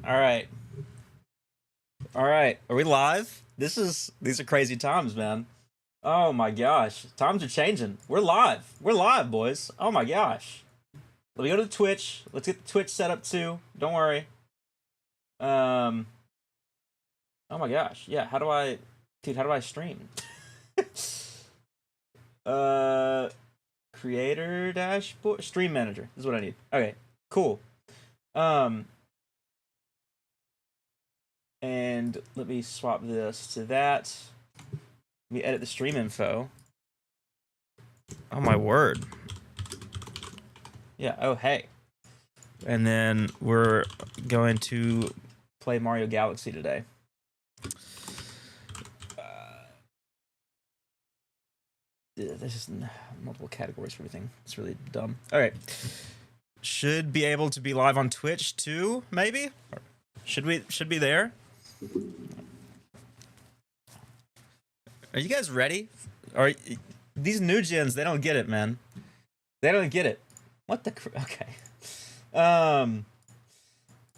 All right. All right. Are we live? These are crazy times, man. Oh my gosh. Times are changing. We're live. We're live, boys. Oh my gosh. Let me go to Twitch. Let's get the Twitch set up too. Don't worry. Um Oh my gosh. Yeah, how do I stream? uh Creator dashboard, stream manager. This is what I need. Okay. Cool. Um and let me swap this to that. Let me edit the stream info. Oh my word. Yeah, oh hey. And then we're going to play Mario Galaxy today. There's just multiple categories for everything. It's really dumb. Alright. Should be able to be live on Twitch too, maybe? Should be there? Are you guys ready? Are these new gens, they don't get it, man. They don't get it. What the okay.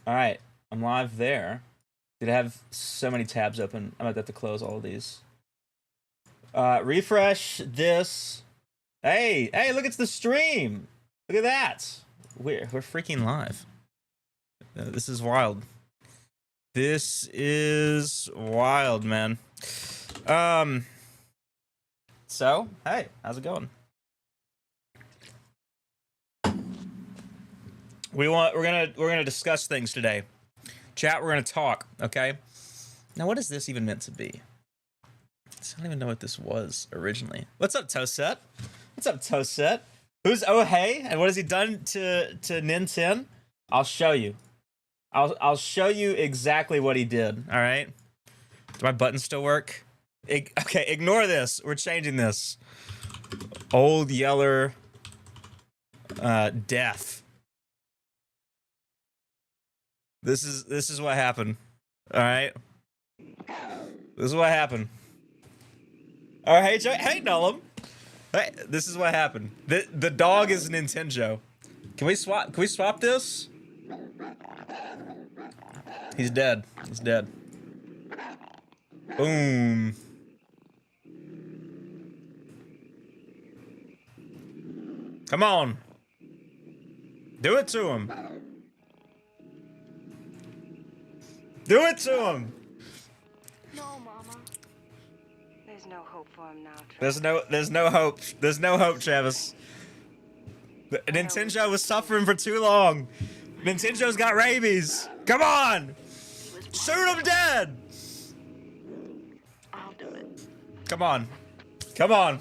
Alright. I'm live there. Did I have so many tabs open? I'm gonna have to close all of these. Refresh this. Hey, look, it's the stream. Look at that. We're freaking live. This is wild. This is wild, man. So, hey, how's it going? We're gonna discuss things today. Chat, we're gonna talk, okay? Now, what is this even meant to be? I don't even know what this was originally. What's up, Toset? What's up, Toset? Who's Oh Hey? And what has he done to Nin 10? I'll show you. I'll show you exactly what he did. All right. Do my buttons still work? Okay, ignore this. We're changing this. Old Yeller death. This is what happened. All right. This is what happened. All right, hey Nullum. Hey, this is what happened. The dog is Nintendo. Can we swap this? He's dead. He's dead. Boom. Come on. Do it to him. Do it to him. No, Mama. There's no hope for him now, Travis. There's no hope. There's no hope, Travis. Nintendo was suffering for too long. Nintendo's got rabies. Come on. Shoot him dead. I'll do it. Come on. Come on.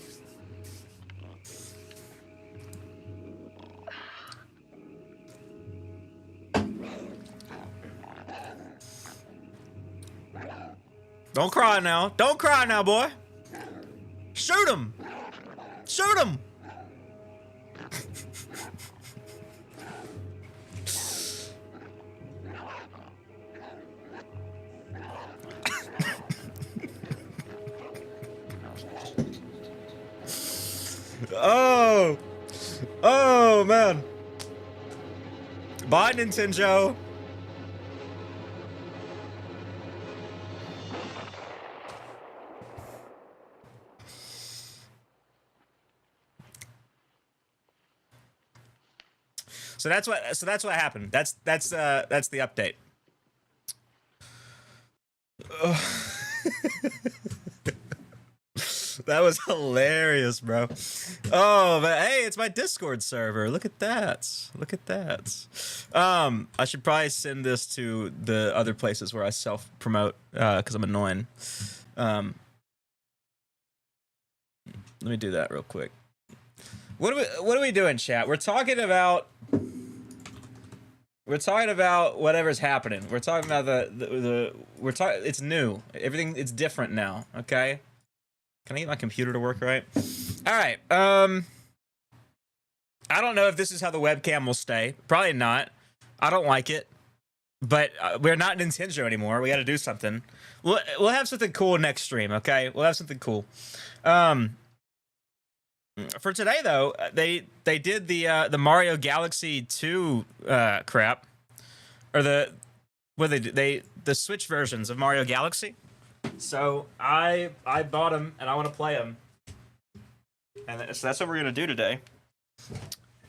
Don't cry now. Don't cry now, boy. Shoot him. Shoot him. Oh man. Bye, Nintendo. So that's what happened. That's the update. That was hilarious, bro. Oh, but hey, it's my Discord server. Look at that. Look at that. I should probably send this to the other places where I self-promote because I'm annoying. Let me do that real quick. What are we doing, chat? We're talking about whatever's happening. We're talking about it's new. Everything, it's different now, okay? Can I get my computer to work right? All right. I don't know if this is how the webcam will stay. Probably not. I don't like it. But we're not Nintendo anymore. We got to do something. We'll have something cool next stream, okay? We'll have something cool. For today though, they did the Mario Galaxy 2 crap, or the what they do? The Switch versions of Mario Galaxy. So I bought them and I want to play them, and so that's what we're gonna do today.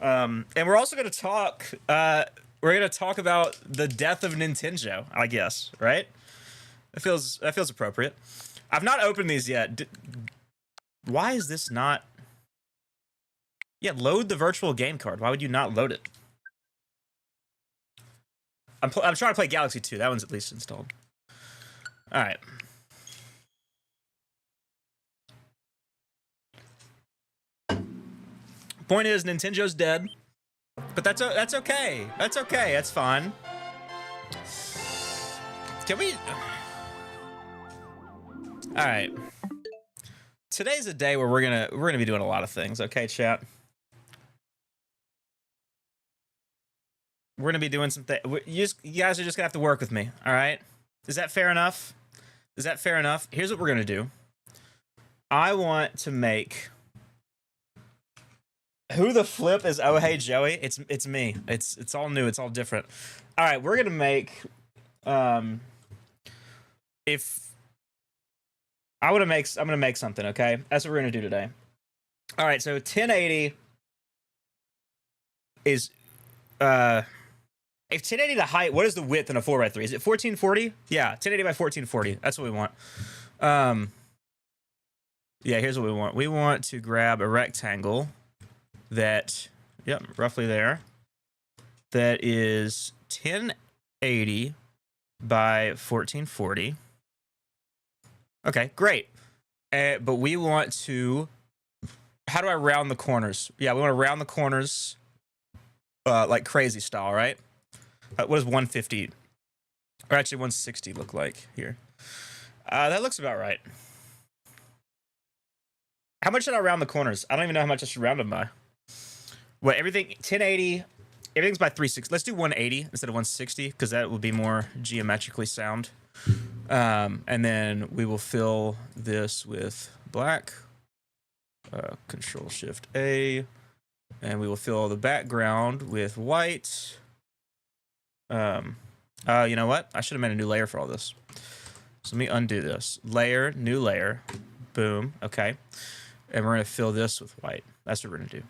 And we're also gonna talk. We're gonna talk about the death of Nintendo, I guess, right? That feels appropriate. I've not opened these yet. Why is this not? Yeah, load the virtual game card. Why would you not load it? I'm trying to play Galaxy 2. That one's at least installed. All right. Point is, Nintendo's dead, but that's okay. That's okay. That's fine. Can we? All right. Today's a day where we're gonna be doing a lot of things. Okay, chat. We're gonna be doing some things. You guys are just gonna have to work with me. All right. Is that fair enough? Is that fair enough? Here's what we're gonna do. I want to make. Who the flip is Oh Hey Joey? It's me. It's all new. It's all different. All right, we're gonna make. If I'm gonna make something. Okay, that's what we're gonna do today. All right, so 1080 is if 1080 the height, what is the width in a 4x3? Is it 1440? Yeah, 1080 by 1440. That's what we want. Yeah, here's what we want. We want to grab a rectangle that, yep, roughly there. That is 1080 by 1440. Okay, great. But we want to. How do I round the corners? Yeah, we want to round the corners, like crazy style, right? What does 150 or actually 160 look like here? That looks about right. How much should I round the corners? I don't even know how much I should round them by. What, everything 1080, everything's by 360. Let's do 180 instead of 160 because that will be more geometrically sound. And then we will fill this with black. Control Shift A, and we will fill the background with white. You know what? I should have made a new layer for all this. So let me undo this. Layer, new layer. Boom. Okay. And we're going to fill this with white. That's what we're going to do.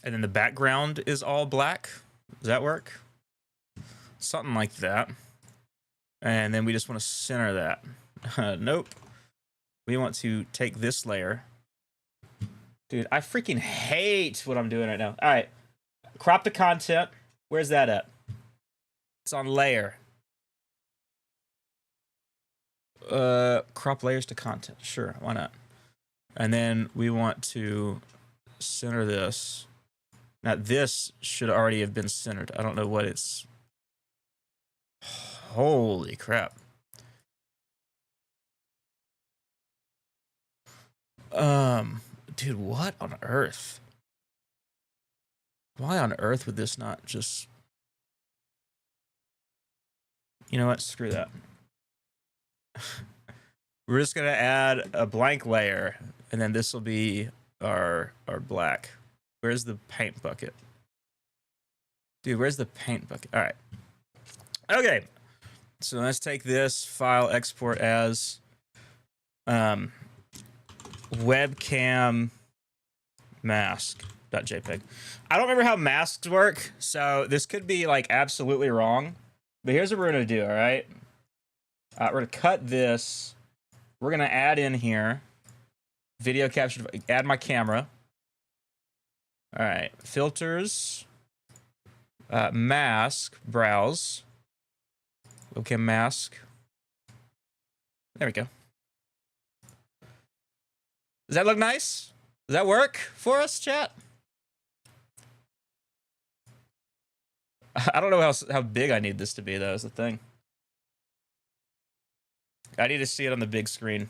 And then the background is all black. Does that work? Something like that. And then we just want to center that. Nope. We want to take this layer. Dude, I freaking hate what I'm doing right now. All right. Crop the content. Where's that at? It's on layer. Crop layers to content. Sure, why not? And then we want to center this. Now this should already have been centered. I don't know what it's. Holy crap. Dude, what on earth? Why on earth would this not just... You know what? Screw that. We're just gonna add a blank layer, and then this will be our black. Where's the paint bucket? Dude, where's the paint bucket? All right. Okay. So let's take this file, export as webcam mask.jpg. I don't remember how masks work, so this could be like absolutely wrong. But here's what we're gonna do, all right? We're gonna cut this. We're gonna add in here video capture, add my camera. All right, filters, mask, browse, webcam mask. There we go. Does that look nice? Does that work for us, chat? I don't know how big I need this to be, though, is the thing. I need to see it on the big screen.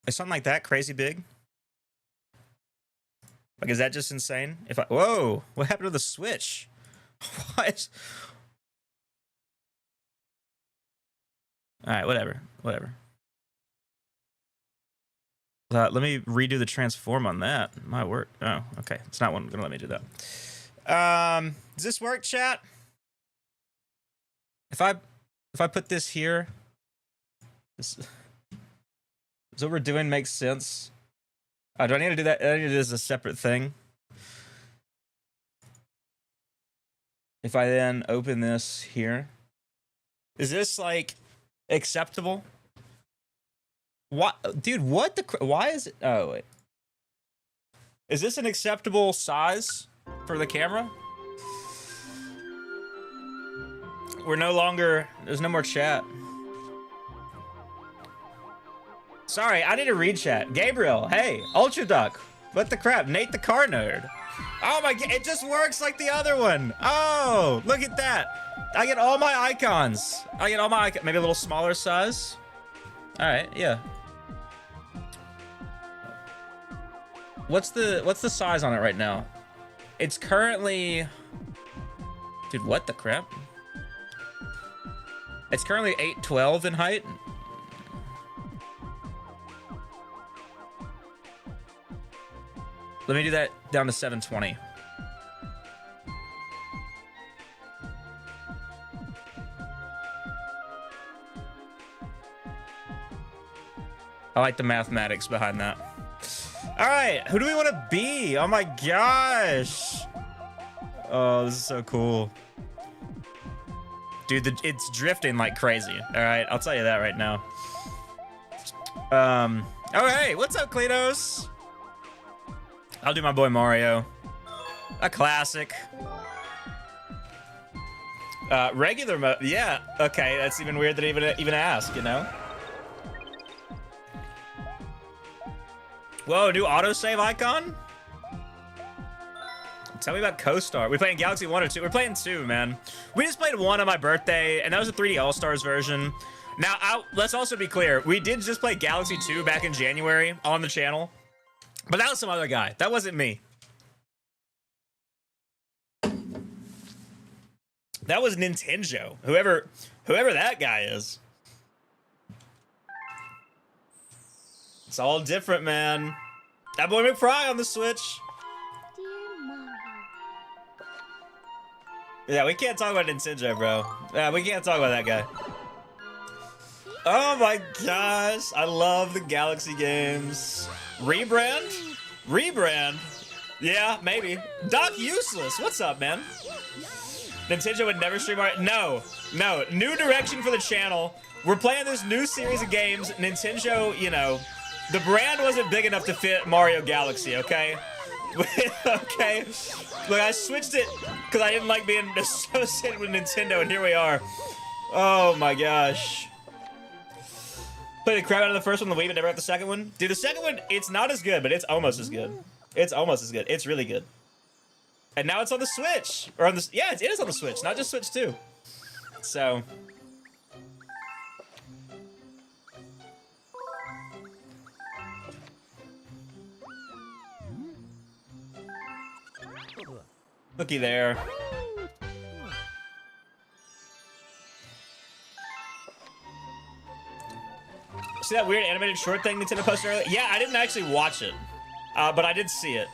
Is something like that crazy big? Like, is that just insane? If I, whoa, what happened to the Switch? What? All right, whatever. Let me redo the transform on that. Might work. Oh, okay. It's not going to let me do that. Does this work, chat? If I put this here, this what we're doing makes sense. Do I need to do that? I need to do this as a separate thing. If I then open this here, is this like acceptable? What, dude? What the? Why is it? Oh wait, is this an acceptable size for the camera? We're no longer. There's no more chat. Sorry, I need to read chat. Gabriel, hey, Ultra Duck, what the crap? Nate the car nerd. Oh my god, it just works like the other one. Oh, look at that. I get all my icons. Maybe a little smaller size. All right, yeah. What's the size on it right now? It's currently, dude, what the crap? It's currently 812 in height. Let me do that down to 720. I like the mathematics behind that. All right, who do we want to be? Oh my gosh. Oh, this is so cool. Dude, it's drifting like crazy. All right, I'll tell you that right now. Oh, hey, what's up, Kletos? I'll do my boy Mario. A classic. Regular mode, yeah. Okay, that's even weird that I even ask, you know? Whoa, new autosave icon? Tell me about Co-Star. We playing Galaxy 1 or 2? We're playing 2, man. We just played 1 on my birthday, and that was a 3D All-Stars version. Now, let's also be clear. We did just play Galaxy 2 back in January on the channel. But that was some other guy. That wasn't me. That was Nintendo. Whoever that guy is. It's all different, man. That boy McFry on the Switch. Yeah, we can't talk about Nintendo, bro. Yeah, we can't talk about that guy. Oh my gosh. I love the Galaxy games. Rebrand? Rebrand? Yeah, maybe. Doc Useless, what's up, man? Nintendo would never stream our... No. New direction for the channel. We're playing this new series of games. Nintendo, you know, the brand wasn't big enough to fit Mario Galaxy, okay? Okay. Look, I switched it because I didn't like being associated with Nintendo, and here we are. Oh my gosh. Played the crap out of the first one on the Wii, but never got the second one. Dude, the second one, it's not as good, but it's almost as good. It's almost as good. It's really good. And now it's on the Switch. Or on the... Yeah, it is on the Switch, not just Switch 2. So... Looky there. See that weird animated short thing Nintendo posted earlier? Yeah, I didn't actually watch it, but I did see it.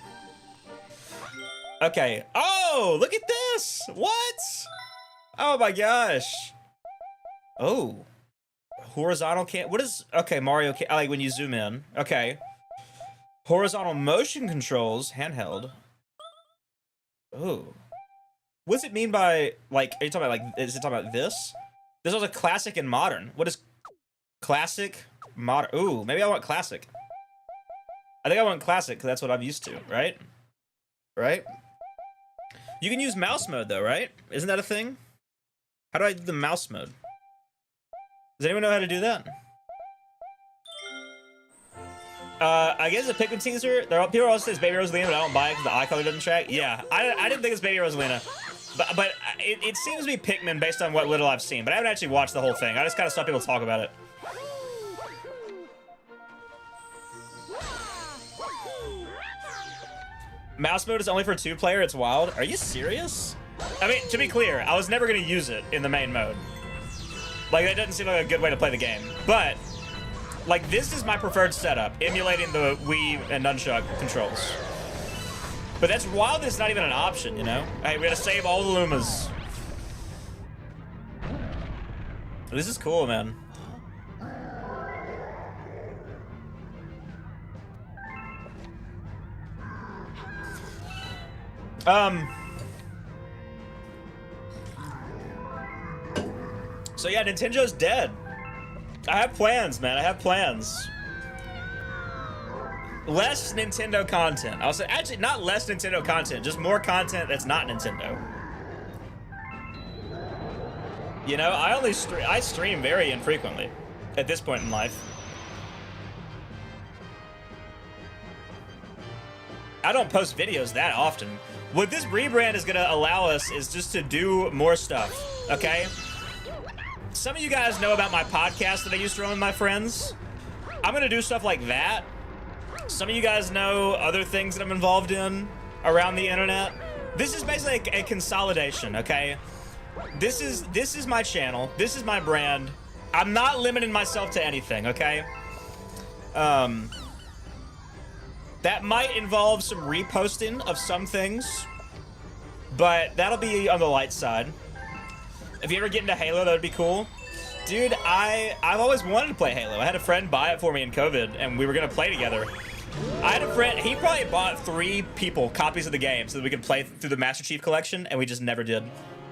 Okay. Oh, look at this. What? Oh my gosh. Oh. Horizontal can't. What is? Okay, Mario can't. Like when you zoom in. Okay. Horizontal motion controls, handheld. Oh. What's it mean by, like, are you talking about, like, is it talking about this? This was a classic and modern. What is classic, modern? Ooh, maybe I want classic. I think I want classic because that's what I'm used to, right? Right? You can use mouse mode, though, right? Isn't that a thing? How do I do the mouse mode? Does anyone know how to do that? I guess a Pikmin teaser. People always say it's Baby Rosalina, but I don't buy it because the eye color doesn't track. Yeah, I didn't think it's Baby Rosalina, but it seems to be Pikmin based on what little I've seen. But I haven't actually watched the whole thing. I just kind of saw people talk about it. Mouse mode is only for 2-player. It's wild. Are you serious? I mean, to be clear, I was never gonna use it in the main mode. Like, that doesn't seem like a good way to play the game. But, like, this is my preferred setup, emulating the Wii and Nunchuck controls. But that's wild, it's not even an option, you know? Hey, we gotta save all the Lumas. This is cool, man. So yeah, Nintendo's dead. I have plans, man. I have plans. Less Nintendo content. I'll say, actually, not less Nintendo content, just more content that's not Nintendo. You know, I stream very infrequently at this point in life. I don't post videos that often. What this rebrand is gonna allow us is just to do more stuff, okay? Some of you guys know about my podcast that I used to run with my friends. I'm gonna do stuff like that. Some of you guys know other things that I'm involved in around the internet. This is basically a consolidation, okay? This is my channel. This is my brand. I'm not limiting myself to anything, okay? That might involve some reposting of some things, but that'll be on the light side. If you ever get into Halo, that would be cool. Dude, I've always wanted to play Halo. I had a friend buy it for me in COVID, and we were gonna play together. I had a friend, he probably bought 3 people copies of the game so that we could play through the Master Chief Collection, and we just never did.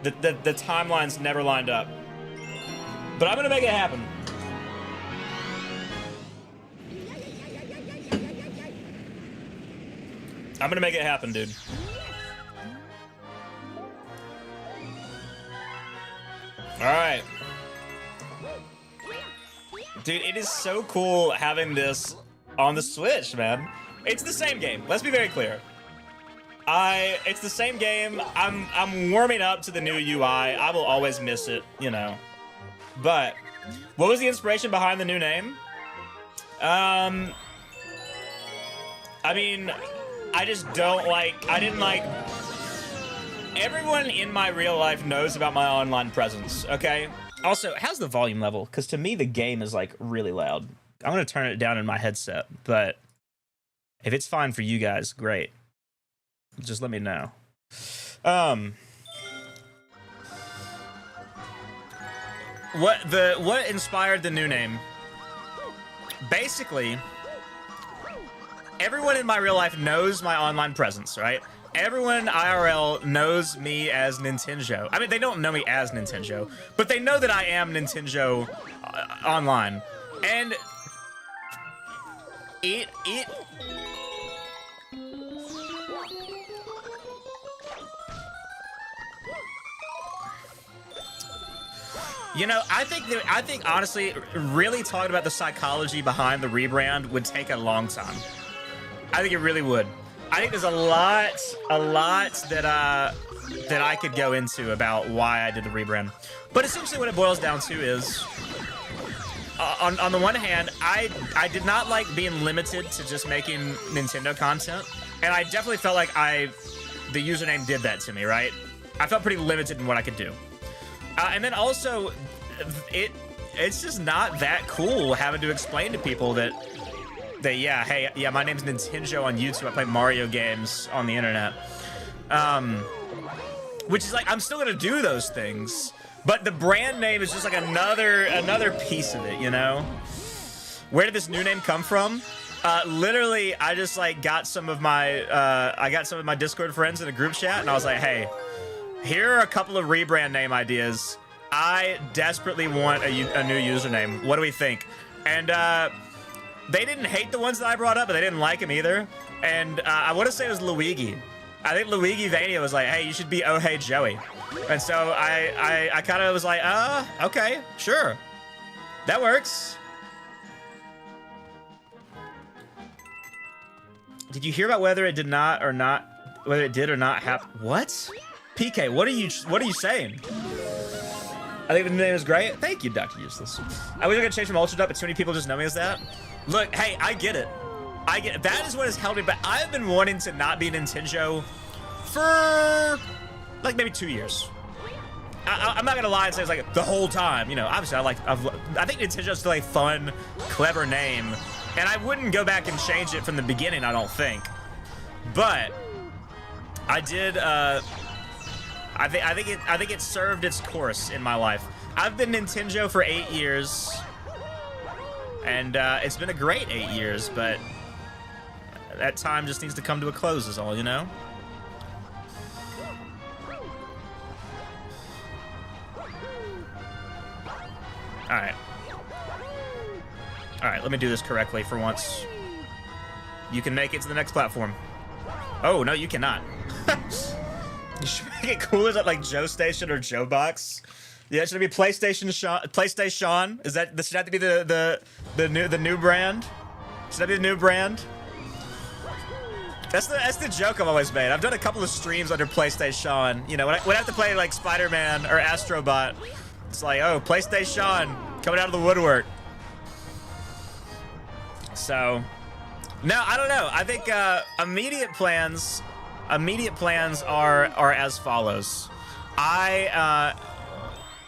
The timelines never lined up. But I'm gonna make it happen. I'm gonna make it happen, dude. Alright. Dude, it is so cool having this on the Switch, man. It's the same game. Let's be very clear. It's the same game. I'm warming up to the new UI. I will always miss it, you know. But what was the inspiration behind the new name? I mean, I just don't like, I didn't like, everyone in my real life knows about my online presence, okay? Also, how's the volume level? Because to me, the game is like really loud. I'm gonna turn it down in my headset, but if it's fine for you guys, great. Just let me know. What inspired the new name? Basically, everyone in my real life knows my online presence, right? Everyone IRL knows me as Nintendo. I mean, they don't know me as Nintendo, but they know that I am Nintendo online. And it you know, I think honestly, really talking about the psychology behind the rebrand would take a long time. I think it really would. I think there's a lot that I could go into about why I did the rebrand. But essentially what it boils down to is, on the one hand, I did not like being limited to just making Nintendo content. And I definitely felt like the username did that to me, right? I felt pretty limited in what I could do. And then also, it's just not that cool having to explain to people that yeah, hey, yeah, my name's Nintendo on YouTube. I play Mario games on the internet. Which is like, I'm still gonna do those things, but the brand name is just like another piece of it, you know? Where did this new name come from? Literally, I just like got some of my Discord friends in a group chat, and I was like, hey, here are a couple of rebrand name ideas. I desperately want a new username. What do we think? And they didn't hate the ones that I brought up, but they didn't like them either. And I want to say it was Luigi. I think Luigi Vania was like, hey, you should be Oh Hey Joey. And so I kind of was like, okay, sure. That works. Did you hear about whether it did or not happen? What? PK, what are you saying? I think the name is great. Thank you, Dr. Useless. I wish I could change from Ultra Duck, but too many people just know me as that. Look, hey, I get it. That is what has held me back. I've been wanting to not be Nintendo for like maybe 2 years. I'm not gonna lie and say it's like the whole time. You know, obviously I think it's just a like fun, clever name, and I wouldn't go back and change it from the beginning. I don't think, but I did. I think it served its course in my life. I've been Nintendo for 8 years, and it's been a great 8 years, but that time just needs to come to a close is all, you know? Alright. Alright, let me do this correctly for once. You can make it to the next platform. Oh, no, you cannot. You should make it cooler that like Joe Station or Joe Box. Yeah, should it be PlayStation Sean? PlayStation? Is that should that be the new brand? Should that be the new brand? That's the joke I've always made. I've done a couple of streams under PlayStation. You know, when I have to play like Spider-Man or Astrobot, it's like, oh, PlayStation coming out of the woodwork. So, no, I don't know. I think immediate plans are as follows.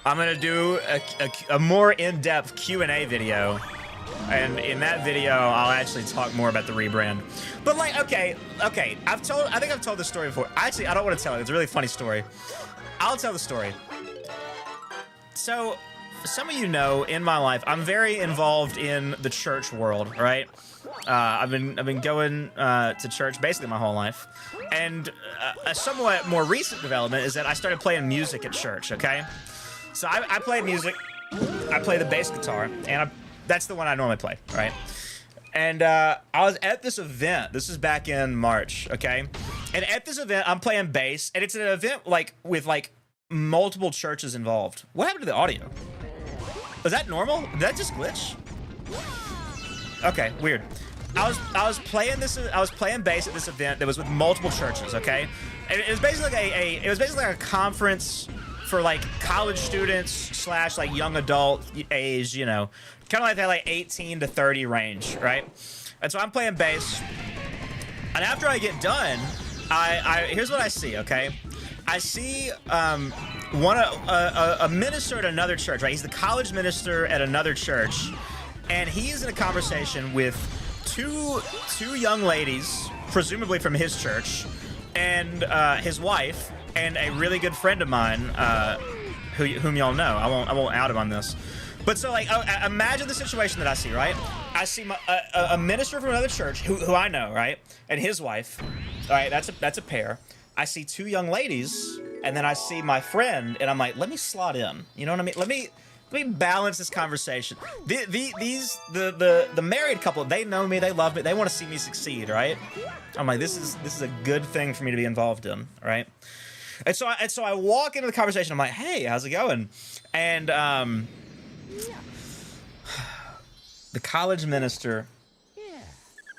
I'm gonna do a more in-depth Q&A video, and in that video I'll actually talk more about the rebrand. But like, okay, I think I've told this story before. Actually, I don't want to tell it. It's a really funny story. I'll tell the story. So, some of you know, in my life, I'm very involved in the church world, right? I've been going to church basically my whole life, and a somewhat more recent development is that I started playing music at church. Okay, so I play music. I play the bass guitar, and that's the one I normally play, right? And I was at this event. This is back in March, okay? And at this event, I'm playing bass, and it's an event like with like multiple churches involved. What happened to the audio? Was that normal? Did that just glitch? Okay, weird. I was playing bass at this event that was with multiple churches, okay? And it was basically like a conference for like college students slash like young adult age, you know, kind of like that like 18 to 30 range, right? And so I'm playing bass, and after I get done, here's what I see, okay? I see a minister at another church, right? He's the college minister at another church, and he's in a conversation with two young ladies, presumably from his church, and his wife, and a really good friend of mine, whom y'all know. I won't out him on this. But so like, imagine the situation that I see, right? I see a minister from another church who I know, right, and his wife. All right, that's a pair. I see two young ladies, and then I see my friend, and I'm like, let me slot in. You know what I mean? Let me balance this conversation. The married couple, they know me, they love me, they want to see me succeed, right? I'm like, this is a good thing for me to be involved in, right? And so I walk into the conversation. I'm like, hey, how's it going? And the college minister,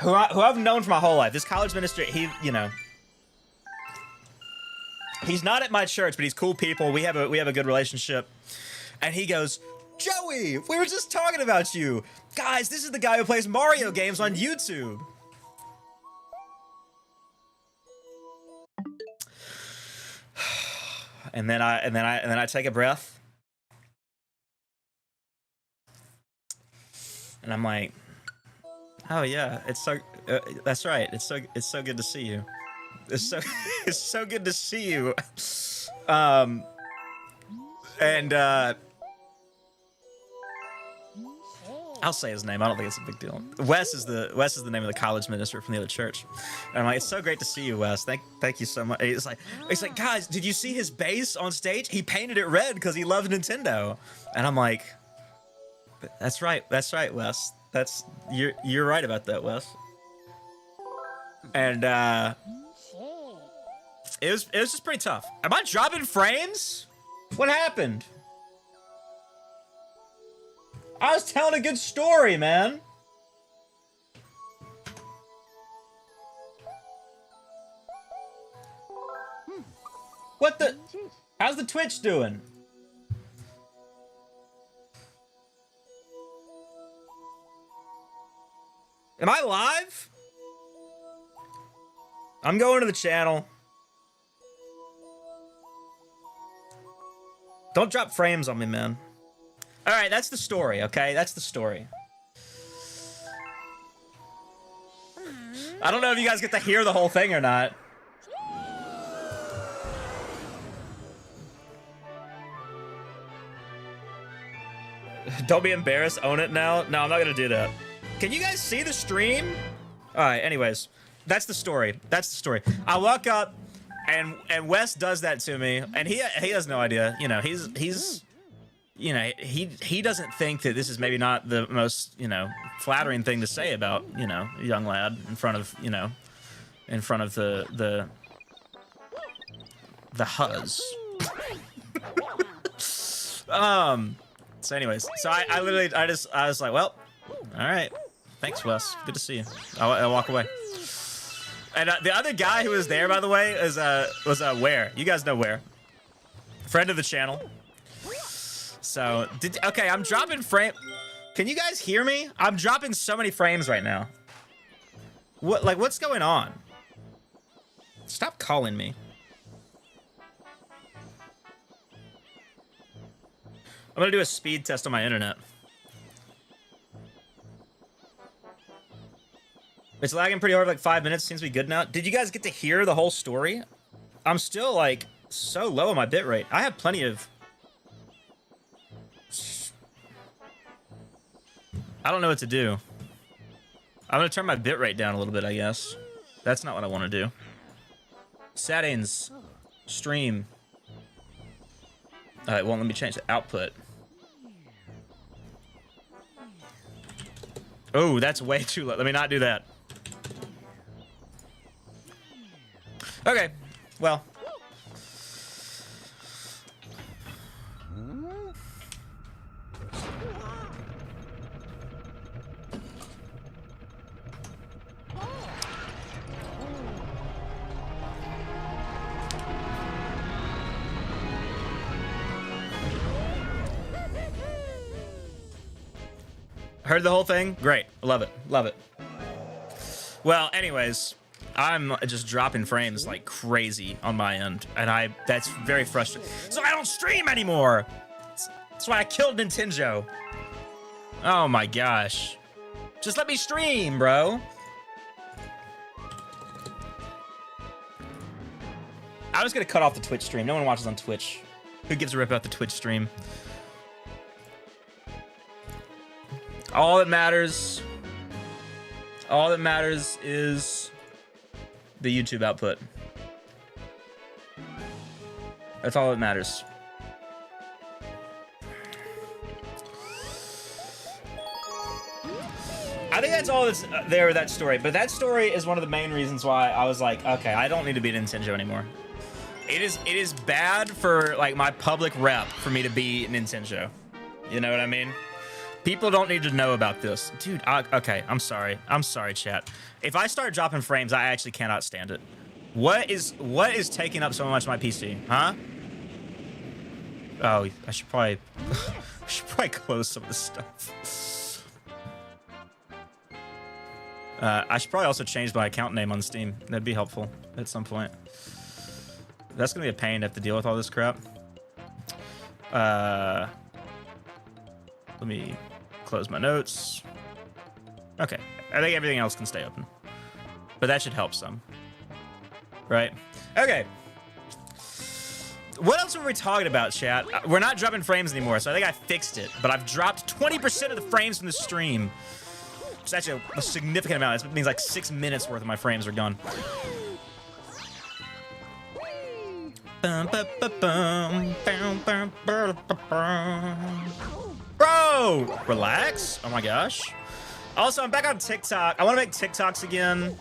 who I've known for my whole life. This college minister, he's not at my church, but he's cool people. We have a good relationship. And he goes, Joey, we were just talking about you. Guys, this is the guy who plays Mario games on YouTube. And then I take a breath. And I'm like, oh yeah, it's so that's right. It's so good to see you. It's so good to see you. I'll say his name. I don't think it's a big deal. Wes is the name of the college minister from the other church. And I'm like, it's so great to see you, Wes. Thank you so much. It's like, guys, did you see his bass on stage? He painted it red because he loves Nintendo. And I'm like, that's right, Wes. You're right about that, Wes. And it was just pretty tough. Am I dropping frames? What happened? I was telling a good story, man. What the? How's the Twitch doing? Am I live? I'm going to the channel. Don't drop frames on me, man. All right, that's the story, okay? That's the story. I don't know if you guys get to hear the whole thing or not. Don't be embarrassed. Own it now. No, I'm not gonna do that. Can you guys see the stream? All right. Anyways, that's the story. That's the story. I walk up, and Wes does that to me, and he has no idea. You know, he's you know, he doesn't think that this is maybe not the most, you know, flattering thing to say about, you know, a young lad in front of, you know, in front of the huzz. So anyways, so I literally, I was like, well, all right, thanks, Wes. Good to see you. I'll walk away. And the other guy who was there, by the way, was Where. You guys know Where. Friend of the channel. So, okay, I'm dropping frame. Can you guys hear me? I'm dropping so many frames right now. What's going on? Stop calling me. I'm gonna do a speed test on my internet. It's lagging pretty hard for like 5 minutes. Seems to be good now. Did you guys get to hear the whole story? I'm still like so low on my bitrate. I have plenty of... I don't know what to do. I'm gonna turn my bitrate down a little bit, I guess. That's not what I want to do. Settings. Stream. It won't let me change the output. Oh, that's way too low. Let me not do that. Okay, well. Heard the whole thing? Great. Love it. Love it. Well, anyways, I'm just dropping frames like crazy on my end, and that's very frustrating. So I don't stream anymore. That's why I killed Nintendo. Oh my gosh. Just let me stream, bro. I was gonna cut off the Twitch stream. No one watches on Twitch. Who gives a rip about the Twitch stream? All that matters is the YouTube output. That's all that matters. I think that's all that's there with that story. But that story is one of the main reasons why I was like, okay, I don't need to be Nintendo anymore. It is bad for like my public rep for me to be Nintendo. You know what I mean? People don't need to know about this. Dude, okay, I'm sorry. I'm sorry, chat. If I start dropping frames, I actually cannot stand it. What is taking up so much of my PC? Huh? Oh, I should probably close some of this stuff. I should probably also change my account name on Steam. That'd be helpful at some point. That's gonna be a pain to have to deal with all this crap. Let me close my notes. Okay, I think everything else can stay open. But that should help some. Right? Okay. What else were we talking about, chat? We're not dropping frames anymore, so I think I fixed it. But I've dropped 20% of the frames from the stream. It's actually a significant amount. It means like 6 minutes worth of my frames are gone. Bro, relax. Oh my gosh. Also, I'm back on TikTok. I want to make TikToks again.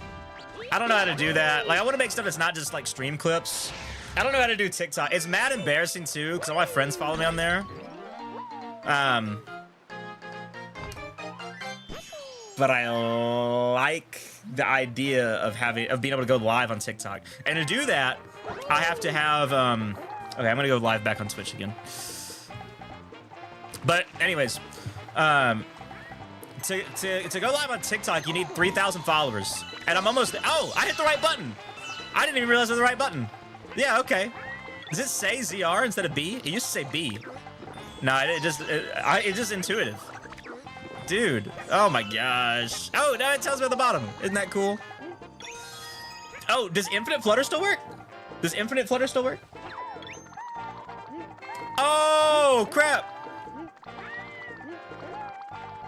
I don't know how to do that. Like, I want to make stuff that's not just like stream clips. I don't know how to do TikTok. It's mad embarrassing too, because all my friends follow me on there. But I like the idea of being able to go live on TikTok. And to do that, I have to have okay, I'm gonna go live back on Twitch again. But anyways, to go live on TikTok, you need 3,000 followers, and I'm almost. Oh, I hit the right button. I didn't even realize it was the right button. Yeah, okay. Does it say ZR instead of B? It used to say B. No, it's just intuitive. Dude, oh my gosh. Oh, now it tells me at the bottom. Isn't that cool? Oh, does infinite flutter still work? Does infinite flutter still work? Oh, crap.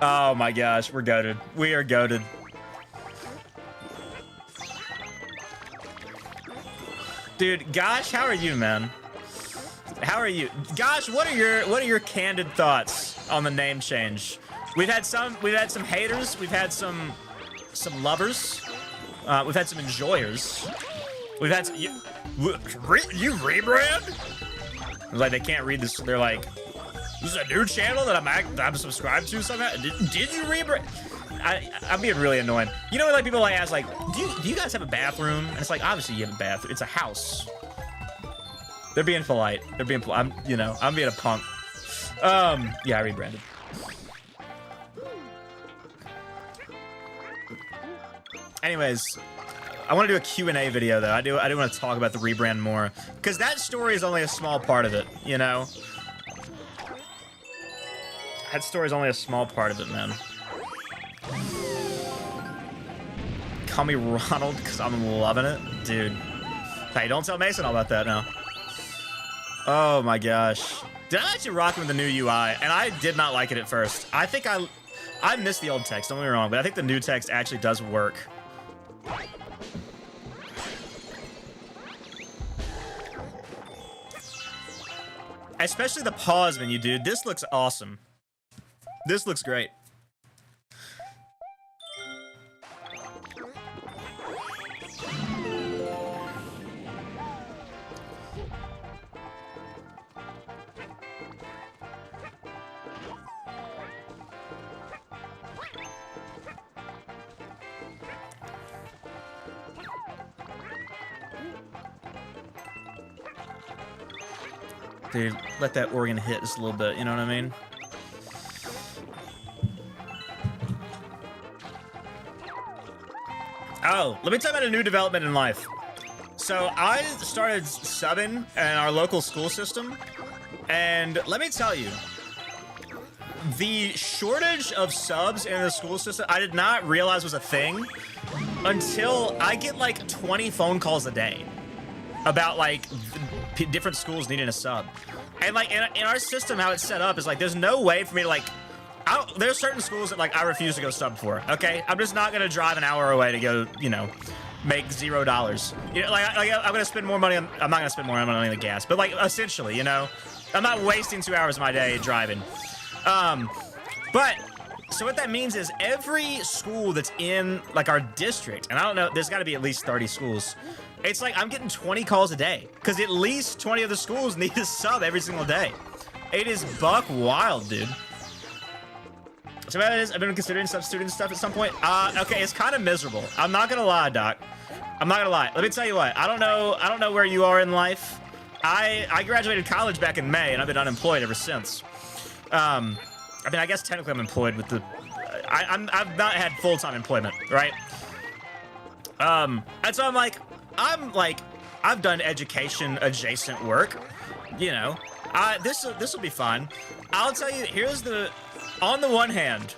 Oh my gosh, we're goated. We are goated. Dude, Gosh, how are you, man? How are you? Gosh, what are your candid thoughts on the name change? We've had some haters, we've had some lovers, we've had some enjoyers. We've had some, you rebrand? Like they can't read this. They're like, this is a new channel that I'm subscribed to somehow. Did you rebrand? I'm being really annoying. You know, like people like ask, like, do you guys have a bathroom? And it's like, obviously you have a bathroom. It's a house. They're being polite. They're being polite. I'm being a punk. Yeah, I rebranded. Anyways, I want to do a Q&A video though. I do want to talk about the rebrand more because that story is only a small part of it. You know, that story is only a small part of it, man. Call me Ronald because I'm loving it, dude. Hey, don't tell Mason all about that now. Oh my gosh. Did I actually rock with the new UI? And I did not like it at first. I think I missed the old text, don't get me wrong, but I think the new text actually does work. Especially the pause menu, dude. This looks awesome. This looks great. Dude, let that organ hit just a little bit, you know what I mean? Oh, let me tell you about a new development in life. So I started subbing in our local school system, and let me tell you, the shortage of subs in the school system, I did not realize was a thing until I get like 20 phone calls a day about like different schools needing a sub. And like in our system, how it's set up is like there's no way for me to like there's certain schools that like I refuse to go sub for. Okay, I'm just not gonna drive an hour away to go, you know, make $0. You know, like I'm gonna spend more money on. I'm not gonna spend more money on the gas, but like essentially, you know, I'm not wasting 2 hours of my day driving. But so what that means is every school that's in like our district, and I don't know, there's got to be at least 30 schools. It's like I'm getting 20 calls a day because at least 20 of the schools need a sub every single day. It is buck wild, dude. So that is, I've been considering substituting stuff at some point. Okay, it's kind of miserable. I'm not gonna lie, Doc. I'm not gonna lie. Let me tell you what. I don't know where you are in life. I graduated college back in May, and I've been unemployed ever since. I mean, I guess technically I'm employed with the. I've not had full-time employment, right? And so I've done education adjacent work. You know, this will be fun. I'll tell you. Here's the. On the one hand,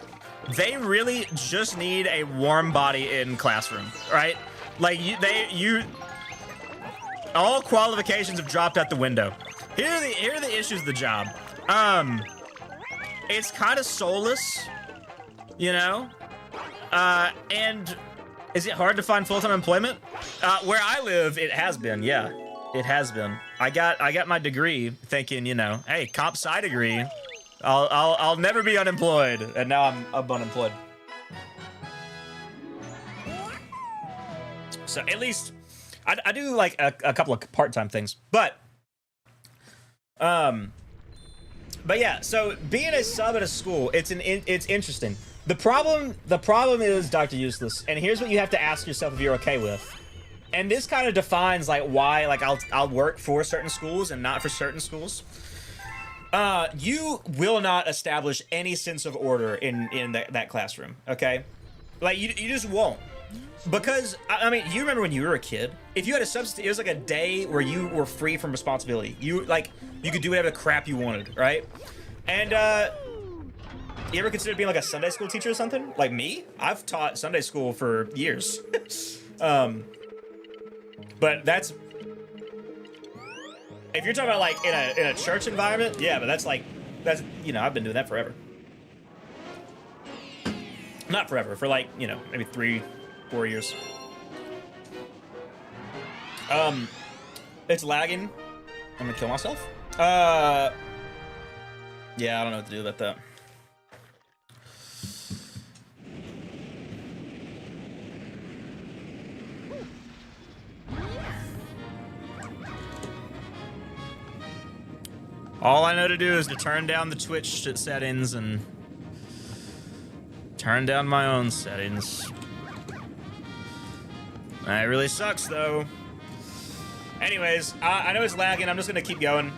they really just need a warm body in classroom, right? Like all qualifications have dropped out the window. Here are the issues of the job. It's kind of soulless, you know? And is it hard to find full-time employment? Where I live, it has been, yeah. It has been. I got my degree thinking, you know, hey, comp sci degree. I'll never be unemployed, and now I'm unemployed. So at least I do like a couple of part-time things, but yeah. So being a sub at a school, it's interesting. The problem is Dr. Useless, and here's what you have to ask yourself if you're okay with. And this kind of defines like why like I'll work for certain schools and not for certain schools. You will not establish any sense of order in that classroom, okay? Like, you just won't. Because, I mean, you remember when you were a kid? If you had a substitute, it was like a day where you were free from responsibility. You could do whatever the crap you wanted, right? And, you ever considered being like a Sunday school teacher or something? Like me? I've taught Sunday school for years. But that's... If you're talking about like in a church environment, yeah, but that's, you know, I've been doing that forever. Not forever, for like, you know, maybe 3-4 years. It's lagging. I'm gonna kill myself. Yeah, I don't know what to do about that. All I know to do is to turn down the Twitch settings and turn down my own settings. That really sucks, though. Anyways, I know it's lagging. I'm just gonna keep going.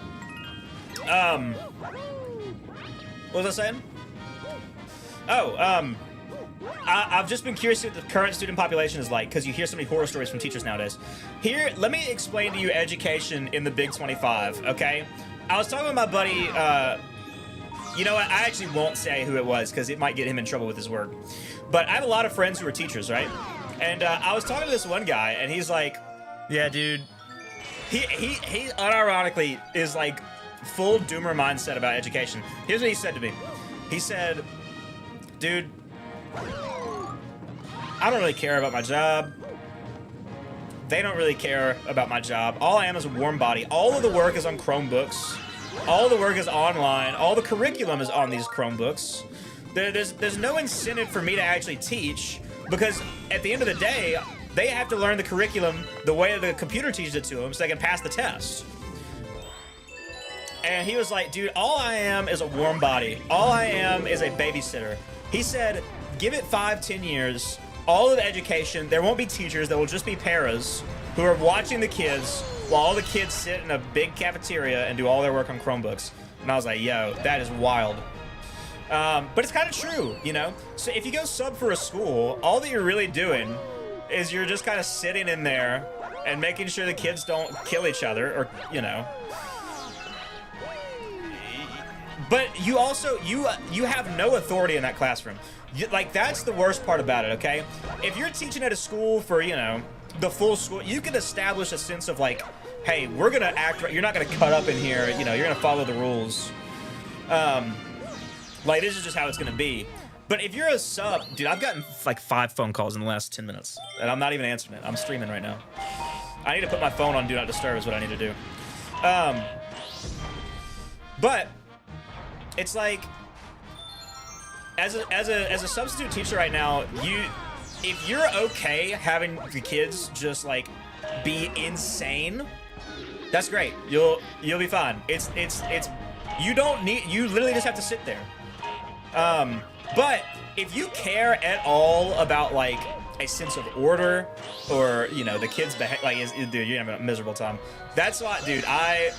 What was I saying? Oh, I've just been curious what the current student population is like, because you hear so many horror stories from teachers nowadays. Here, let me explain to you education in the Big 25, okay? I was talking with my buddy, you know what, I actually won't say who it was, because it might get him in trouble with his work. But I have a lot of friends who are teachers, right? And I was talking to this one guy, and he's like, yeah, dude, he unironically is like full doomer mindset about education. Here's what he said to me. He said, dude, I don't really care about my job. They don't really care about my job. All I am is a warm body. All of the work is on Chromebooks. All the work is online. All the curriculum is on these Chromebooks. There's no incentive for me to actually teach, because at the end of the day, they have to learn the curriculum the way the computer teaches it to them so they can pass the test. And he was like, dude, all I am is a warm body. All I am is a babysitter. He said, give it 5-10 years, all of the education, there won't be teachers, there will just be paras who are watching the kids while all the kids sit in a big cafeteria and do all their work on Chromebooks. And I was like, yo, that is wild. But it's kind of true, you know? So if you go sub for a school, all that you're really doing is you're just kind of sitting in there and making sure the kids don't kill each other, or, you know. But you also, you have no authority in that classroom. Like, that's the worst part about it, okay? If you're teaching at a school for, you know, the full school, you can establish a sense of like, hey, we're gonna act right, you're not gonna cut up in here, you know, you're gonna follow the rules. Like, this is just how it's gonna be. But if you're a sub, dude, I've gotten like 5 phone calls in the last 10 minutes, and I'm not even answering it. I'm streaming right now. I need to put my phone on Do Not Disturb is what I need to do. But it's like, as a substitute teacher right now, if you're okay having the kids just like be insane, that's great. You'll be fine. It's you don't need, you literally just have to sit there. But if you care at all about like a sense of order, or, you know, the kids dude, you're having a miserable time. That's why, dude, I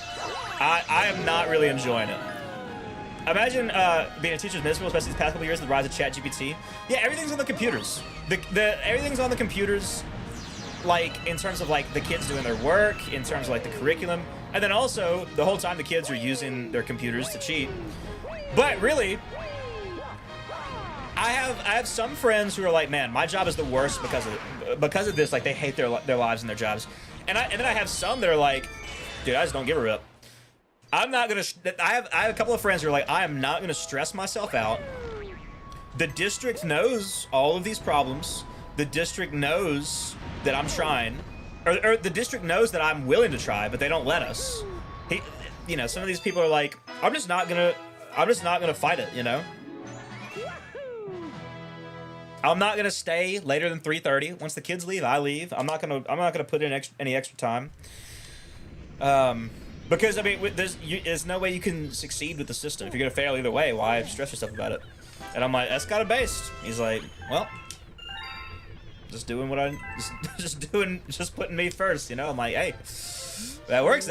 am not really enjoying it. Imagine being a teacher's miserable, especially these past couple years, the rise of ChatGPT. Yeah, everything's on the computers. Everything's on the computers, like, in terms of, like, the kids doing their work, in terms of, like, the curriculum. And then also, the whole time the kids are using their computers to cheat. But really, I have some friends who are like, man, my job is the worst because of this. Like, they hate their lives and their jobs. And then I have some that are like, dude, I just don't give a rip. I'm not gonna. I have a couple of friends who are like, I am not gonna stress myself out. The district knows all of these problems. The district knows that I'm trying, or the district knows that I'm willing to try, but they don't let us. You know, some of these people are like, I'm just not gonna fight it. You know, I'm not gonna stay later than 3:30. Once the kids leave, I leave. I'm not gonna put in any extra time. Because, I mean, there's no way you can succeed with the system. If you're gonna fail either way, why stress yourself about it? And I'm like, that's kind of based. He's like, well, just doing what just putting me first, you know? I'm like, hey, that works.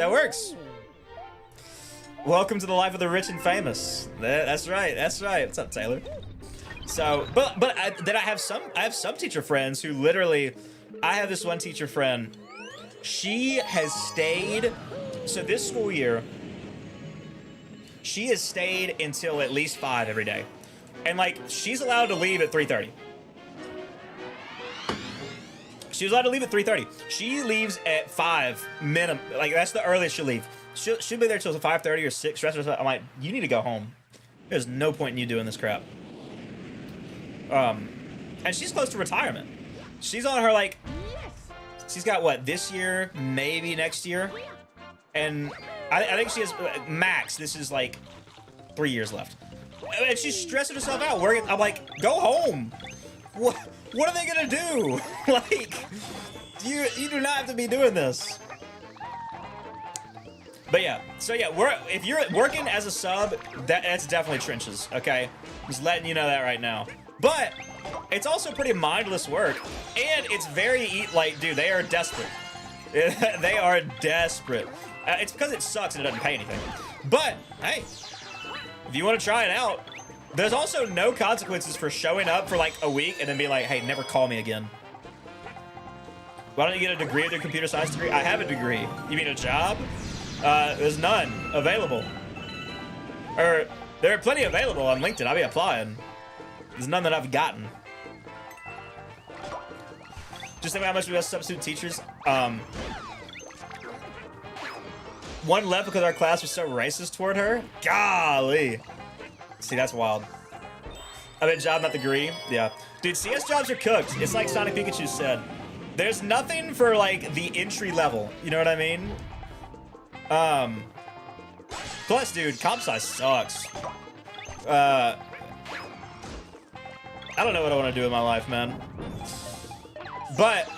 Welcome to the life of the rich and famous. That's right. What's up, Taylor? So, then I have some teacher friends who literally, I have this one teacher friend. She has stayed. So this school year, she has stayed until at least 5 every day, and like she's allowed to leave at 3:30. She was allowed to leave at 3:30. She leaves at 5 minimum. Like that's the earliest she'll leave. She'll be there till 5:30 or 6. I'm like, you need to go home. There's no point in you doing this crap. And she's close to retirement. She's on her like, she's got what, this year, maybe next year, and I think she has max. This is like 3 years left, and she's stressing herself out. I'm like, go home. What are they gonna do? Like, you do not have to be doing this. But yeah, so yeah, if you're working as a sub, that's definitely trenches, okay? Just letting you know that right now. But it's also pretty mindless work, and it's very like, dude, they are desperate. They are desperate. It's because it sucks and it doesn't pay anything. But hey, if you want to try it out, there's also no consequences for showing up for like a week and then being like, hey, never call me again. Why don't you get a degree with your computer science degree? I have a degree. You mean a job? There's none available. Or there are plenty available on LinkedIn. I'll be applying. There's none that I've gotten. Just think about how much we have substitute teachers. One left because our class was so racist toward her. Golly. See, that's wild. I bet job, not degree. Yeah. Dude, CS jobs are cooked. It's like Sonic Pikachu said. There's nothing for, like, the entry level. You know what I mean? Plus, dude, comp size sucks. I don't know what I want to do in my life, man. But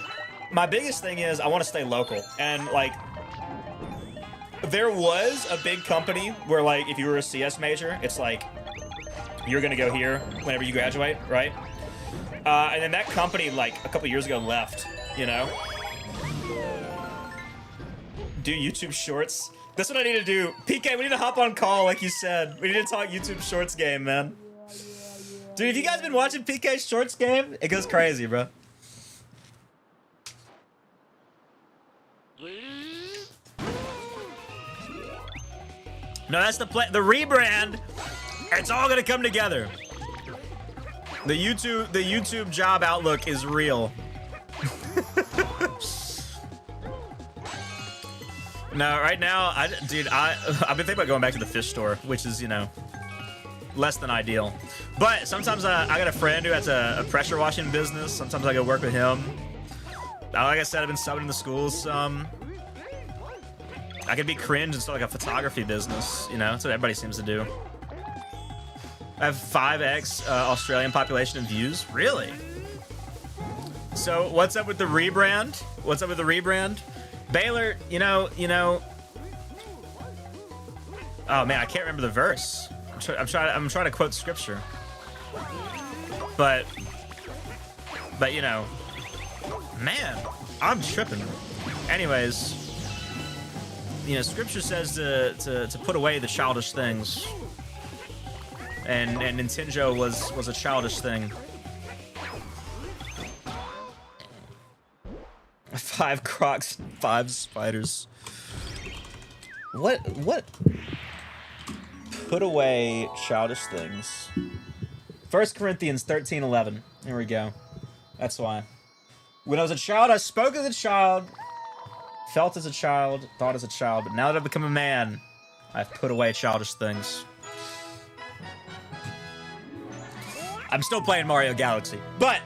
my biggest thing is I want to stay local. And, like, there was a big company where, like, if you were a CS major, it's like, you're gonna go here whenever you graduate, right? And then that company, like, a couple years ago left, you know? Do YouTube shorts. That's what I need to do. PK, we need to hop on call, like you said. We need to talk YouTube shorts game, man. Dude, have you guys been watching PK's shorts game? It goes crazy, bro. No, that's the rebrand. It's all gonna come together. The YouTube job outlook is real. No, right now, I've been thinking about going back to the fish store, which is, you know, less than ideal. But sometimes I got a friend who has a pressure washing business. Sometimes I go work with him. Like I said, I've been subbing in the schools some. I could be cringe and start like a photography business, you know? That's what everybody seems to do. I have 5x Australian population and views. Really? So what's up with the rebrand? What's up with the rebrand? Baylor, you know. Oh man, I can't remember the verse. I'm trying to quote scripture. But you know, man, I'm tripping. Anyways, you know, scripture says to put away the childish things. And Nintendo was a childish thing. 5 crocs, 5 spiders. What? Put away childish things. 1 Corinthians 13:11. Here we go. That's why. When I was a child, I spoke as a child, felt as a child, thought as a child. But now that I've become a man, I've put away childish things. I'm still playing Mario Galaxy, but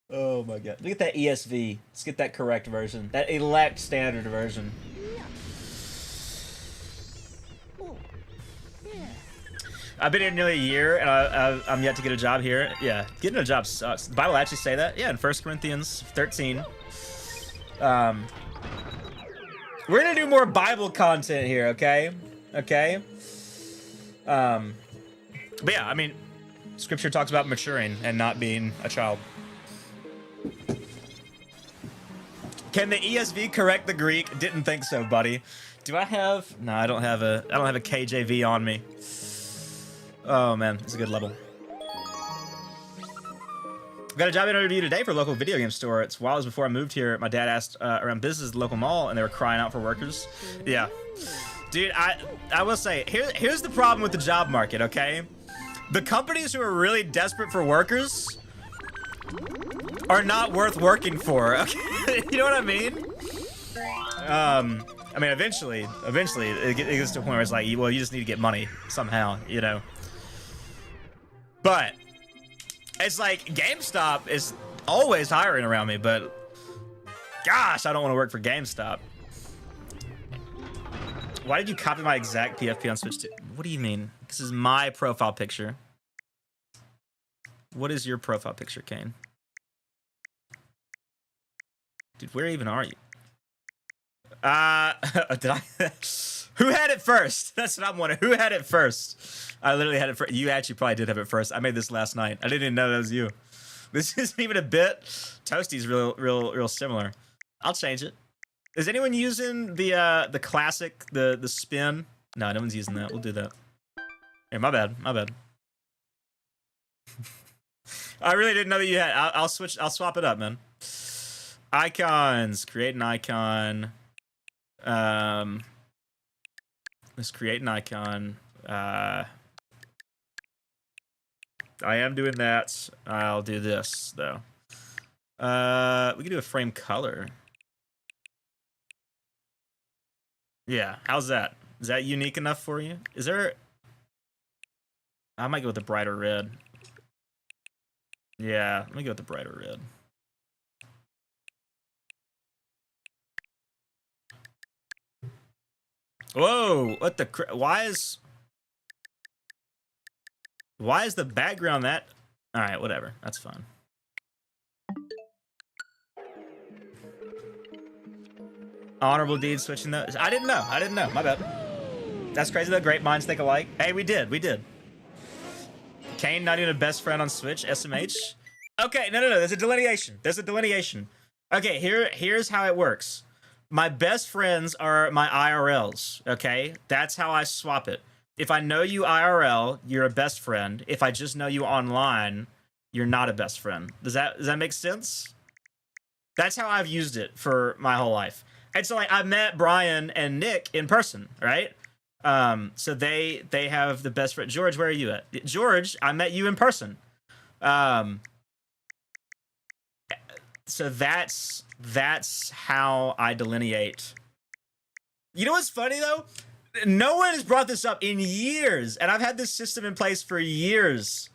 oh my god. Look at that ESV. Let's get that correct version. That elect standard version. I've been here nearly a year, and I'm yet to get a job here. Yeah, getting a job sucks. The Bible actually say that? Yeah, in 1 Corinthians 13. We're gonna do more Bible content here, okay? Okay? But yeah, I mean, scripture talks about maturing and not being a child. Can the ESV correct the Greek? Didn't think so, buddy. Do I have? No, I don't have a KJV on me. Oh man, it's a good level. Got a job interview today for a local video game store. It's while before I moved here. My dad asked around business at the local mall, and they were crying out for workers. Yeah, dude, I will say here's the problem with the job market. Okay, the companies who are really desperate for workers are not worth working for. Okay, you know what I mean? I mean, eventually, it gets to a point where it's like, well, you just need to get money somehow, you know. But it's like GameStop is always hiring around me, but gosh, I don't want to work for GameStop. Why did you copy my exact PFP on Switch? What do you mean? This is my profile picture. What is your profile picture, Kane? Dude, where even are you? Did I? Who had it first? That's what I'm wondering. Who had it first? I literally had it first. You actually probably did have it first. I made this last night. I didn't even know that was you. This isn't even a bit. Toasty's real similar. I'll change it. Is anyone using the classic, the spin? No, no one's using that. We'll do that. Hey, my bad. I really didn't know that you had. I'll switch. I'll swap it up, man. Icons. Create an icon. Let's create an icon. I am doing that. I'll do this though. We can do a frame color. Yeah, how's that? Is that unique enough for you? Is there? I might go with the brighter red. Yeah, let me go with the brighter red. Whoa! What the? Why is the background that? All right, whatever. That's fine. Honorable deed switching those. I didn't know. My bad. That's crazy that great minds think alike. Hey, we did. Kane not even a best friend on Switch. SMH. Okay, no. There's a delineation. Okay, here's how it works. My best friends are my IRLs, okay? That's how I swap it. If I know you IRL, you're a best friend. If I just know you online, you're not a best friend. Does that make sense? That's how I've used it for my whole life. And so like I met Brian and Nick in person, right? So they have the best friend. George, where are you at? George, I met you in person. So that's how I delineate. You know what's funny though? No one has brought this up in years, and I've had this system in place for years.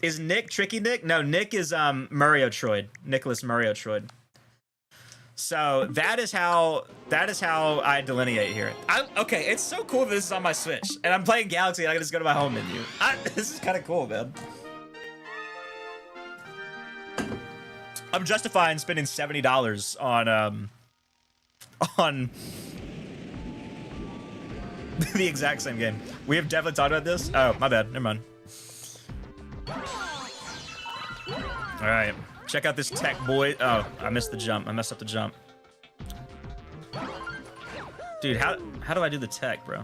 Is Nick Tricky Nick? No, Nick is Mario Troid. Nicholas Mario Troid. So that is how I delineate here. Okay, it's so cool that this is on my Switch, and I'm playing Galaxy, and I can just go to my home menu. This is kind of cool, man. I'm justifying spending $70 on the exact same game. We have definitely talked about this. Oh, my bad. Never mind. All right. Check out this tech, boy. Oh, I missed the jump. I messed up the jump. Dude, how do I do the tech, bro?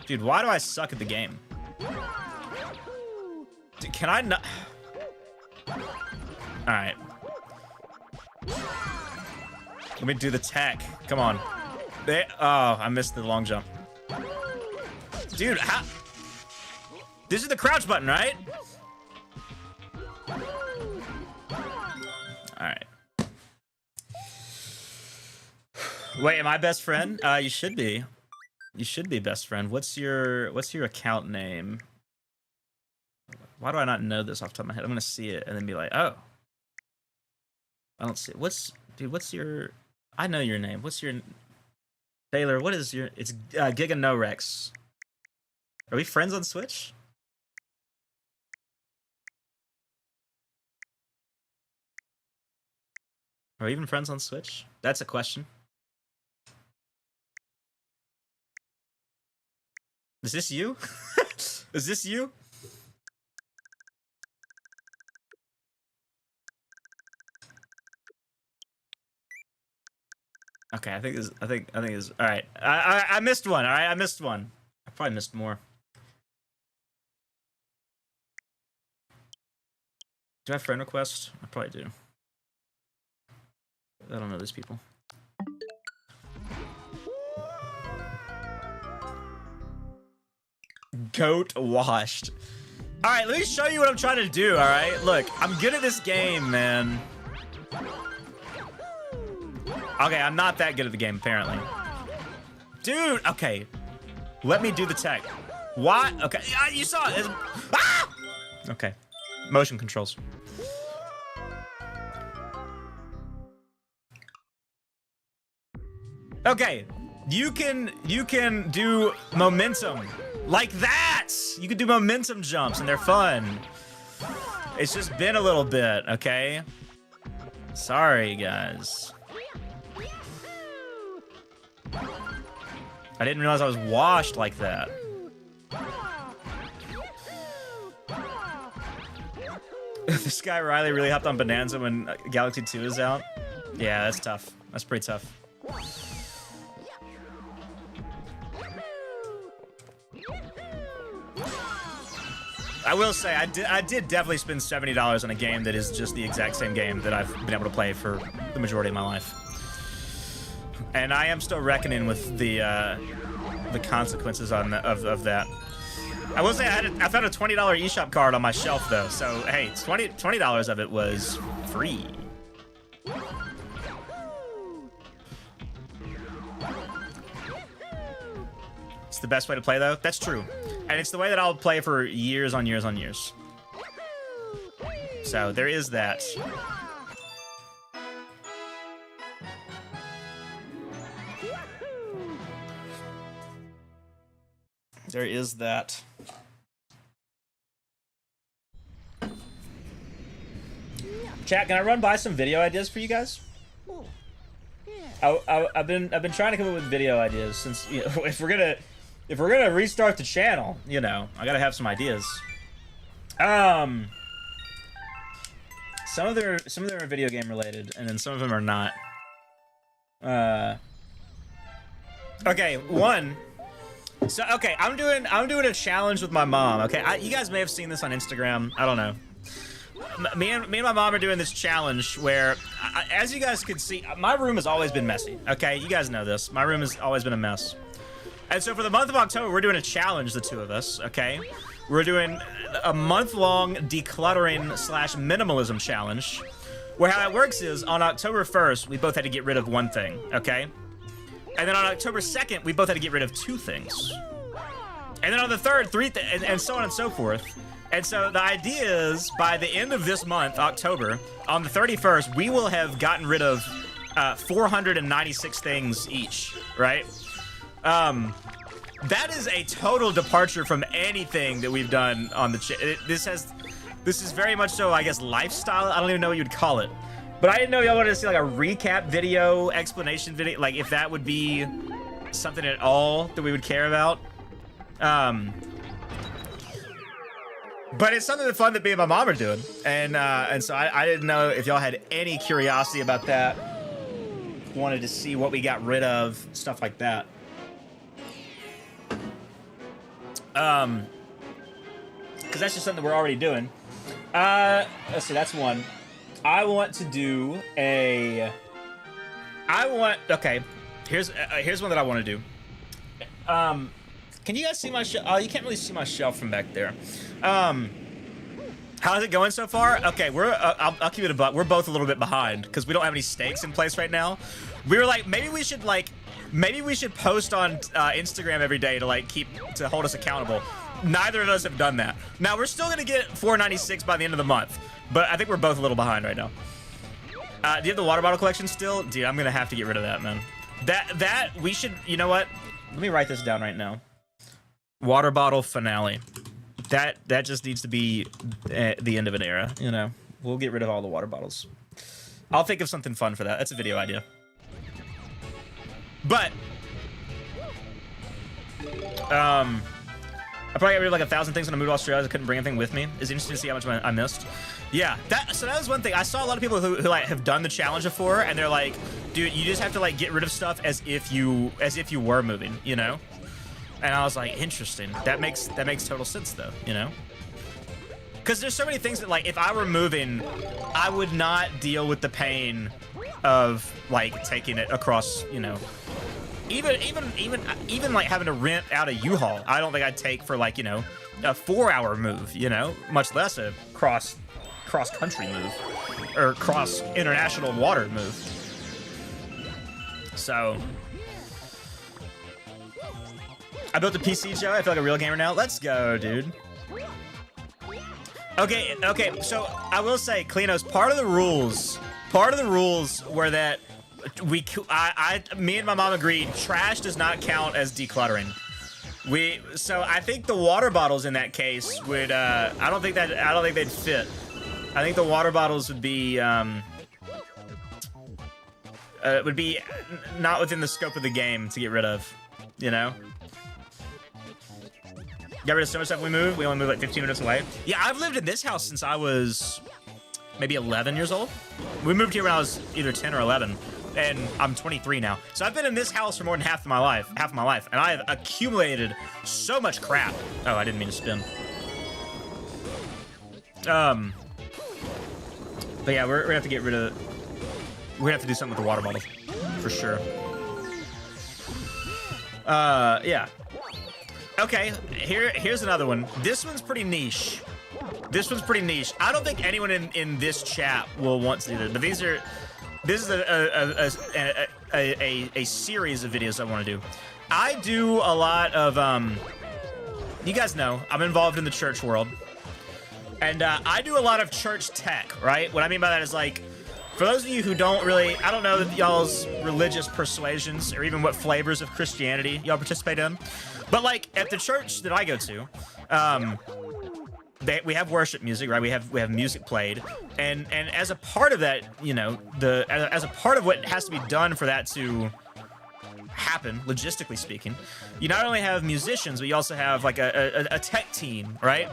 Dude, why do I suck at the game? Dude, can I not? All right. Let me do the tech. Come on. Oh, I missed the long jump. Dude, how? This is the crouch button, right? All right. Wait, am I best friend? You should be. You should be best friend. What's your account name? Why do I not know this off the top of my head? I'm gonna see it and then be like, oh. I don't see it. What's your? I know your name. What's your? Taylor, what is your? It's Giga No Rex. Are we friends on Switch? Are we even friends on Switch? That's a question. Is this you? Is this you? Okay, I think this. I think is all right. I missed one. All right, I missed one. I probably missed more. Do I have friend requests? I probably do. I don't know these people. Goat washed. All right, let me show you what I'm trying to do, all right? Look, I'm good at this game, man. Okay, I'm not that good at the game, apparently. Dude, okay. Let me do the tech. Why? Okay, you saw it. Ah! Okay, motion controls. Okay, you can do momentum like that. You can do momentum jumps and they're fun. It's just been a little bit, okay? Sorry, guys. I didn't realize I was washed like that. This guy Riley really hopped on Bonanza when Galaxy 2 is out. Yeah, that's tough. That's pretty tough. I will say, I did definitely spend $70 on a game that is just the exact same game that I've been able to play for the majority of my life. And I am still reckoning with the consequences of that. I will say I found a $20 eShop card on my shelf though, so hey, $20 of it was free. It's the best way to play though. That's true, and it's the way that I'll play for years on years on years. So there is that. There is that. Chat, can I run by some video ideas for you guys? I've been trying to come up with video ideas since, you know, if we're gonna restart the channel, you know, I gotta have some ideas. Some of them are video game related, and then some of them are not. Okay, one. So okay, I'm doing a challenge with my mom. Okay, you guys may have seen this on Instagram. I don't know. Me and my mom are doing this challenge where, as you guys can see, my room has always been messy. Okay, you guys know this. My room has always been a mess. And so for the month of October, we're doing a challenge, the two of us. Okay, we're doing a month-long decluttering / minimalism challenge, where how that works is on October 1st, we both had to get rid of one thing. Okay. And then on October 2nd, we both had to get rid of 2 things. And then on the 3rd, 3 and so on and so forth. And so the idea is, by the end of this month, October, on the 31st, we will have gotten rid of 496 things each, right? That is a total departure from anything that we've done on the this is very much so, I guess, lifestyle. I don't even know what you'd call it. But I didn't know y'all wanted to see like a recap video, explanation video, like if that would be something at all that we would care about. But it's something fun that me and my mom are doing, and so I didn't know if y'all had any curiosity about that. Wanted to see what we got rid of, stuff like that. Because that's just something we're already doing. Let's see, that's one. I want to do a. Okay, here's one that I want to do. Can you guys see my shelf? Oh, you can't really see my shelf from back there. How's it going so far? Okay, I'll keep it a buck. We're both a little bit behind because we don't have any stakes in place right now. We were like, maybe we should post on Instagram every day to hold us accountable. Neither of us have done that. Now we're still gonna get 496 by the end of the month, but I think we're both a little behind right now. Do you have the water bottle collection still? Dude, I'm gonna have to get rid of that, man. That we should. You know what? Let me write this down right now. Water bottle finale. That just needs to be the end of an era. You know, we'll get rid of all the water bottles. I'll think of something fun for that. That's a video idea. But I probably got rid of like 1,000 things when I moved to Australia. I couldn't bring anything with me. It's interesting to see how much I missed. Yeah, so that was one thing. I saw a lot of people who like have done the challenge before, and they're like, dude, you just have to like get rid of stuff as if you were moving, you know? And I was like, interesting. That makes total sense though, you know? because there's so many things that, like, if I were moving, I would not deal with the pain of, like, taking it across, you know, even like having to rent out a U-Haul. I don't think I'd take for, like, you know, a 4-hour move, you know, much less a cross-country move or cross-international water move. So I built a PC, Joe. I feel like a real gamer now. Let's go, dude. Okay, so I will say, Klinos, part of the rules were that me and my mom agreed trash does not count as decluttering. So I think the water bottles in that case would, I don't think they'd fit. I think the water bottles would be not within the scope of the game to get rid of, you know? Got rid of so much stuff when we moved. We only moved like 15 minutes away. Yeah, I've lived in this house since I was maybe 11 years old. We moved here when I was either 10 or 11, and I'm 23 now. So I've been in this house for more than half of my life, and I have accumulated so much crap. Oh, I didn't mean to spin. But yeah, we're gonna have to get rid of. We're gonna have to do something with the water bottle, for sure. Yeah. Okay, here's another one. This one's pretty niche. I don't think anyone in this chat will want to do this, but this is a series of videos I want to do. I do a lot of you guys know I'm involved in the church world, and I do a lot of church tech, right? What I mean by that is, like, for those of you who don't really, I don't know y'all's religious persuasions or even what flavors of Christianity y'all participate in, but, like, at the church that I go to, we have worship music, right? We have music played, and as a part of that, you know, as a part of what has to be done for that to happen, logistically speaking, you not only have musicians, but you also have, like, a tech team, right?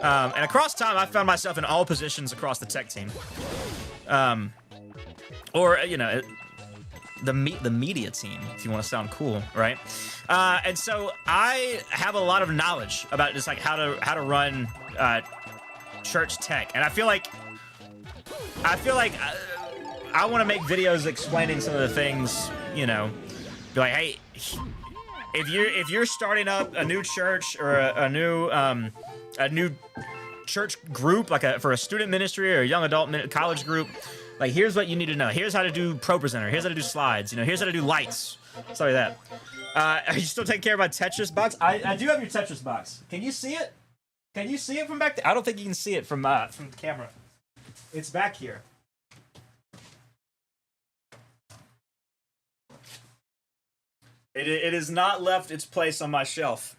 And across time, I found myself in all positions across the tech team, or, you know, the media team, if you want to sound cool, right? And so I have a lot of knowledge about just, like, how to run church tech, and I feel like I want to make videos explaining some of the things, you know, be like, hey, if you're starting up a new church or a new church group, like for a student ministry or a young adult college group, like, here's what you need to know. Here's how to do ProPresenter. Here's how to do slides. You know, here's how to do lights. Stuff like that. Are you still taking care of my Tetris box? I do have your Tetris box. Can you see it? Can you see it from back there? I don't think you can see it from the camera. It's back here. It has not left its place on my shelf.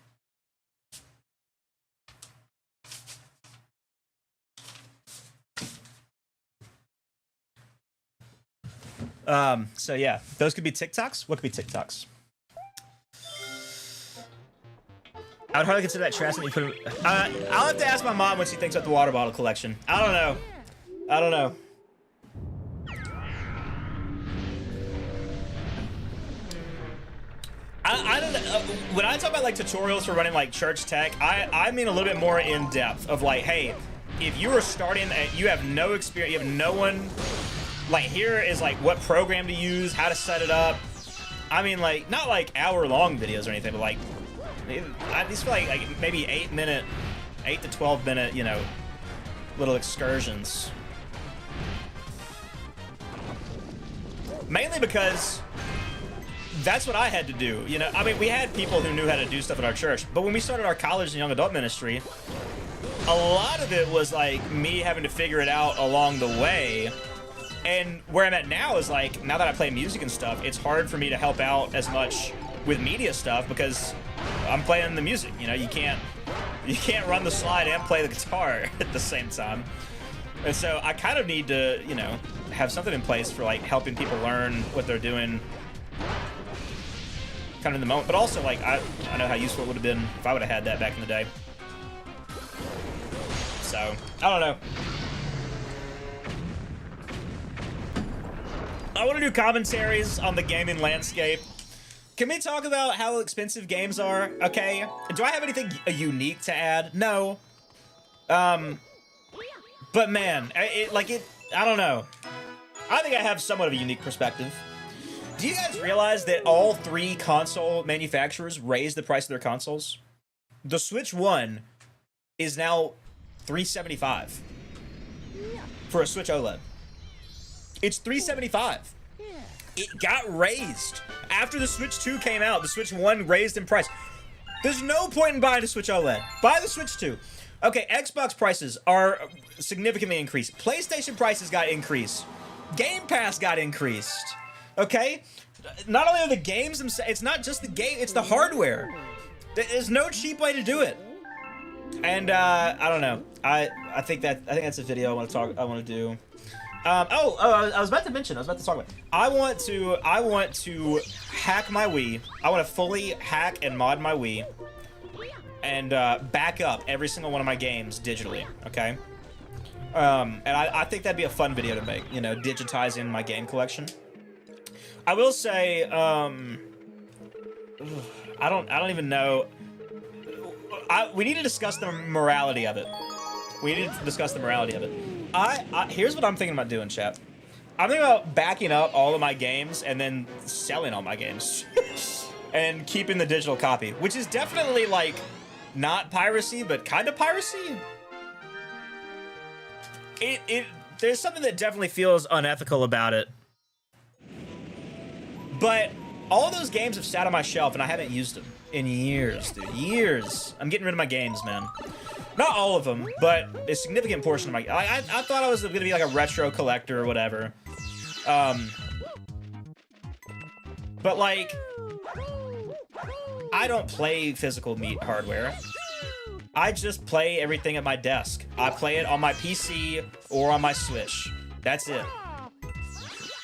So yeah, those could be TikToks. What could be TikToks? I would hardly consider that trash that you put in. I'll have to ask my mom what she thinks about the water bottle collection. I don't know. I don't know. I don't know. When I talk about, like, tutorials for running, like, church tech, I mean a little bit more in depth of, like, hey, if you are starting and you have no experience, you have no one, like, here is, like, what program to use, how to set it up. I mean, like, not like hour-long videos or anything, but, like, these feel like maybe 8 to 12 minute, you know, little excursions. Mainly because that's what I had to do, you know. I mean, we had people who knew how to do stuff at our church, but when we started our college and young adult ministry, a lot of it was, like, me having to figure it out along the way. And where I'm at now is, like, now that I play music and stuff, it's hard for me to help out as much with media stuff because I'm playing the music, you know. You can't run the slide and play the guitar at the same time. And so I kind of need to, you know, have something in place for, like, helping people learn what they're doing kind of in the moment. But also, like, I know how useful it would have been if I would have had that back in the day. So, I don't know. I want to do commentaries on the gaming landscape. Can we talk about how expensive games are? Okay. Do I have anything unique to add? No. But man, I don't know. I think I have somewhat of a unique perspective. Do you guys realize that all 3 console manufacturers raised the price of their consoles? The Switch 1 is now $375 for a Switch OLED. It's $375. It got raised. After the Switch 2 came out, the Switch 1 raised in price. There's no point in buying a Switch OLED. Buy the Switch 2. Okay, Xbox prices are significantly increased. PlayStation prices got increased. Game Pass got increased. Okay? Not only are the games themselves, it's not just the game, it's the hardware. There's no cheap way to do it. And I don't know. I think that's a video I want to do. I was about to talk about. I want to hack my Wii. I want to fully hack and mod my Wii, and back up every single one of my games digitally. Okay. And I think that'd be a fun video to make. You know, digitizing my game collection. I will say, I don't even know. We need to discuss the morality of it. Here's what I'm thinking about doing, chat. I'm thinking about backing up all of my games and then selling all my games. And keeping the digital copy, which is definitely, like, not piracy, but kind of piracy. There's something that definitely feels unethical about it. But all those games have sat on my shelf and I haven't used them in years, dude. Years. I'm getting rid of my games, man. Not all of them, but a significant portion of my... I thought I was going to be like a retro collector or whatever. But, like... I don't play physical meat hardware. I just play everything at my desk. I play it on my PC or on my Switch. That's it.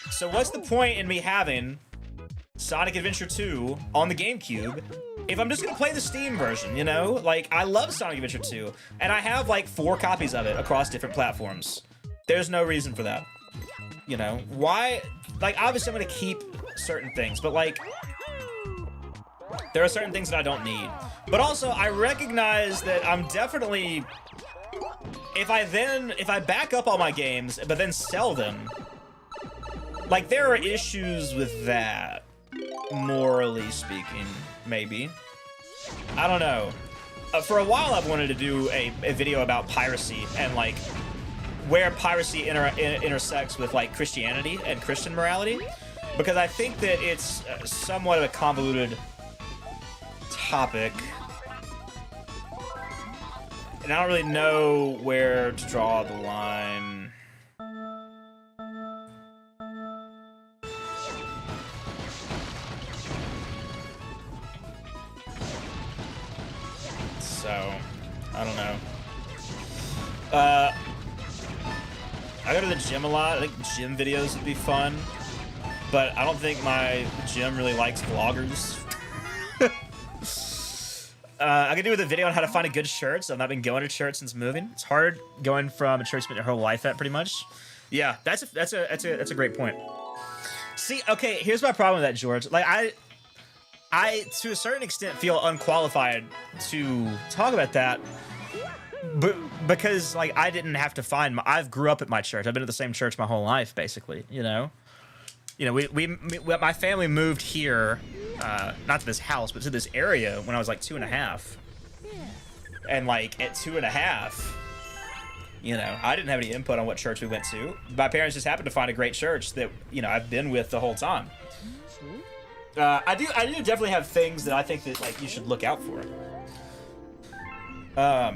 So what's the point in me having Sonic Adventure 2 on the GameCube if I'm just gonna play the Steam version, you know? Like, I love Sonic Adventure 2, and I have, like, 4 copies of it across different platforms. There's no reason for that. You know? Why? Like, obviously I'm gonna keep certain things, but, like, there are certain things that I don't need. But also, I recognize that I'm definitely... If I back up all my games, but then sell them, like, there are issues with that, morally speaking, maybe. I don't know. For a while, I've wanted to do a video about piracy and, like, where piracy intersects with, like, Christianity and Christian morality, because I think that it's somewhat of a convoluted topic, and I don't really know where to draw the line. So, I don't know. I go to the gym a lot. I think gym videos would be fun, but I don't think my gym really likes vloggers. I could do with a video on how to find a good shirt. So I've not been going to church since moving. It's hard going from a church you spent your whole life at, pretty much. Yeah, that's a great point. See, okay, here's my problem with that, George. Like, I to a certain extent feel unqualified to talk about that, but because, like, I didn't have to find I've grew up at my church. I've been at the same church my whole life, basically. You know, my family moved here. Not to this house, but to this area when I was like 2.5. And like at 2.5, you know, I didn't have any input on what church we went to. My parents just happened to find a great church that, you know, I've been with the whole time. I do definitely have things that I think that, like, you should look out for. I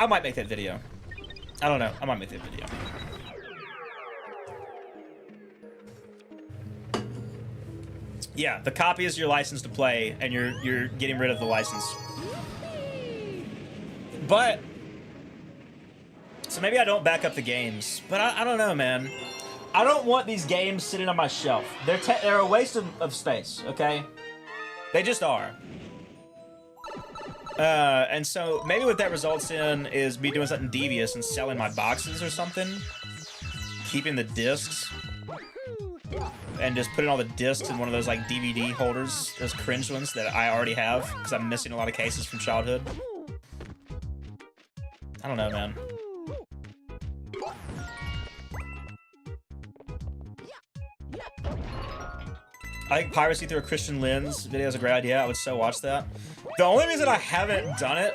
might make that video. I don't know. I might make that video. Yeah, the copy is your license to play, and you're getting rid of the license. But so maybe I don't back up the games, but I don't know, man. I don't want these games sitting on my shelf. They're a waste of space. Okay, they just are. And so maybe what that results in is me doing something devious and selling my boxes or something, keeping the discs. And just putting all the discs in one of those, like, DVD holders, those cringe ones that I already have, because I'm missing a lot of cases from childhood. I don't know, man. I think piracy through a Christian lens video is a great idea. I would so watch that. The only reason I haven't done it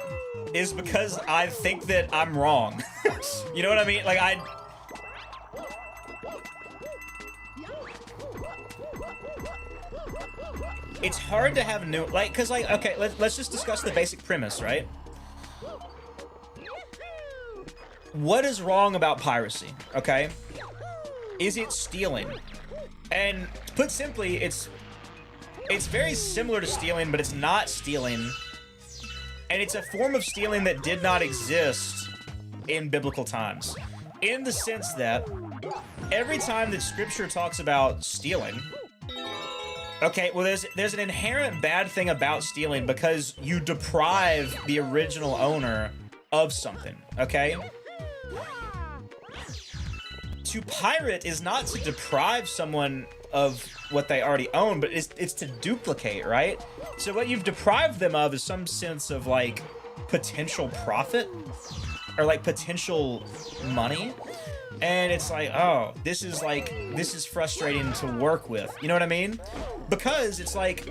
is because I think that I'm wrong. You know what I mean? Like, it's hard to have new, like, cause like, okay, let's just discuss the basic premise, right? What is wrong about piracy, okay? Is it stealing? And put simply, it's very similar to stealing, but it's not stealing. And it's a form of stealing that did not exist in biblical times. In the sense that every time that scripture talks about stealing, okay, well, there's an inherent bad thing about stealing because you deprive the original owner of something, okay? To pirate is not to deprive someone of what they already own, but it's to duplicate, right? So what you've deprived them of is some sense of like potential profit or like potential money. And it's like, oh, this is frustrating to work with. You know what I mean? Because it's like,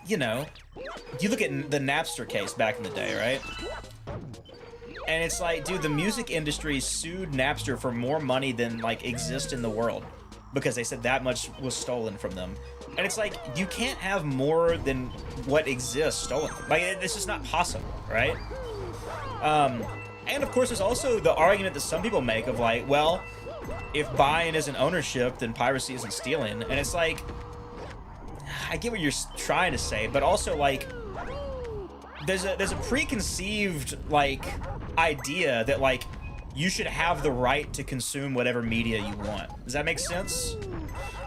you know, you look at the Napster case back in the day, right? And it's like, dude, the music industry sued Napster for more money than like exists in the world because they said that much was stolen from them. And it's like, you can't have more than what exists stolen. Like, it's just not possible, right? And of course, there's also the argument that some people make of like, well, if buying isn't ownership, then piracy isn't stealing. And it's like, I get what you're trying to say, but also like, there's a preconceived like idea that like you should have the right to consume whatever media you want. Does that make sense?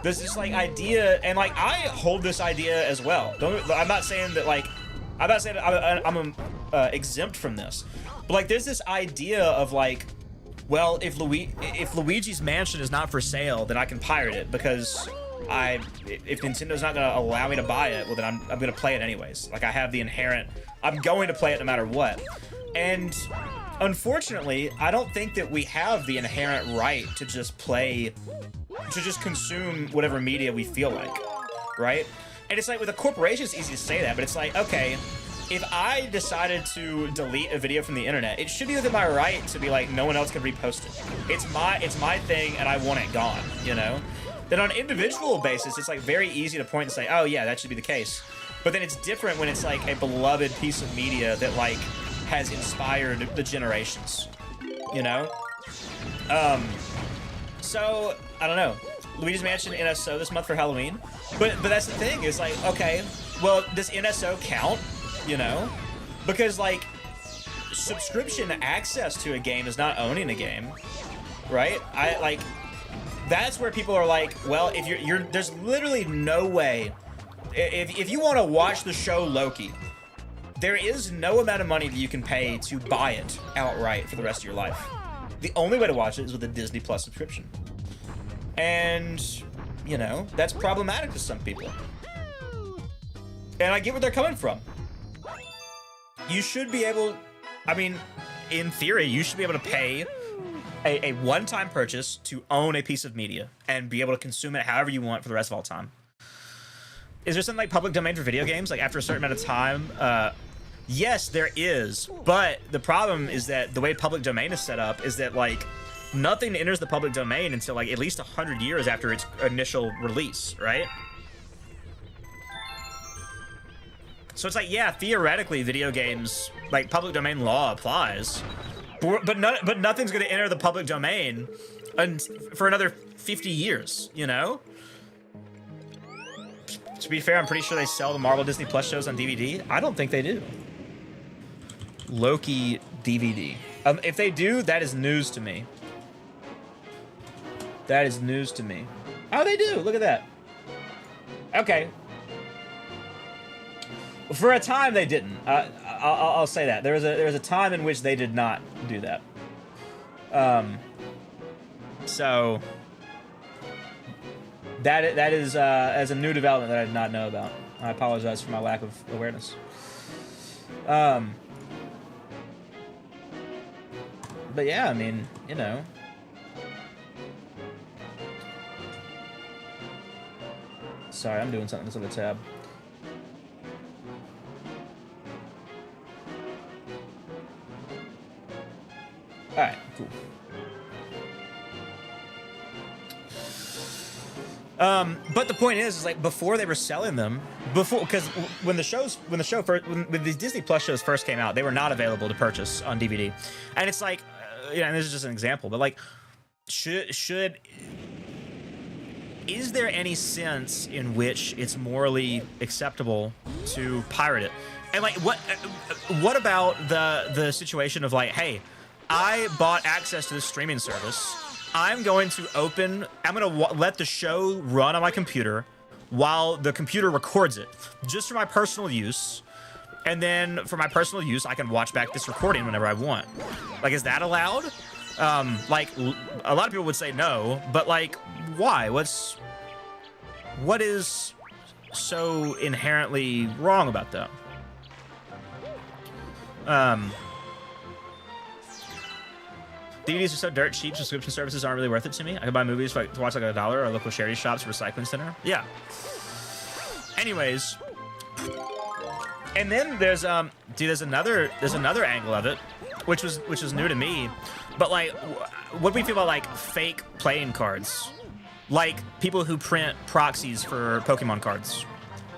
There's this like idea, and like I hold this idea as well. I'm not saying that like I'm exempt from this, but like there's this idea of like, well, if Luigi's Mansion is not for sale, then I can pirate it because if Nintendo's not gonna allow me to buy it, well then I'm gonna play it anyways. Like I have the inherent, I'm going to play it no matter what. And unfortunately, I don't think that we have the inherent right to just consume whatever media we feel like, right? And it's like with a corporation, it's easy to say that, but it's like, okay, if I decided to delete a video from the internet, it should be within my right to be like, no one else can repost it. It's my thing and I want it gone, you know? Then on an individual basis, it's like very easy to point and say, oh yeah, that should be the case. But then it's different when it's like a beloved piece of media that like has inspired the generations, you know? So, I don't know. Luigi's Mansion NSO this month for Halloween. But that's the thing, is like, okay, well, does NSO count, you know? Because like, subscription access to a game is not owning a game, right? That's where people are like, well, if you're there's literally no way, if you want to watch the show Loki, there is no amount of money that you can pay to buy it outright for the rest of your life. The only way to watch it is with a Disney Plus subscription. And, you know, that's problematic to some people. And I get where they're coming from. You should be able, I mean, in theory, you should be able to pay a one-time purchase to own a piece of media and be able to consume it however you want for the rest of all time. Is there something like public domain for video games? Like after a certain amount of time? Yes, there is. But the problem is that the way public domain is set up is that like nothing enters the public domain until like at least 100 years after its initial release, right? So it's like, yeah, theoretically video games, like public domain law applies, but nothing's gonna enter the public domain for another 50 years, you know? To be fair, I'm pretty sure they sell the Marvel Disney Plus shows on DVD. I don't think they do. Loki DVD. If they do, that is news to me. That is news to me. Oh, they do. Look at that. Okay. For a time, they didn't. I'll say that. There was a time in which they did not do that. So that is as a new development that I did not know about. I apologize for my lack of awareness. But yeah, I mean, you know, Sorry, I'm doing something that's on the tab. All right, cool. But the point is like before they were selling them, because when these Disney Plus shows first came out, they were not available to purchase on DVD, and it's like, and this is just an example, but like, is there any sense in which it's morally acceptable to pirate it? And like, what about the situation of like, hey, I bought access to this streaming service. I'm going to let the show run on my computer while the computer records it, just for my personal use. And then for my personal use, I can watch back this recording whenever I want. Like, is that allowed? Like, a lot of people would say no, but like, why? What is so inherently wrong about that? DVDs are so dirt cheap, subscription services aren't really worth it to me. I could buy movies to watch like $1 or local charity shops, recycling center. Yeah. Anyways, and then there's there's another angle of it, which was new to me. But like, what do we feel about like fake playing cards, like people who print proxies for Pokemon cards,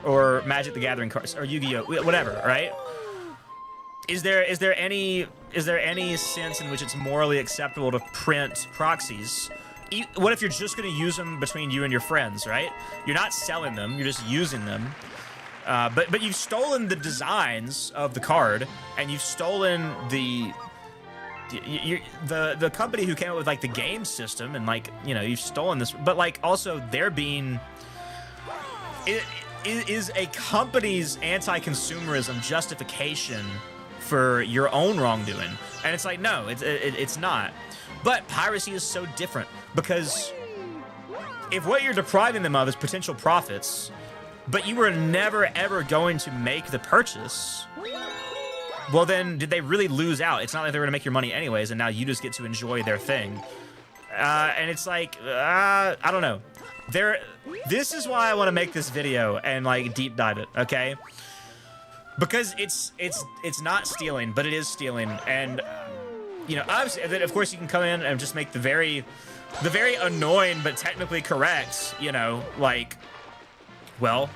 or Magic the Gathering cards, or Yu-Gi-Oh, whatever, right? Is there any sense in which it's morally acceptable to print proxies? What if you're just going to use them between you and your friends, right? You're not selling them, you're just using them. But you've stolen the designs of the card, and you've stolen the company who came up with like the game system, and like, you know, you've stolen this. But like, also they're being is a company's anti-consumerism justification for your own wrongdoing? And it's like, no, it's not. But piracy is so different, because if what you're depriving them of is potential profits, but you were never ever going to make the purchase, well then, did they really lose out? It's not like they were gonna make your money anyways, and now you just get to enjoy their thing. And it's like, I don't know. This is why I want to make this video and like deep dive it, okay? Because it's not stealing, but it is stealing. And you know, obviously, then of course you can come in and just make the very annoying but technically correct, you know, like, well,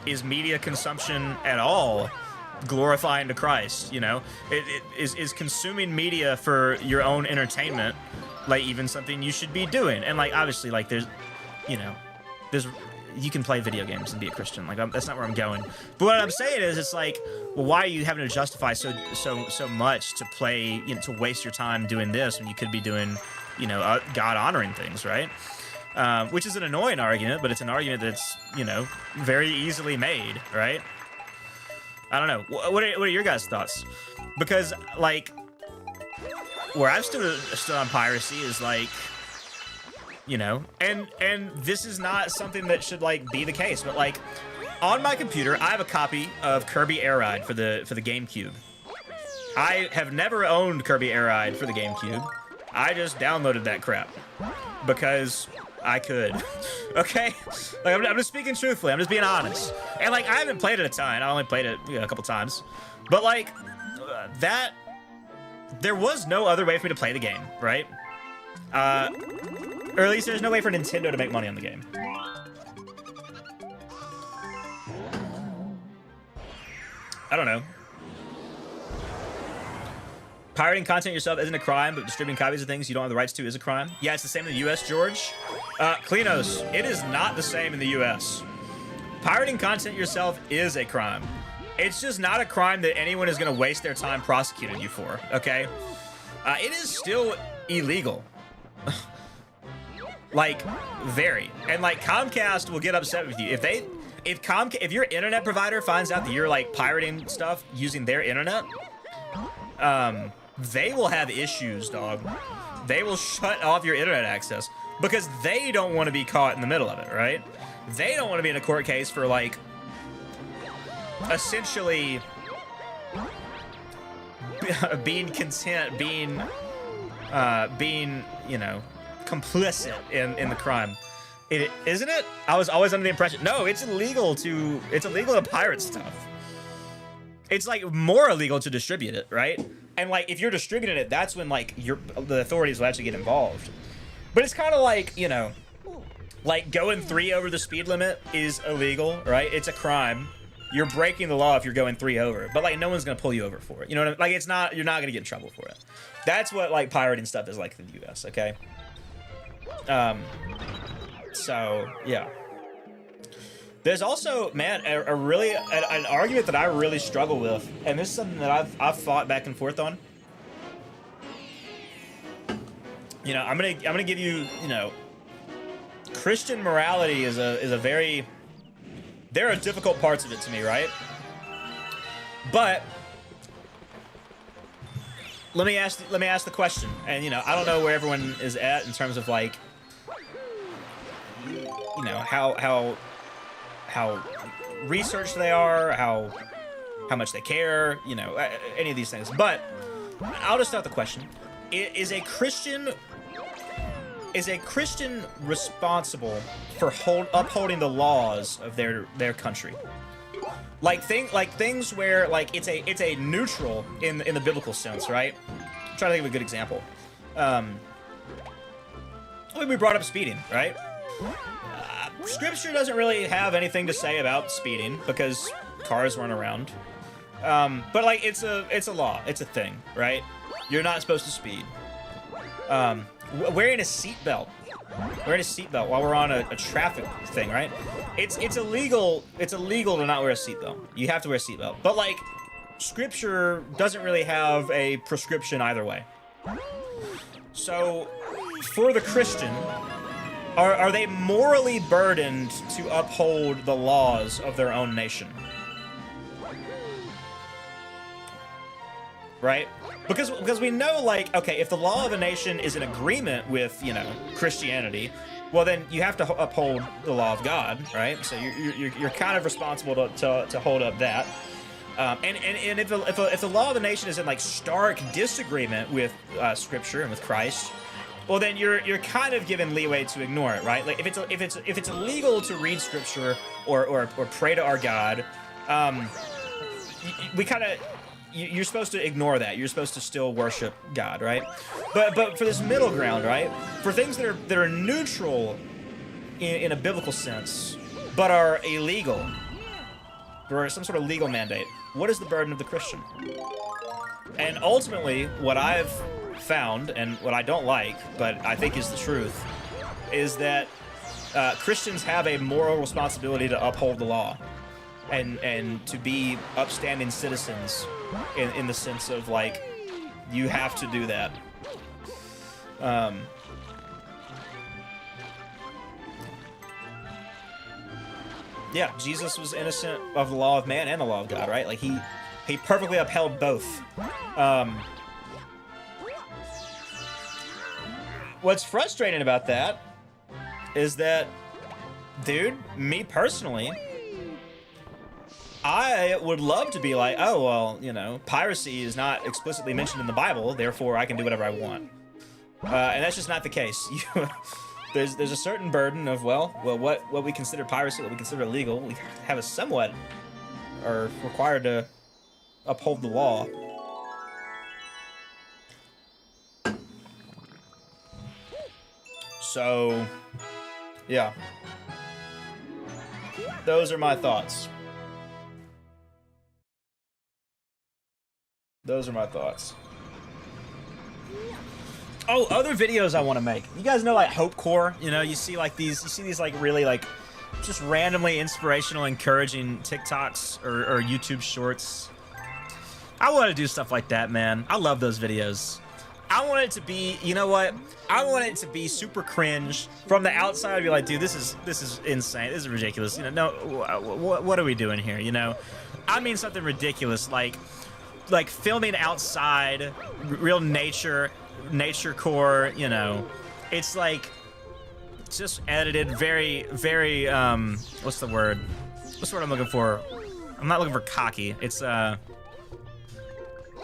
is media consumption at all glorifying to Christ? You know, is consuming media for your own entertainment like even something you should be doing? And like, obviously, like there's, you know, you can play video games and be a Christian. Like, that's not where I'm going. But what I'm saying is, it's like, well, why are you having to justify so much to play, you know, to waste your time doing this when you could be doing, you know, God honoring things, right? Which is an annoying argument, but it's an argument that's, you know, very easily made, right? I don't know. What are your guys' thoughts? Because like, where I've stood on piracy is like, you know, and this is not something that should like be the case, but like on my computer I have a copy of Kirby Air Ride for the GameCube. I have never owned Kirby Air Ride for the GameCube. I just downloaded that crap because I could. Okay, like I'm just speaking truthfully. I'm just being honest. And like, I haven't played it a ton. I only played it, you know, a couple times. But like that, there was no other way for me to play the game, right? Or at least there's no way for Nintendo to make money on the game. I don't know. Pirating content yourself isn't a crime, but distributing copies of things you don't have the rights to is a crime. Yeah, it's the same in the US, George. Klinos, it is not the same in the US. Pirating content yourself is a crime. It's just not a crime that anyone is going to waste their time prosecuting you for, okay? It is still illegal. Like, very. And like, Comcast will get upset with you if your internet provider finds out that you're like pirating stuff using their internet, they will have issues, dog. They will shut off your internet access because they don't want to be caught in the middle of it, right? They don't want to be in a court case for like essentially being you know, complicit in the crime. It isn't it? I was always under the impression. No, it's illegal to pirate stuff. It's like more illegal to distribute it, right? And like if you're distributing it, that's when like the authorities will actually get involved. But it's kind of like, you know, like going 3 over the speed limit is illegal, right? It's a crime. You're breaking the law if you're going 3 over, but like no one's gonna pull you over for it. You know what I mean? Like it's not, you're not gonna get in trouble for it. That's what like pirating stuff is like in the US, okay? So yeah. There's also, man, an argument that I really struggle with, and this is something that I've fought back and forth on. You know, I'm gonna give you, you know, Christian morality is a very, there are difficult parts of it to me, right? But let me ask the question, and you know, I don't know where everyone is at in terms of like, you know, how researched they are, how much they care, you know, any of these things. But I'll just start the question: Is a Christian responsible for upholding the laws of their country? Like things where like it's a neutral in the biblical sense, right? I'm trying to think of a good example. We brought up speeding, right? Scripture doesn't really have anything to say about speeding because cars weren't around. But like it's a law, it's a thing, right? You're not supposed to speed. Wearing a seatbelt while we're on a traffic thing, right? It's illegal to not wear a seatbelt. You have to wear a seatbelt. But like Scripture doesn't really have a prescription either way. So for the Christian, are they morally burdened to uphold the laws of their own nation? Right? Because we know, like, okay, if the law of a nation is in agreement with, you know, Christianity, well then you have to uphold the law of God, right? So you're kind of responsible to hold up that. And if the law of the nation is in like stark disagreement with Scripture and with Christ, well then you're kind of given leeway to ignore it, right? Like if it's illegal to read Scripture or pray to our God, we kind of, you're supposed to ignore that. You're supposed to still worship God, right? But for this middle ground, right? For things that are neutral in a biblical sense, but are illegal, or some sort of legal mandate, what is the burden of the Christian? And ultimately, what I've found, and what I don't like, but I think is the truth, is that Christians have a moral responsibility to uphold the law and to be upstanding citizens in the sense of like, you have to do that. Yeah, Jesus was innocent of the law of man and the law of God, right? Like he perfectly upheld both. What's frustrating about that is that, dude, me personally, I would love to be like, oh, well, you know, piracy is not explicitly mentioned in the Bible, therefore I can do whatever I want. And that's just not the case. There's a certain burden of, well, what we consider piracy, what we consider illegal, we have a somewhat, are required to uphold the law. So, yeah. Those are my thoughts. Those are my thoughts. Oh, other videos I want to make. You guys know like Hope Core? You know, you see these like really like just randomly inspirational, encouraging TikToks or YouTube shorts. I want to do stuff like that, man. I love those videos. I want it to be, you know what? I want it to be super cringe. From the outside, I'd be like, dude, this is insane. This is ridiculous. You know, no, what are we doing here? You know, I mean something ridiculous like filming outside, real nature core, you know. It's like, it's just edited very, very, what's the word? What's the word I'm looking for? I'm not looking for cocky. It's,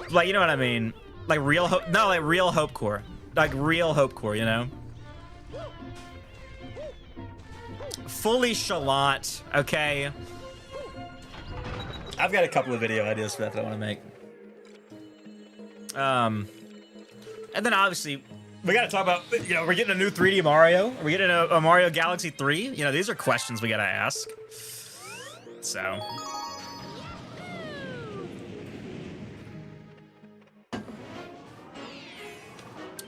like, you know what I mean? Like real Hope Core. Like real Hope Core, you know? fully chalant, okay? I've got a couple of video ideas for that I want to make. And then obviously, we got to talk about, you know, we're getting a new 3D Mario. Are we getting a Mario Galaxy 3? You know, these are questions we got to ask. So.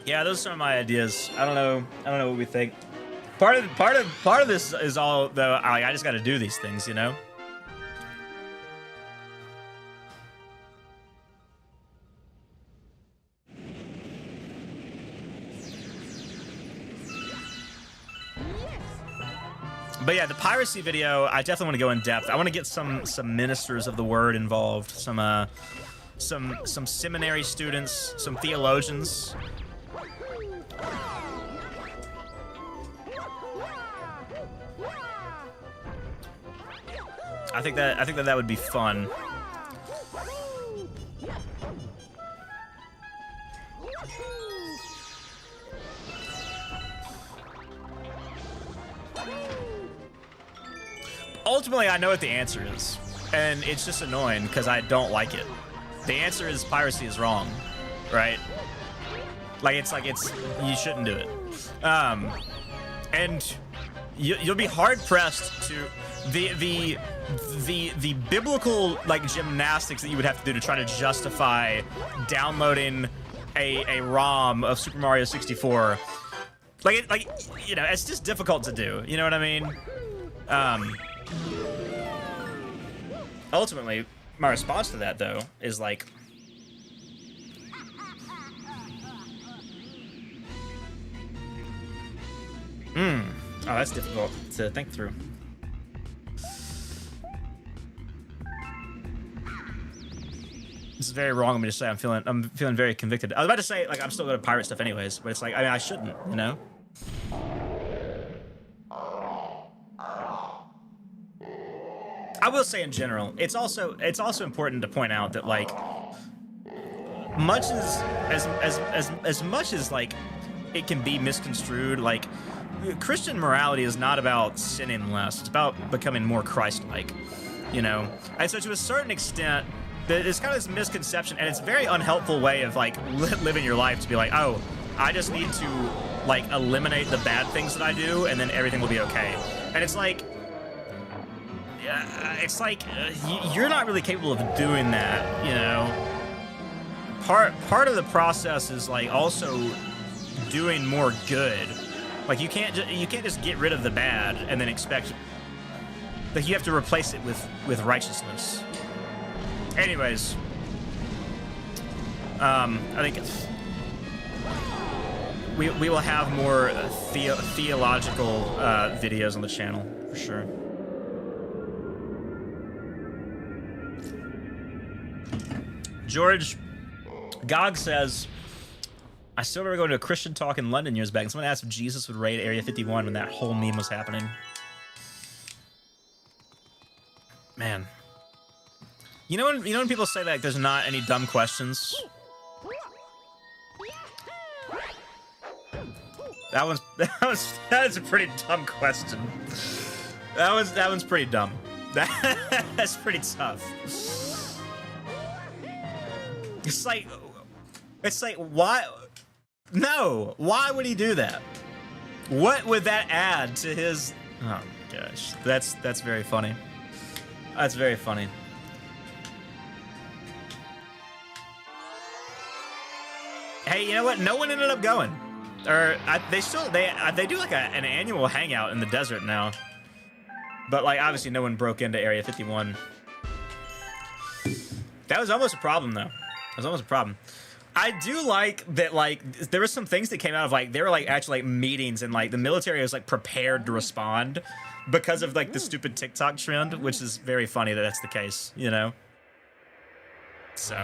Yeah, those are some of my ideas. I don't know what we think. Part of this is all, though, I just got to do these things, you know? But yeah, the piracy video, I definitely want to go in depth. I want to get some ministers of the word involved, some seminary students, some theologians. I think that would be fun. Ultimately, I know what the answer is, and it's just annoying because I don't like it. The answer is piracy is wrong, right? Like it's you shouldn't do it. And you'll be hard pressed to the biblical like gymnastics that you would have to do to try to justify downloading a ROM of Super Mario 64. Like you know, it's just difficult to do. You know what I mean? Ultimately, my response to that though is like, oh, that's difficult to think through. This is very wrong of me to say. I'm feeling very convicted. I was about to say like I'm still gonna pirate stuff anyways, but it's like I shouldn't, you know. I will say in general, it's also important to point out that like much as much as like it can be misconstrued, like Christian morality is not about sinning less. It's about becoming more Christ-like, you know. And so to a certain extent, there's kind of this misconception, and it's a very unhelpful way of like living your life to be like, oh, I just need to like eliminate the bad things that I do, and then everything will be okay. And it's like you're not really capable of doing that, you know. Part of the process is like also doing more good. Like you can't just get rid of the bad and then expect like you have to replace it with righteousness. Anyways, I think we will have more theological videos on the channel for sure. George Gog says, I still remember going to a Christian talk in London years back, and someone asked if Jesus would raid Area 51 when that whole meme was happening. Man. You know when people say that there's not any dumb questions? That's a pretty dumb question. That one's pretty dumb. That's pretty tough. It's like why? No, why would he do that? What would that add to his? Oh gosh, that's very funny. That's very funny. Hey, you know what? No one ended up going, or they do like an annual hangout in the desert now. But like obviously no one broke into Area 51. That was almost a problem though. That was almost a problem. I do like that, like, there were some things that came out of, like, there were, like, actually, like, meetings, and, like, the military was, like, prepared to respond because of, like, the stupid TikTok trend, which is very funny that that's the case, you know? So.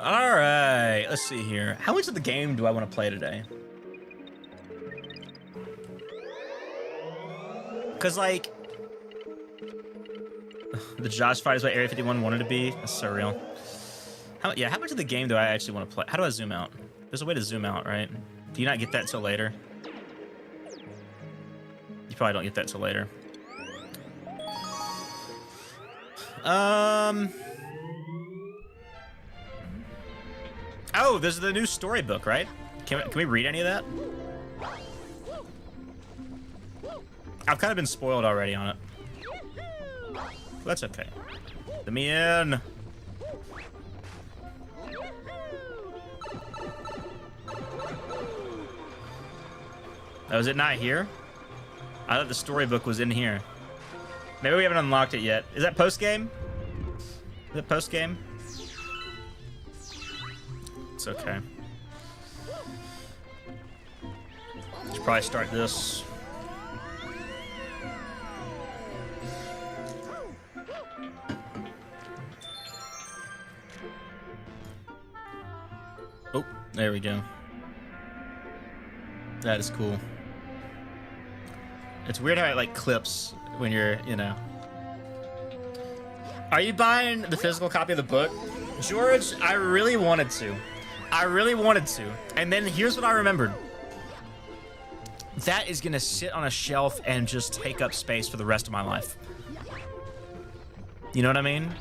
All right, let's see here. How much of the game do I want to play today? Because, like, the Josh fight is what Area 51 wanted to be. That's so real. How much of the game do I actually want to play? How do I zoom out? There's a way to zoom out, right? Do you not get that till later? You probably don't get that till later. Oh, there's the new storybook, right? Can we read any of that? I've kind of been spoiled already on it. That's okay. Let me in. Oh, is it not here? I thought the storybook was in here. Maybe we haven't unlocked it yet. Is that post-game? Is it post-game? It's okay. Should probably start this. Oh, there we go. That is cool. It's weird how it like clips when you're, you know. Are you buying the physical copy of the book? George, I really wanted to. And then here's what I remembered. That is gonna sit on a shelf and just take up space for the rest of my life. You know what I mean?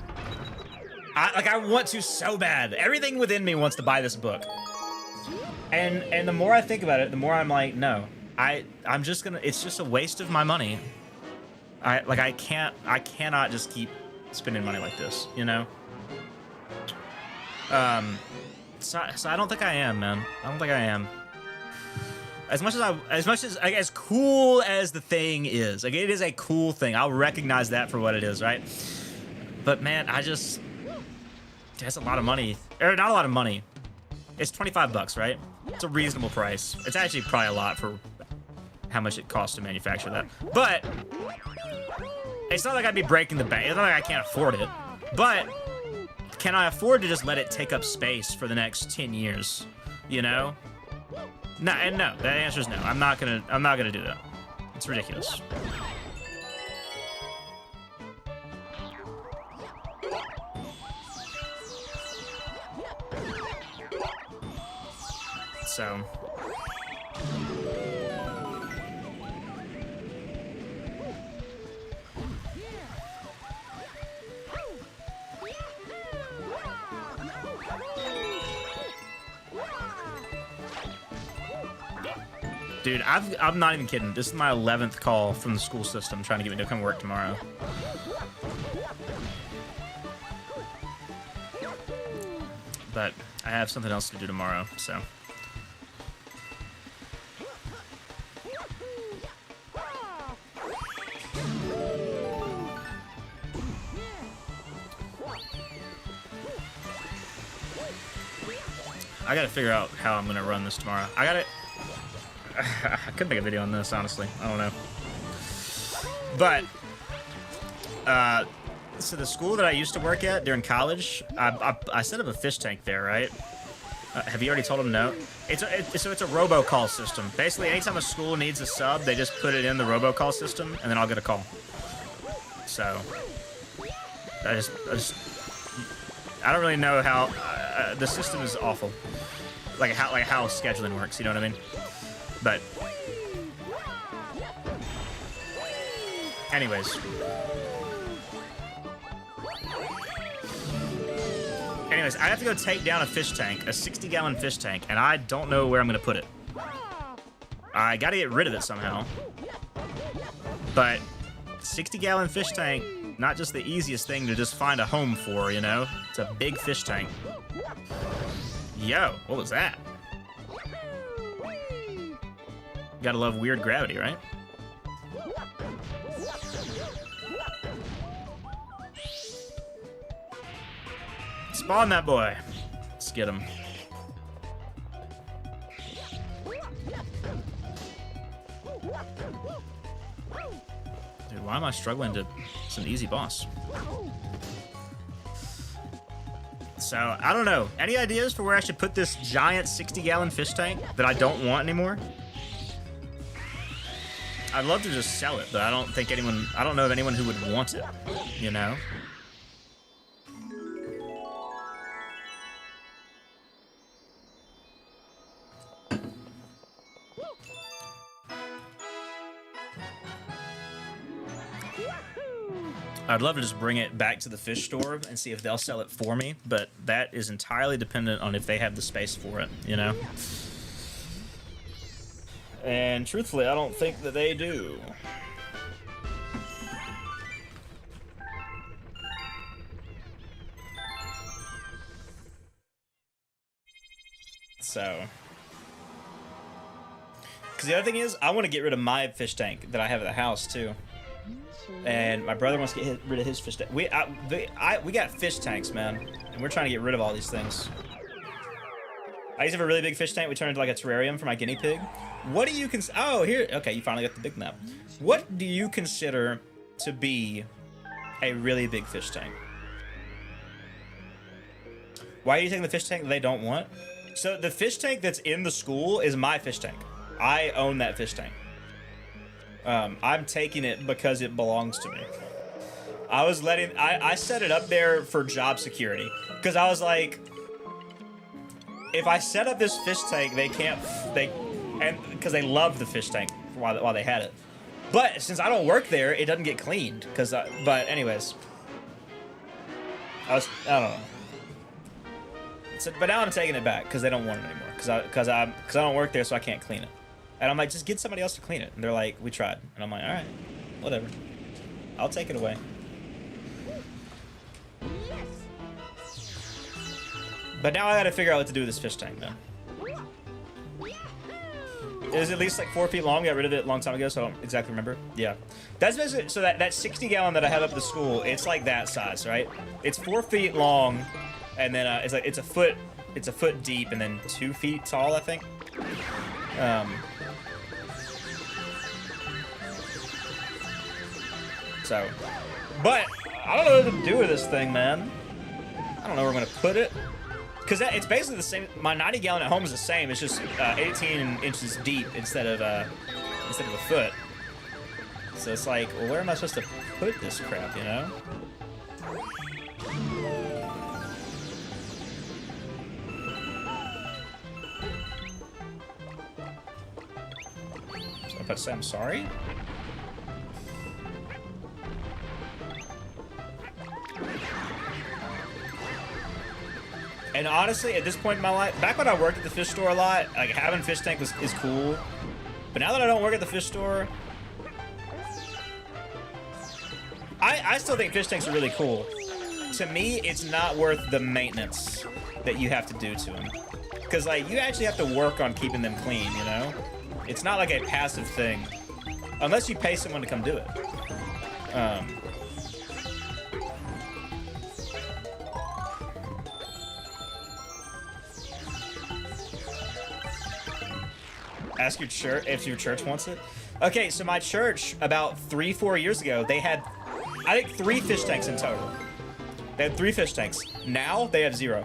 I want to so bad. Everything within me wants to buy this book. And the more I think about it, the more I'm like, no. I'm just gonna, it's just a waste of my money. I cannot just keep spending money like this, you know? So I don't think I am, man. I don't think I am. As cool as the thing is, like, it is a cool thing. I'll recognize that for what it is, right? But man, that's a lot of money. Or not a lot of money. It's 25 bucks, right? It's a reasonable price. It's actually probably a lot for how much it costs to manufacture that. But it's not like I'd be breaking the bank. It's not like I can't afford it. But can I afford to just let it take up space for the next 10 years? You know? No, and no. That answer is no. I'm not gonna do that. It's ridiculous. So dude, I'm not even kidding. This is my 11th call from the school system trying to get me to come work tomorrow. But I have something else to do tomorrow, so. I gotta figure out how I'm gonna run this tomorrow. I could make a video on this, honestly. I don't know. But, so the school that I used to work at during college, I set up a fish tank there, right? Have you already told them no? It's a robocall system. Basically, anytime a school needs a sub, they just put it in the robocall system, and then I'll get a call. So, I don't really know how, the system is awful. Like how scheduling works, you know what I mean? But anyways, I have to go take down a fish tank, a 60-gallon fish tank, and I don't know where I'm gonna put it. I gotta get rid of it somehow. But 60-gallon fish tank, not just the easiest thing to just find a home for, you know? It's a big fish tank. Yo, what was that? Gotta love weird gravity, right? Spawn that boy. Let's get him. Dude, why am I struggling to... It's an easy boss. So, I don't know. Any ideas for where I should put this giant 60-gallon fish tank that I don't want anymore? I'd love to just sell it, but I don't know of anyone who would want it, you know? I'd love to just bring it back to the fish store and see if they'll sell it for me, but that is entirely dependent on if they have the space for it, you know? And truthfully, I don't think that they do. So... because the other thing is, I want to get rid of my fish tank that I have at the house, too. And my brother wants to get rid of his fish tank. We got fish tanks, man, and we're trying to get rid of all these things. I used to have a really big fish tank. We turned into like a terrarium for my guinea pig. What do you oh, here. Okay, you finally got the big map. What do you consider to be a really big fish tank? Why are you taking the fish tank that they don't want? So the fish tank that's in the school is my fish tank. I own that fish tank. I'm taking it because it belongs to me. I set it up there for job security because I was like, if I set up this fish tank, and because they loved the fish tank while they had it. But since I don't work there, it doesn't get cleaned. But anyways, I don't know. So, but now I'm taking it back because they don't want it anymore. Because I don't work there, so I can't clean it. And I'm like, just get somebody else to clean it. And they're like, we tried. And I'm like, all right, whatever. I'll take it away. But now I gotta figure out what to do with this fish tank, man. It was at least like 4 feet long. We got rid of it a long time ago, so I don't exactly remember. Yeah. That's basically, so that 60-gallon that I have up at the school, it's like that size, right? It's 4 feet long, and then it's a foot deep, and then 2 feet tall, I think. So, but I don't know what to do with this thing, man. I don't know where I'm gonna put it. Because it's basically the same. My 90-gallon at home is the same. It's just 18 inches deep instead of a foot. So it's like, well, where am I supposed to put this crap, you know? So I'm about to say I'm sorry? And honestly, at this point in my life, back when I worked at the fish store a lot, like having a fish tank is cool. But now that I don't work at the fish store, I still think fish tanks are really cool. To me, it's not worth the maintenance that you have to do to them. Because like, you actually have to work on keeping them clean, you know? It's not like a passive thing. Unless you pay someone to come do it. Ask your church if your church wants it. Okay, so my church about 3-4 years ago, they had, I think, 3 fish tanks in total. They had 3 fish tanks. Now they have 0.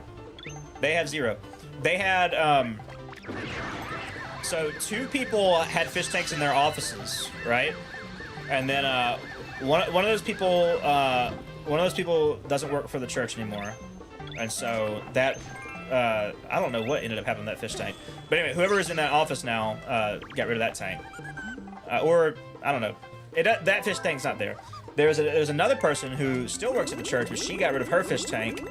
They have 0. They had so 2 people had fish tanks in their offices, right? And then one of those people doesn't work for the church anymore, and so that. I don't know what ended up happening to that fish tank. But anyway, whoever is in that office now got rid of that tank. Or, I don't know. That fish tank's not there. There's another person who still works at the church, but she got rid of her fish tank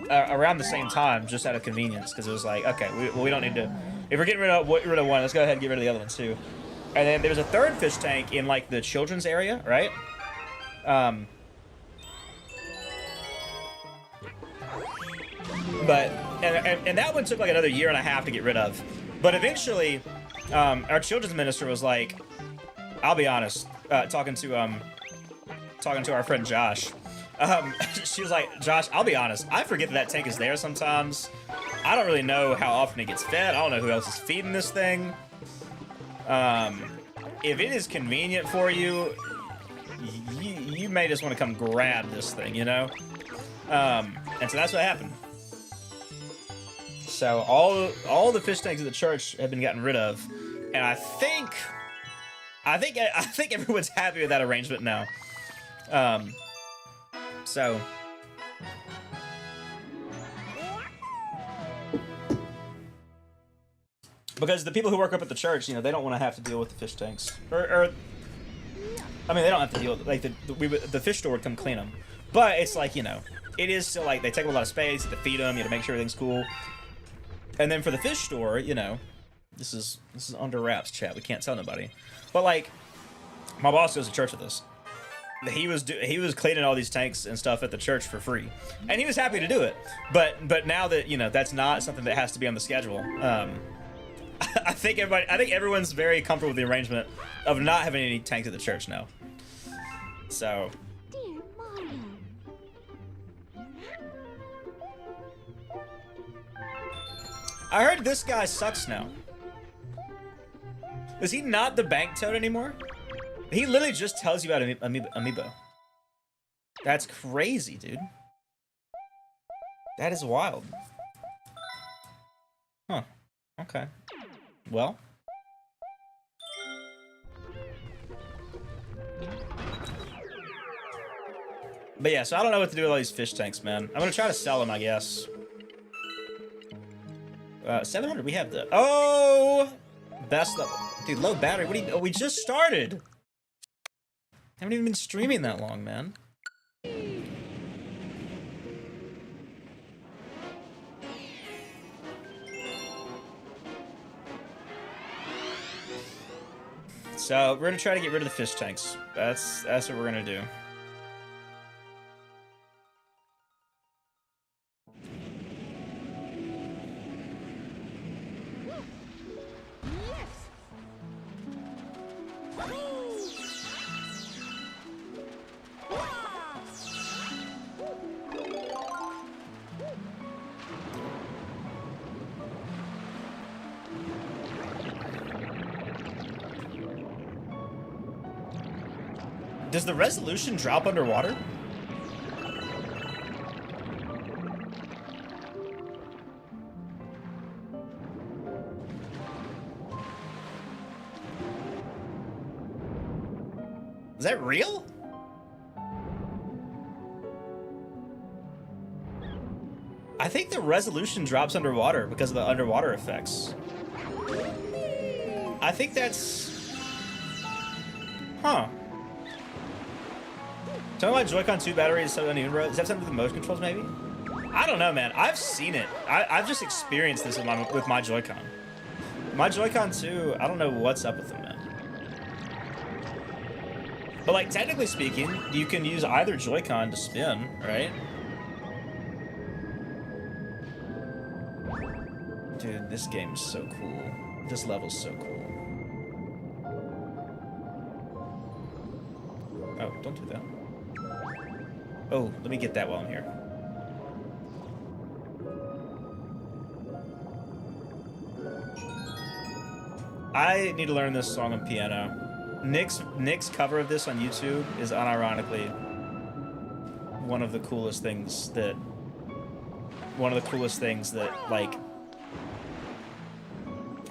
around the same time, just out of convenience, because it was like, okay, we don't need to... If we're getting rid of one, let's go ahead and get rid of the other one, too. And then there was a third fish tank in, like, the children's area, right? But... And that one took like another 1.5 years to get rid of. But eventually, our children's minister was like, I'll be honest, talking to our friend Josh. She was like, Josh, I'll be honest, I forget that tank is there sometimes. I don't really know how often it gets fed. I don't know who else is feeding this thing. If it is convenient for you, you may just want to come grab this thing, you know? And so that's what happened. So all the fish tanks at the church have been gotten rid of, and I think everyone's happy with that arrangement now. So because the people who work up at the church, you know, they don't want to have to deal with the fish tanks, or I mean, they don't have to deal with it. Like the fish store would come clean them, but it's like, you know, it is still like they take up a lot of space. You have to feed them, you have to make sure everything's cool. And then for the fish store, you know, this is under wraps, chat. We can't tell nobody. But like, my boss goes to church with us. He was cleaning all these tanks and stuff at the church for free, and he was happy to do it. But now that, you know, that's not something that has to be on the schedule. I think everyone's very comfortable with the arrangement of not having any tanks at the church now. So. Dear Mario. I heard this guy sucks now. Is he not the bank toad anymore? He literally just tells you about amiibo. That's crazy, dude. That is wild. Huh. Okay. Well. But yeah, so I don't know what to do with all these fish tanks, man. I'm gonna try to sell them, I guess. 700, we have the... Oh! Best level. Dude, low battery. What do you... Oh, we just started. Haven't even been streaming that long, man. So, we're gonna try to get rid of the fish tanks. That's what we're gonna do. Does the resolution drop underwater? Is that real? I think the resolution drops underwater because of the underwater effects. I think that's... Huh. Tell me my Joy-Con 2 battery is so uneven, bro. Is that something with the motion controls, maybe? I don't know, man. I've seen it. I've just experienced this with my Joy-Con. My Joy-Con 2, I don't know what's up with them, man. But, like, technically speaking, you can use either Joy-Con to spin, right? Dude, this game's so cool. This level's so cool. Oh, don't do that. Oh, let me get that while I'm here. I need to learn this song on piano. Nick's cover of this on YouTube is unironically one of the coolest things that like,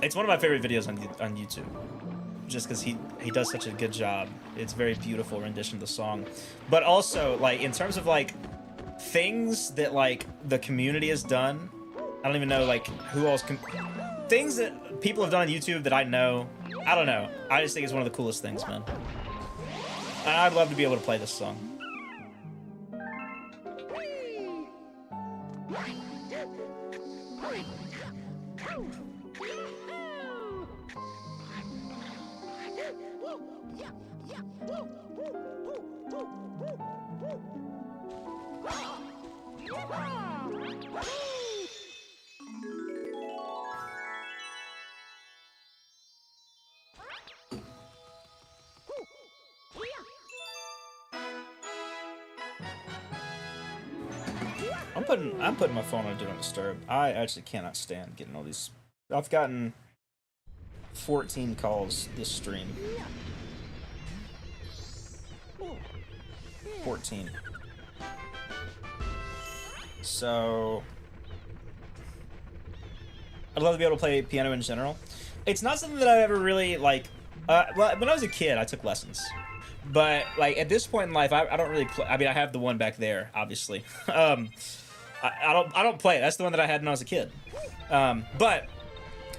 it's one of my favorite videos on YouTube. Just because he does such a good job. It's a very beautiful rendition of the song. But also, like, in terms of, like, things that, like, the community has done, I don't even know, like, who else can... Things that people have done on YouTube that I know, I don't know. I just think it's one of the coolest things, man. And I'd love to be able to play this song. I'm putting my phone on Do Not Disturb. I actually cannot stand getting all these. I've gotten 14 calls this stream. 14. I'd love to be able to play piano in general. It's not something that I ever really like. Well, when I was a kid, I took lessons, but like at this point in life, I don't really play. I mean, I have the one back there, obviously. I don't play it. That's the one that I had when I was a kid. But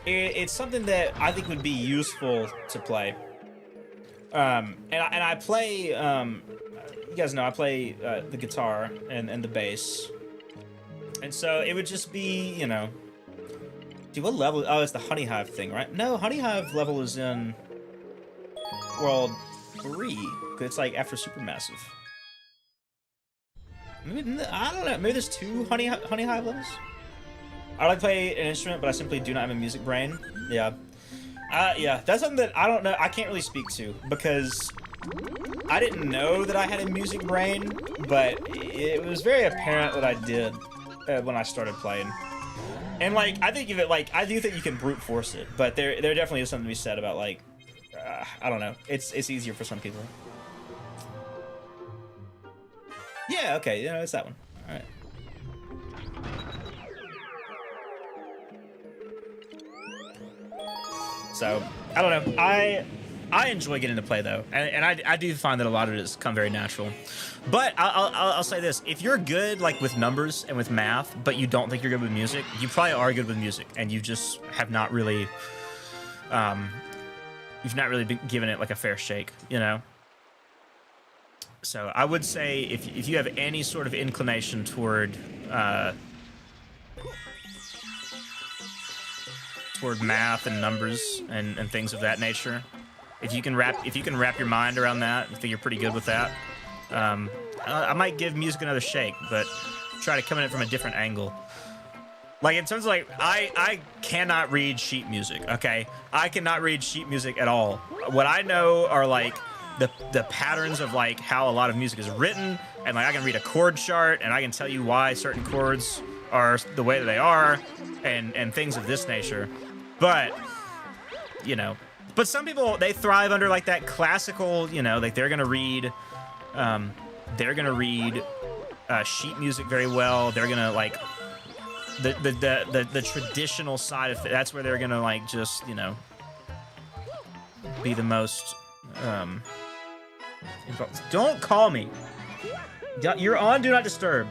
it's something that I think would be useful to play. And I play. You guys know I play the guitar and the bass, and so it would just be, you know. Dude, what level? Oh, it's the Honey Hive thing, right? No, Honey Hive level is in World 3. It's like after Supermassive. Maybe, I don't know. Maybe there's 2 Honey Hive levels? I like to play an instrument, but I simply do not have a music brain. Yeah. Yeah, that's something that I don't know. I can't really speak to because I didn't know that I had a music brain, but it was very apparent that I did when I started playing. And like, I think of it like, I do think you can brute force it, but there definitely is something to be said about like, I don't know. It's easier for some people. Yeah, okay, yeah, it's that one. All right. So, I don't know. I enjoy getting to play though, and I do find that a lot of it has come very natural. But I'll say this: if you're good like with numbers and with math, but you don't think you're good with music, you probably are good with music, and you just have not really, you've not really been given it like a fair shake, you know. So I would say if you have any sort of inclination toward math and numbers and things of that nature, if you can wrap your mind around that, I think you're pretty good with that. I might give music another shake, but try to come at it from a different angle. Like in terms of like, I cannot read sheet music. Okay, I cannot read sheet music at all. What I know are like the patterns of like how a lot of music is written, and like I can read a chord chart, and I can tell you why certain chords are the way that they are, and things of this nature. But you know. But some people, they thrive under like that classical, you know, like they're gonna read sheet music very well. They're gonna like the traditional side of it. That's where they're gonna like just, you know, be the most involved. Don't call me. You're on Do Not Disturb.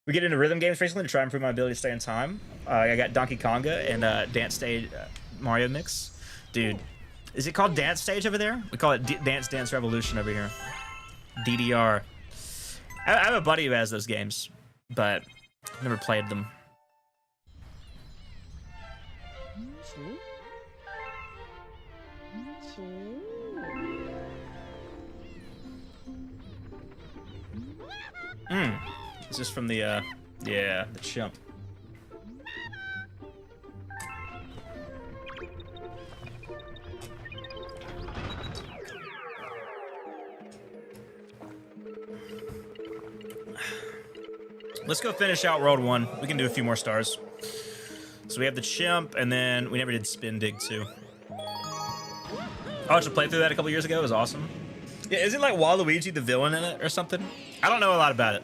We get into rhythm games recently to try and improve my ability to stay in time. I got Donkey Konga and Dance Stage. Mario Mix. Dude, is it called Dance Stage over there? We call it Dance Revolution over here. DDR. I have a buddy who has those games, but I've never played them. Is this from the, yeah, the chimp. Let's go finish out World 1. We can do a few more stars. So we have the chimp, and then we never did Spin Dig too. I actually played through that a couple years ago. It was awesome. Yeah, isn't like Waluigi the villain in it or something? I don't know a lot about it,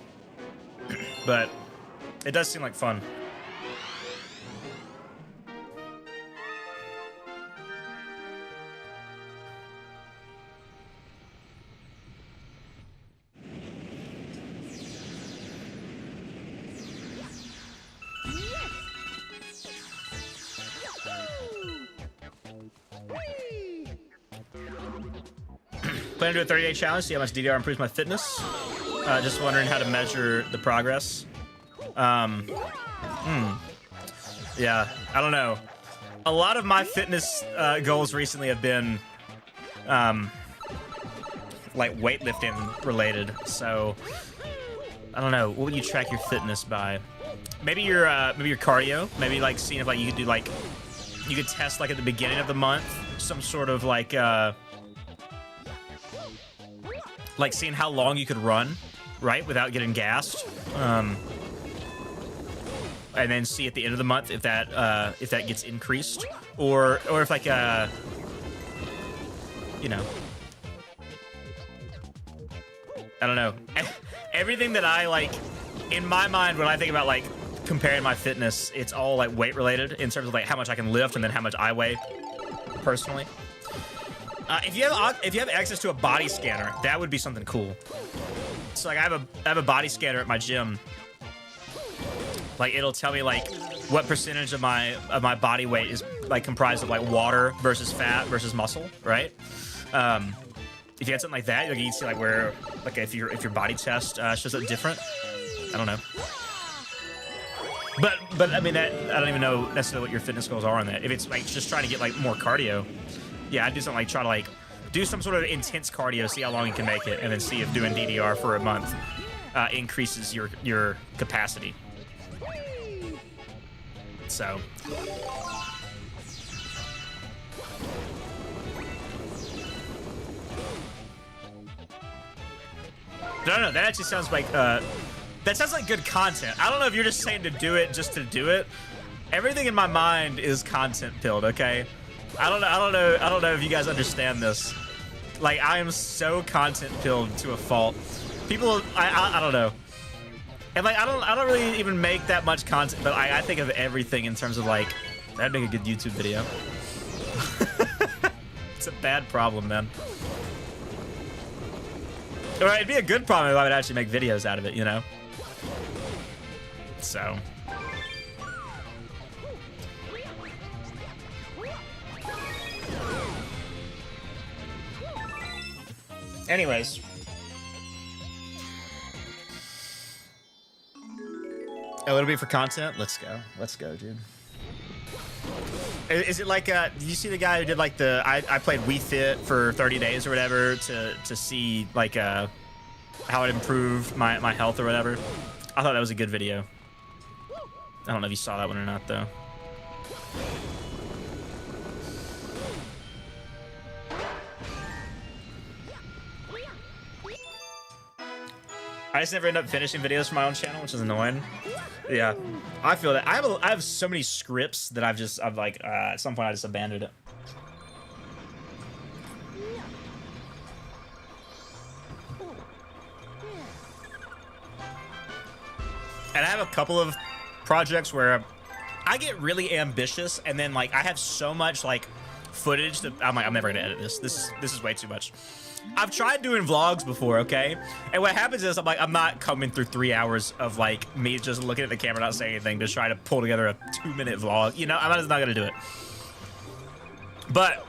but it does seem like fun. Plan to do a 30-day challenge, see how much DDR improves my fitness. Just wondering how to measure the progress. Yeah, I don't know. A lot of my fitness goals recently have been like weightlifting related. So I don't know. What would you track your fitness by? Maybe your cardio. Maybe like seeing if like you could do like you could test like at the beginning of the month some sort of like seeing how long you could run, right, without getting gassed, and then see at the end of the month if that gets increased, or if like you know, I don't know. Everything that I like in my mind when I think about like comparing my fitness, it's all like weight related in terms of like how much I can lift and then how much I weigh personally. If you have access to a body scanner, that would be something cool. So like I have a body scanner at my gym. Like it'll tell me like what percentage of my body weight is like comprised of like water versus fat versus muscle, right? If you had something like that, like you can see like where like if your body test shows up different. I don't know. But I mean I don't even know necessarily what your fitness goals are on that. If it's like just trying to get like more cardio, yeah, I'd do something like try to like do some sort of intense cardio, see how long you can make it, and then see if doing DDR for a month increases your capacity. So. No, that actually sounds like that sounds like good content. I don't know if you're just saying to do it just to do it. Everything in my mind is content pilled, okay? I don't know if you guys understand this. Like I am so content pilled to a fault. People, I don't know. And like I don't really even make that much content, but I think of everything in terms of like that'd make a good YouTube video. It's a bad problem, man. Or it'd be a good problem if I would actually make videos out of it, you know? So. Anyways. Oh, it'll be for content? Let's go. Let's go, dude. Is it like, did you see the guy who did like the, I played Wii Fit for 30 days or whatever to see like how it improved my health or whatever? I thought that was a good video. I don't know if you saw that one or not though. I just never end up finishing videos for my own channel, which is annoying. Yeah, I feel that. I have so many scripts that I've like at some point I just abandoned it. And I have a couple of projects where I get really ambitious, and then like I have so much like footage that I'm like I'm never gonna edit this. This is way too much. I've tried doing vlogs before, okay? And what happens is I'm not coming through 3 hours of like me just looking at the camera, not saying anything, to try to pull together a 2-minute vlog. You know, I'm just not gonna do it. But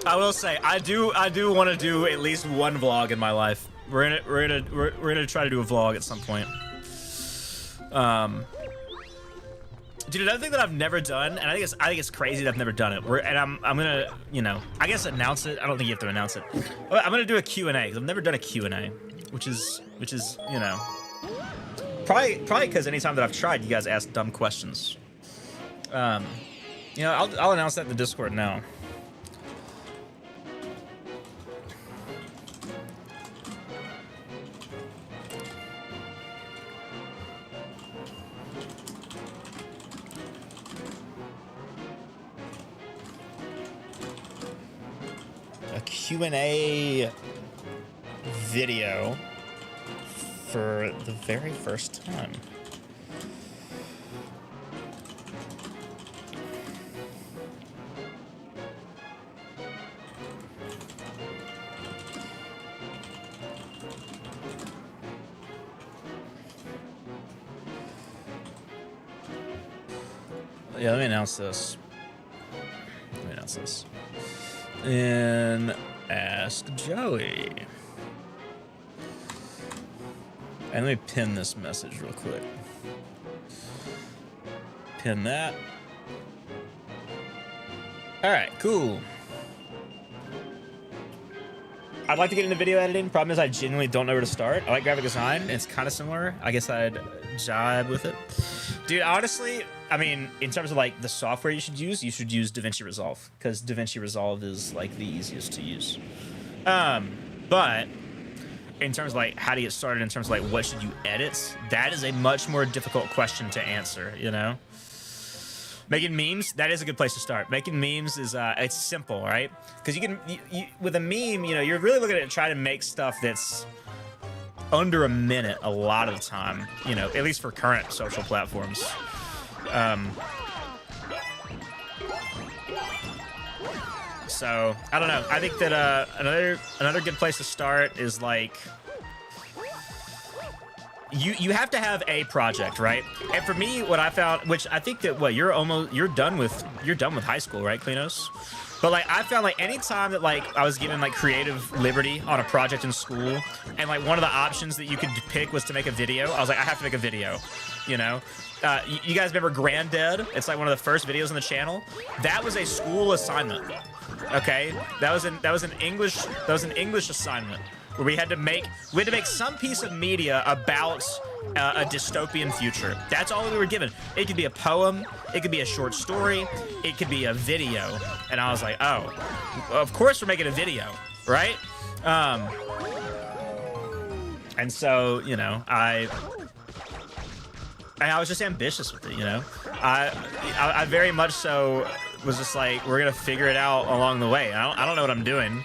I will say I do want to do at least one vlog in my life. We're gonna try to do a vlog at some point. Dude, another thing that I've never done, and I think it's crazy that I've never done it. I'm gonna, you know, I guess announce it. I don't think you have to announce it. I'm gonna do a Q&A because I've never done a Q&A, which is you know, probably because anytime that I've tried, you guys ask dumb questions. You know, I'll announce that in the Discord now. Q&A video for the very first time. Yeah, let me announce this. And Ask Joey. And let me pin this message real quick. Pin that. All right, cool. I'd like to get into video editing. Problem is I genuinely don't know where to start. I like graphic design. It's kind of similar. I guess I'd jive with it. Dude, honestly, I mean, in terms of like the software you should use DaVinci Resolve, because DaVinci Resolve is like the easiest to use. But in terms of like how to get started, in terms of like what should you edit, that is a much more difficult question to answer, you know? Making memes, that is a good place to start. Making memes is, it's simple, right? Because you can, with a meme, you know, you're really looking at trying to make stuff that's under a minute a lot of the time, you know, at least for current social platforms. So I don't know. I think that another good place to start is like you have to have a project, right? And for me, what I found, which I think that you're done with high school, right, Klinos? But like I found like anytime that like I was given like creative liberty on a project in school, and like one of the options that you could pick was to make a video, I was like, I have to make a video, you know. You guys remember Granddad? It's like one of the first videos on the channel. That was a school assignment. Okay, that was an English assignment where we had to make some piece of media about a dystopian future. That's all we were given. It could be a poem, it could be a short story, it could be a video. And I was like, oh, of course we're making a video, right? And so, you know, I was just ambitious with it, you know. I very much so was just like, we're gonna figure it out along the way. I don't know what I'm doing.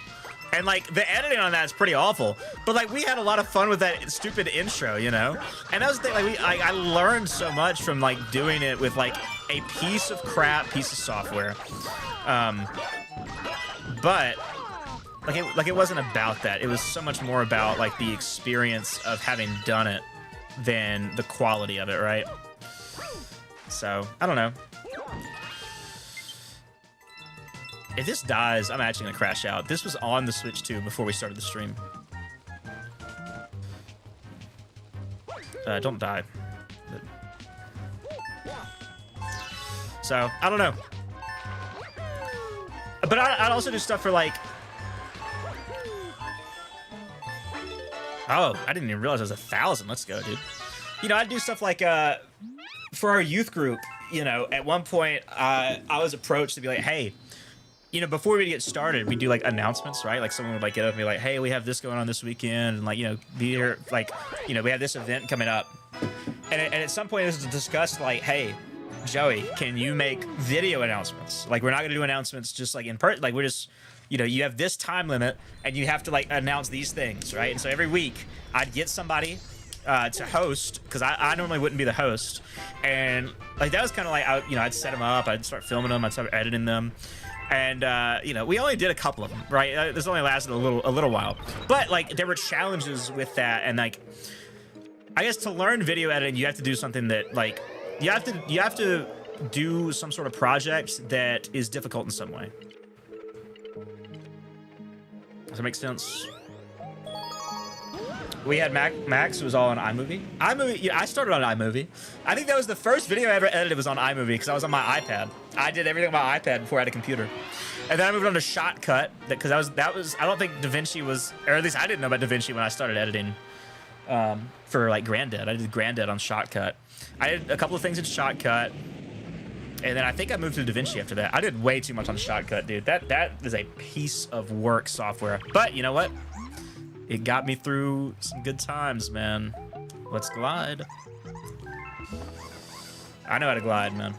And like the editing on that is pretty awful, but like we had a lot of fun with that stupid intro, you know. And that was the thing, like I learned so much from like doing it with like a piece of crap piece of software. But like it wasn't about that. It was so much more about like the experience of having done it than the quality of it, right? So I don't know. If this dies, I'm actually gonna crash out. This was on the Switch too before we started the stream. Don't die. So I don't know. But I'd also do stuff for like. Oh, I didn't even realize it was 1,000. Let's go, dude. You know, I'd do stuff like for our youth group. You know, at one point I was approached to be like, hey. You know, before we get started, we do like announcements, right? Like someone would like get up and be like, hey, we have this going on this weekend, and like, you know, be here, like, you know, we have this event coming up. And at some point it was discussed like, hey, Joey, can you make video announcements? Like, we're not gonna do announcements just like in person, like we're just, you know, you have this time limit and you have to like announce these things, right? And so every week I'd get somebody to host, because I normally wouldn't be the host. And like that was kind of like, I'd set them up, I'd start filming them, I'd start editing them. And you know, we only did a couple of them, right? This only lasted a little while, but like there were challenges with that, and like I guess to learn video editing, you have to do something that like you have to do some sort of project that is difficult in some way. Does that make sense? We had Max, who was all on iMovie. Yeah, I started on iMovie. I think that was the first video I ever edited was on iMovie because I was on my iPad. I did everything on my iPad before I had a computer. And then I moved on to Shotcut because that was I don't think DaVinci was, or at least I didn't know about DaVinci when I started editing for like Granddad. I did Granddad on Shotcut. I did a couple of things in Shotcut. And then I think I moved to DaVinci after that. I did way too much on Shotcut, dude. That is a piece of work software. But you know what? It got me through some good times, man. Let's glide. I know how to glide, man.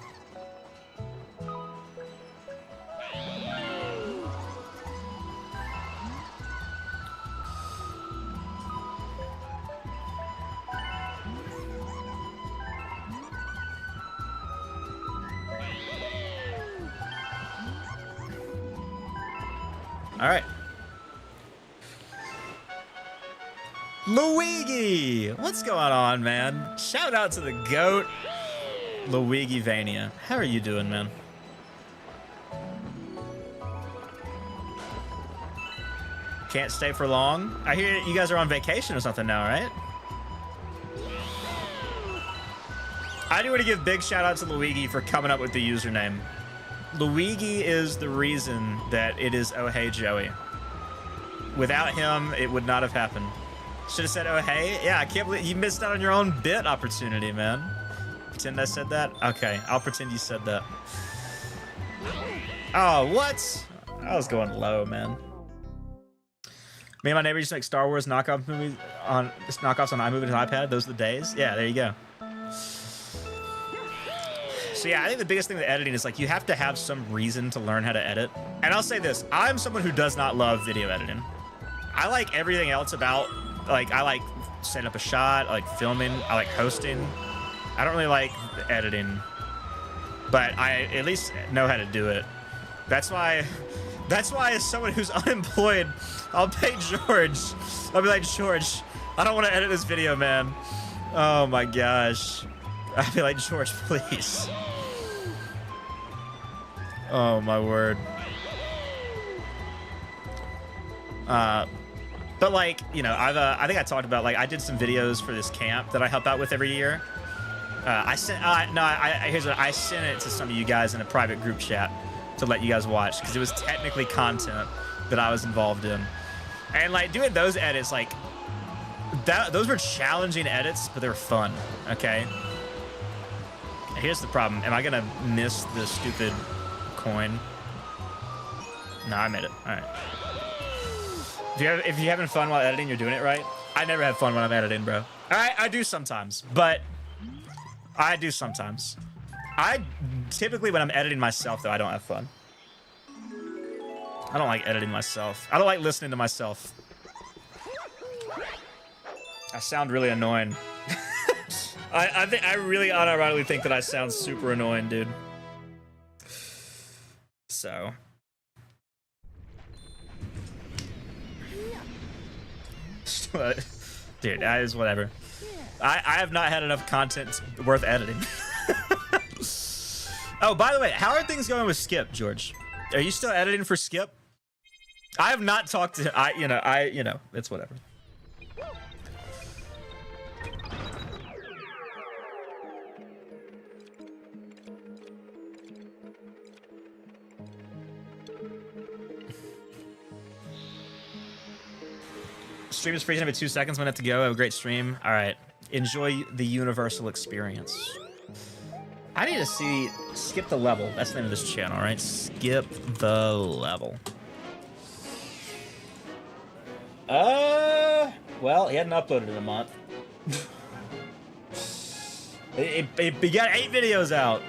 All right. Luigi! What's going on, man? Shout out to the GOAT, Luigi Vania. How are you doing, man? Can't stay for long? I hear you guys are on vacation or something now, right? I do want to give big shout out to Luigi for coming up with the username. Luigi is the reason that it is Oh Hey Joey. Without him, it would not have happened. Should have said, oh, hey. Yeah, I can't believe you missed out on your own bit opportunity, man. Pretend I said that? Okay, I'll pretend you said that. Oh, what? I was going low, man. Me and my neighbor used to make Star Wars knockoffs on iMovie and iPad. Those are the days. Yeah, there you go. So yeah, I think the biggest thing with editing is like you have to have some reason to learn how to edit. And I'll say this, I'm someone who does not love video editing. I like everything else about, like, I like setting up a shot. I like filming. I like hosting. I don't really like editing, but I at least know how to do it. That's why as someone who's unemployed, I'll pay George. I'll be like, George, I don't want to edit this video, man. Oh my gosh. I'll be like, George, please. Oh my word. But like, you know, I think I talked about, like, I did some videos for this camp that I help out with every year. I sent it to some of you guys in a private group chat to let you guys watch, because it was technically content that I was involved in. And like doing those edits, like those were challenging edits, but they were fun. Okay. Here's the problem. Am I gonna miss the stupid coin? No, I made it. All right. If you're having fun while editing, you're doing it right. I never have fun when I'm editing, bro. I do sometimes, but I do sometimes. I typically, when I'm editing myself, though, I don't have fun. I don't like editing myself. I don't like listening to myself. I sound really annoying. I really unironically think that I sound super annoying, dude. So. Dude, that is whatever. I have not had enough content worth editing. Oh, by the way, how are things going with Skip, George? Are you still editing for Skip? I have not talked to you know, it's whatever. Stream is freezing every 2 seconds. When I have to go. Have a great stream. All right. Enjoy the universal experience. I need to skip the level. That's the name of this channel, right? Skip the level. Well, he hadn't uploaded in a month. He got 8 videos out.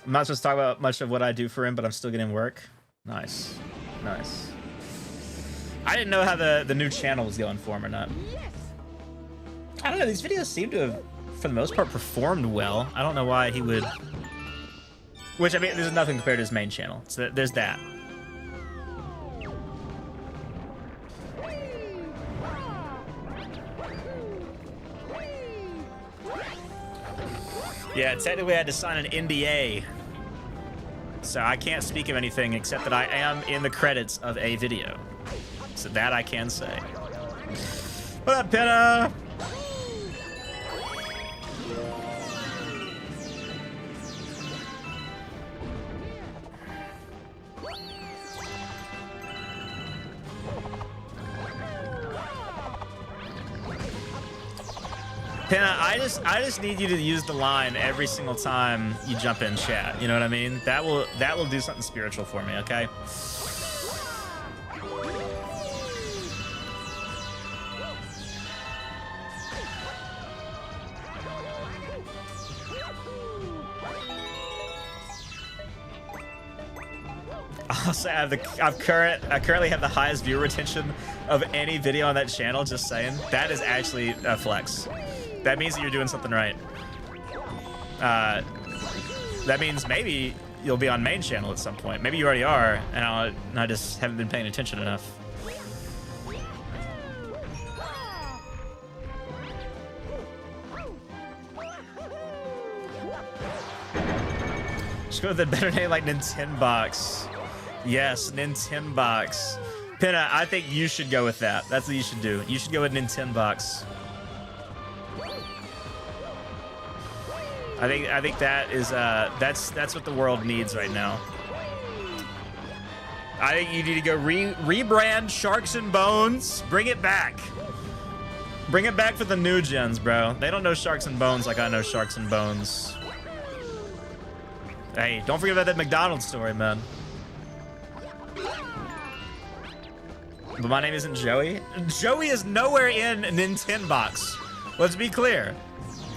I'm not supposed to talk about much of what I do for him, but I'm still getting work. Nice. Nice. I didn't know how the new channel was going for him or not. I don't know. These videos seem to have, for the most part, performed well. I don't know why he would... Which, I mean, there's nothing compared to his main channel. So there's that. Yeah, technically I had to sign an NDA. So I can't speak of anything except that I am in the credits of a video. So that I can say. What up, Penna? Penna, I just need you to use the line every single time you jump in chat. You know what I mean? That will do something spiritual for me, okay? Also, I currently have the highest viewer retention of any video on that channel. Just saying, that is actually a flex. That means that you're doing something right. That means maybe you'll be on main channel at some point. Maybe you already are, and I just haven't been paying attention enough. Just go with a better name like Nintenbox. Yes, Nintenbox. Penna, I think you should go with that. That's what you should do. You should go with Nintenbox. I think that is that's what the world needs right now. I think you need to go rebrand Sharks and Bones. Bring it back. Bring it back for the new gens, bro. They don't know Sharks and Bones like I know Sharks and Bones. Hey, don't forget about that McDonald's story, man. But my name isn't Joey. Joey is nowhere in Nintenbox. Let's be clear.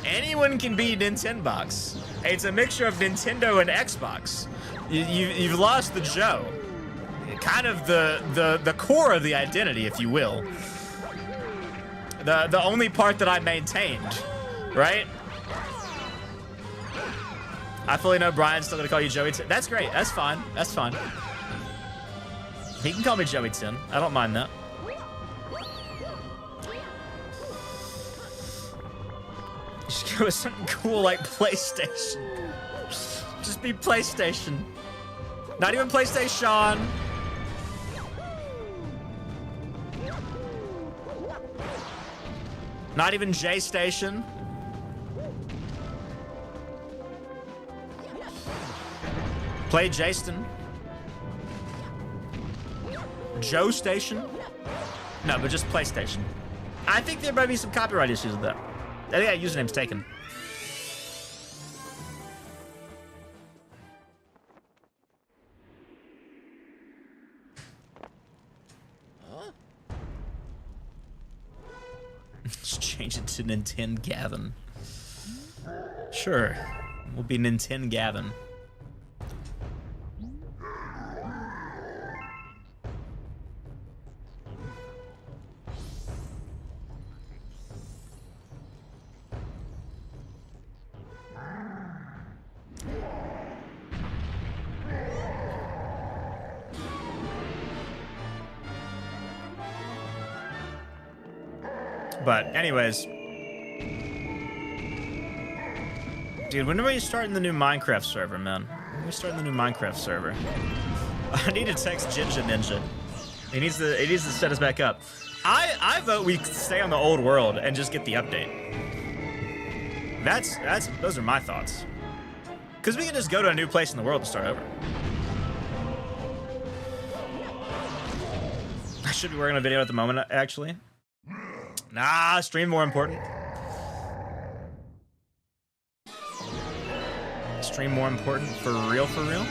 Anyone can be Nintenbox. It's a mixture of Nintendo and Xbox. You've lost the Joe. Kind of the core of the identity, if you will. The only part that I maintained, right? I fully know Brian's still gonna call you Joey 10. That's great. That's fine. That's fine. He can call me Joey 10. I don't mind that. Just go with something cool like PlayStation. Just be PlayStation. Not even PlayStation. Not even J-Station. Play Jason. Joe Station? No, but just PlayStation. I think there might be some copyright issues with that. I think that username's taken. Just change it to Nintendo Gavin. Sure. We'll be Nintendo Gavin. But anyways, dude, when are we starting the new Minecraft server, man? When are we starting the new Minecraft server? I need to text Jinja Ninja. He needs to set us back up. I vote we stay on the old world and just get the update. Those are my thoughts. Because we can just go to a new place in the world to start over. I should be working on a video at the moment, actually. Nah, stream more important. Stream more important, for real, for real.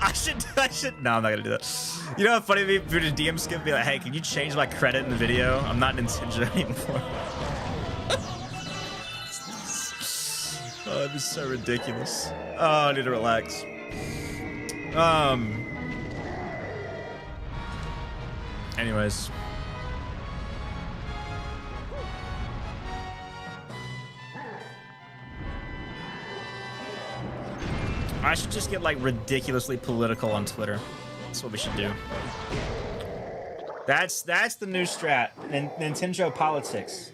I should, no, I'm not gonna do that. You know how funny it'd be if we were to DM skip and be like, hey, can you change my credit in the video? I'm not Nintendo anymore. Oh, it'd be so ridiculous. Oh, I need to relax. Anyways. I should just get like ridiculously political on Twitter. That's what we should do. That's the new strat. Nintendo politics.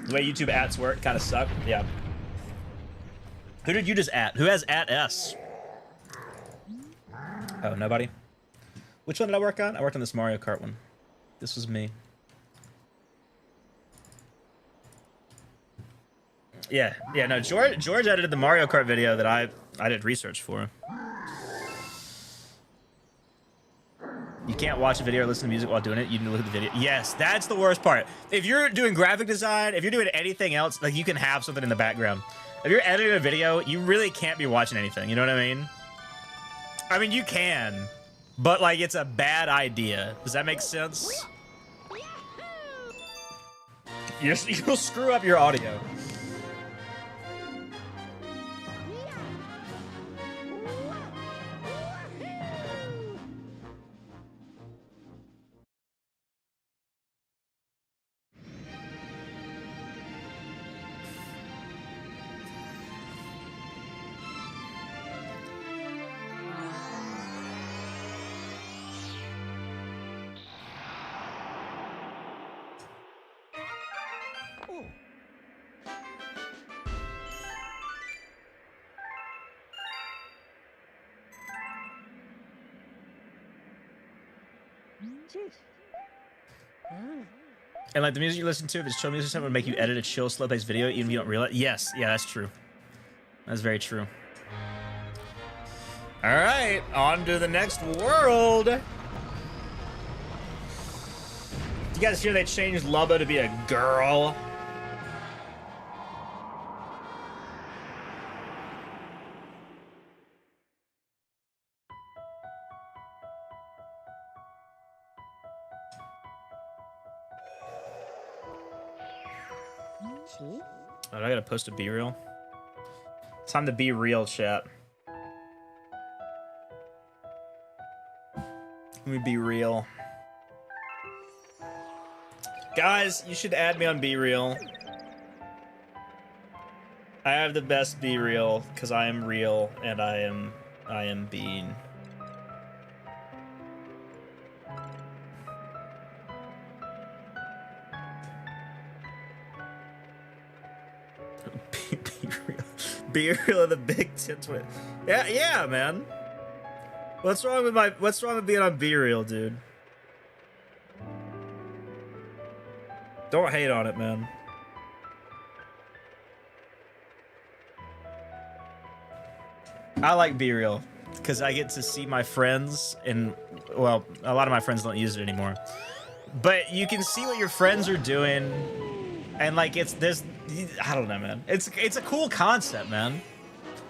The way YouTube ads work kind of suck. Yeah. Who did you just at? Who has at S? Oh, nobody? Which one did I work on? I worked on this Mario Kart one. This was me. Yeah, no, George edited the Mario Kart video that I did research for. You can't watch a video or listen to music while doing it. You can look at the video. Yes, that's the worst part. If you're doing graphic design, if you're doing anything else, like you can have something in the background. If you're editing a video, you really can't be watching anything. You know what I mean? I mean, you can, but like it's a bad idea. Does that make sense? You'll screw up your audio. And like the music you listen to, if it's chill music, would make you edit a chill, slow-paced video, even if you don't realize. Yes, yeah, that's true. That's very true. All right, on to the next world. You guys hear they changed Lubba to be a girl? Oh, I gotta post a be real. It's time to be real, chat. Let me be real. Guys, you should add me on Be Real. I have the best Be Real because I am real and I am being. Be real. Be real of the big tits with. Yeah, man. What's wrong with being on Be Real, dude? Don't hate on it, man. I like Be Real because I get to see my friends, and well, a lot of my friends don't use it anymore. But you can see what your friends are doing, and like I don't know, man. It's a cool concept, man.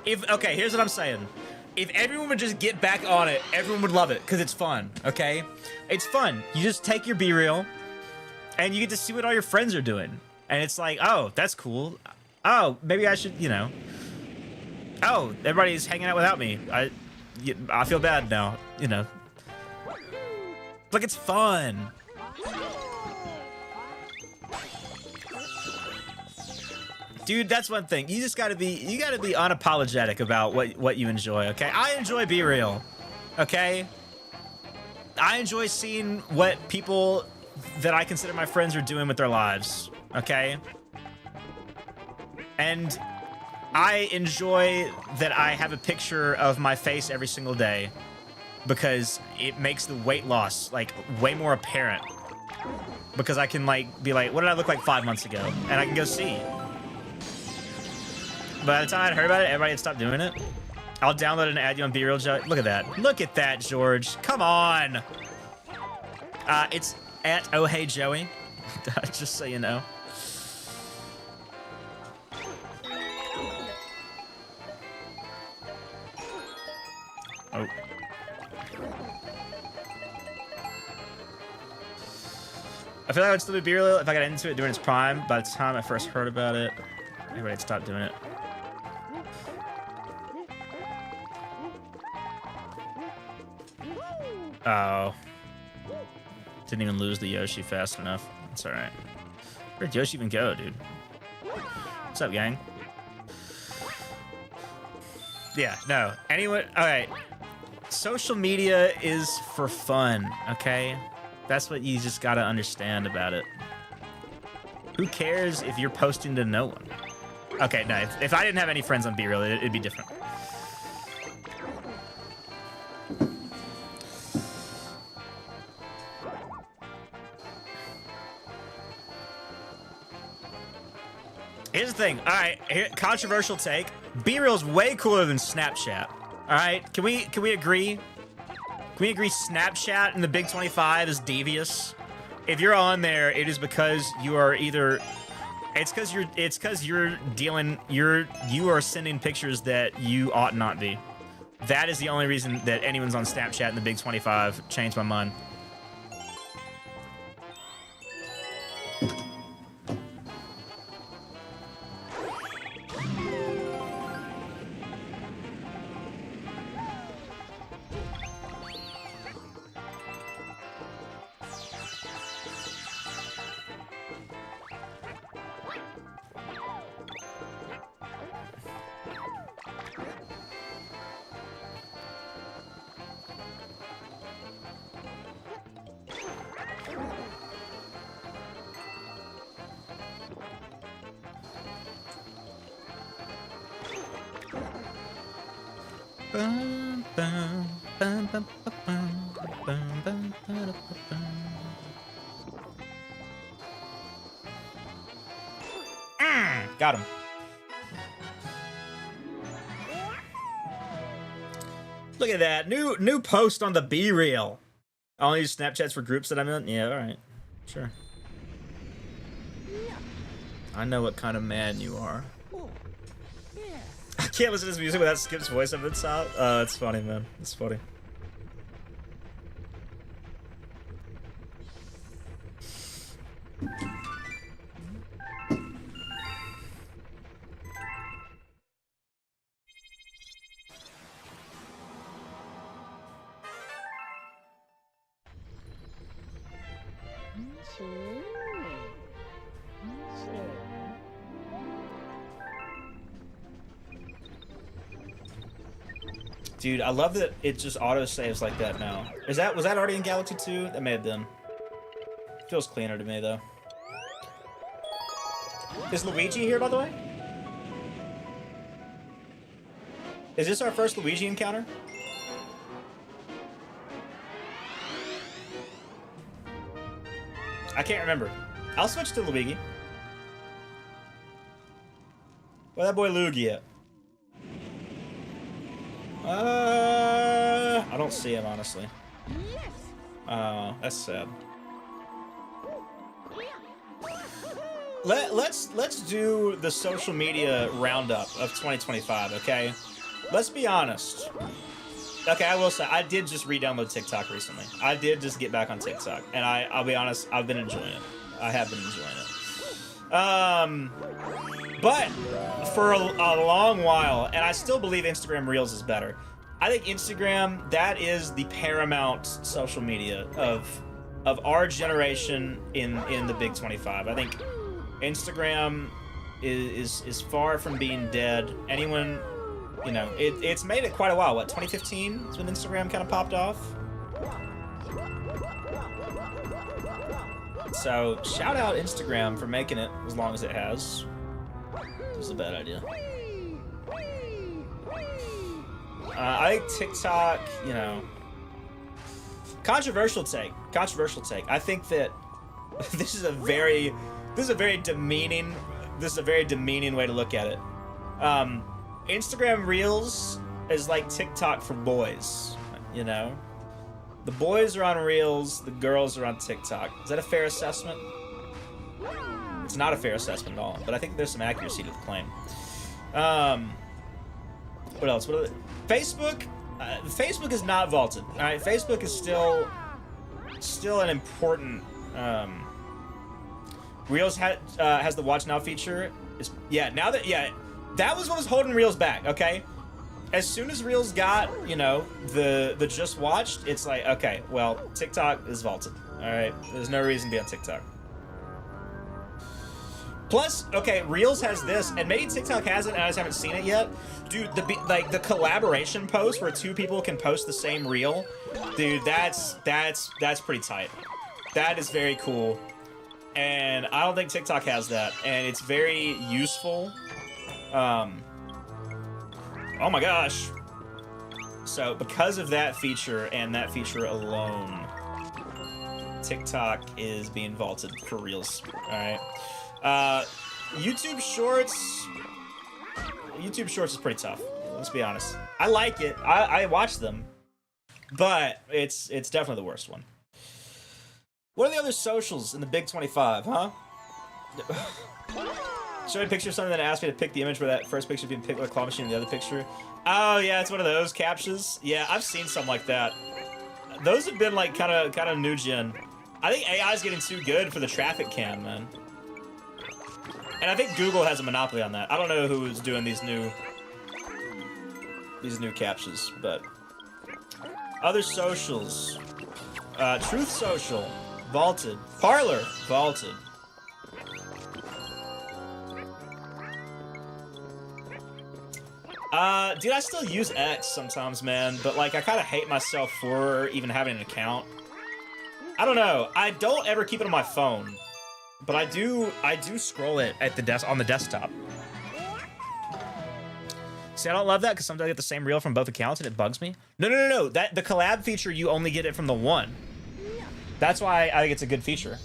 Okay, here's what I'm saying. If everyone would just get back on it, everyone would love it because it's fun. Okay, it's fun. You just take your Be Real, and you get to see what all your friends are doing, and it's like, oh, that's cool. Oh, maybe I should, oh, everybody's hanging out without me. I feel bad now, Like, it's fun. Dude, that's one thing. You gotta be unapologetic about what you enjoy, okay? I enjoy Be Real, okay? I enjoy seeing what people that I consider my friends are doing with their lives, okay? And I enjoy that I have a picture of my face every single day because it makes the weight loss, like, way more apparent. Because I can, like, be like, what did I look like 5 months ago? And I can go see. By the time I'd heard about it, everybody had stopped doing it. I'll download it and add you on Be Real, Joe. Look at that. Look at that, George. Come on. It's at Oh Hey Joey. Just so you know. Oh. I feel like I would still do Be Real if I got into it during its prime. By the time I first heard about it, everybody had stopped doing it. Oh. Didn't even lose the Yoshi fast enough. It's alright. Where'd Yoshi even go, dude? What's up, gang? Yeah, no. Anyone... Alright. Social media is for fun, okay? That's what you just gotta understand about it. Who cares if you're posting to no one? Okay, no. If I didn't have any friends on Be Real, it'd be different. Here's the thing. All right, controversial take. Be Real's way cooler than Snapchat. All right, can we agree? Can we agree Snapchat and the Big 25 is devious? If you're on there, it is because you are either you are sending pictures that you ought not be. That is the only reason that anyone's on Snapchat and the Big 25. Changed my mind. Got him. Look at that. New post on the Be Real. I only use Snapchats for groups that I'm in? Yeah, alright. Sure. I know what kind of man you are. I can't listen to this music without Skip's voice of its out. Oh, it's funny, man. It's funny. Dude, I love that it just auto saves like that now. Was that already in Galaxy 2? That may have been. Feels cleaner to me though. Is Luigi here, by the way? Is this our first Luigi encounter? I can't remember. I'll switch to Luigi. Where that boy Luigi at? I don't see him, honestly. That's sad. Let's do the social media roundup of 2025, okay? Let's be honest. Okay, I will say, I did just re-download TikTok recently. I did just get back on TikTok, and I'll be honest, I've been enjoying it. I have been enjoying it. But for a long while, and I still believe Instagram Reels is better. I think Instagram, that is the paramount social media of our generation in the Big 25. I think Instagram is far from being dead. Anyone, you know, it's made it quite a while. What, 2015 is when Instagram kind of popped off? So shout out Instagram for making it as long as it has. It was a bad idea. I think TikTok, you know, controversial take. I think that this is a very demeaning way to look at it. Instagram Reels is like TikTok for boys, you know? The boys are on Reels, the girls are on TikTok. Is that a fair assessment? It's not a fair assessment at all, but I think there's some accuracy to the claim. What else? Facebook? Facebook is not vaulted. All right, Facebook is still an important. Reels has the Watch Now feature. That was what was holding Reels back. Okay, as soon as Reels got, you know, the just watched, it's like, okay, well, TikTok is vaulted. All right, there's no reason to be on TikTok. Plus, okay, Reels has this, and maybe TikTok has it, and I just haven't seen it yet. Dude, the collaboration post where two people can post the same reel, dude, that's pretty tight. That is very cool, and I don't think TikTok has that, and it's very useful. Oh my gosh! So because of that feature and that feature alone, TikTok is being vaulted for Reels. All right. YouTube Shorts is pretty tough. Let's be honest. I like it. I watch them, but it's definitely the worst one. What are the other socials in the Big 25, huh? Show me a picture of something that asked me to pick the image where that first picture being picked with a claw machine and the other picture. Oh yeah, it's one of those captures. Yeah, I've seen some like that. Those have been like kind of new gen. I think AI is getting too good for the traffic cam, man. And I think Google has a monopoly on that. I don't know who is doing these new captures, but other socials. Truth Social, vaulted. Parlor, vaulted. Dude, I still use X sometimes, man, but like I kind of hate myself for even having an account. I don't know. I don't ever keep it on my phone. But I do scroll it at on the desktop. See, I don't love that because sometimes I get the same reel from both accounts and it bugs me. No. The collab feature, you only get it from the one. That's why I think it's a good feature.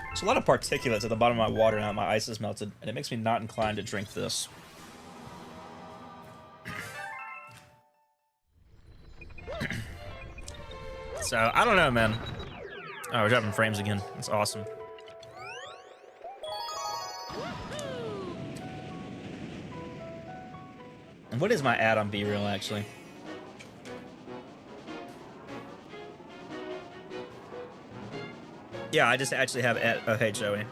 There's a lot of particulates at the bottom of my water now that my ice is melted, and it makes me not inclined to drink this. So, I don't know, man. Oh, we're dropping frames again. That's awesome. And what is my ad on B-Reel, actually? Yeah, I just actually have ad. Oh, hey, Joey.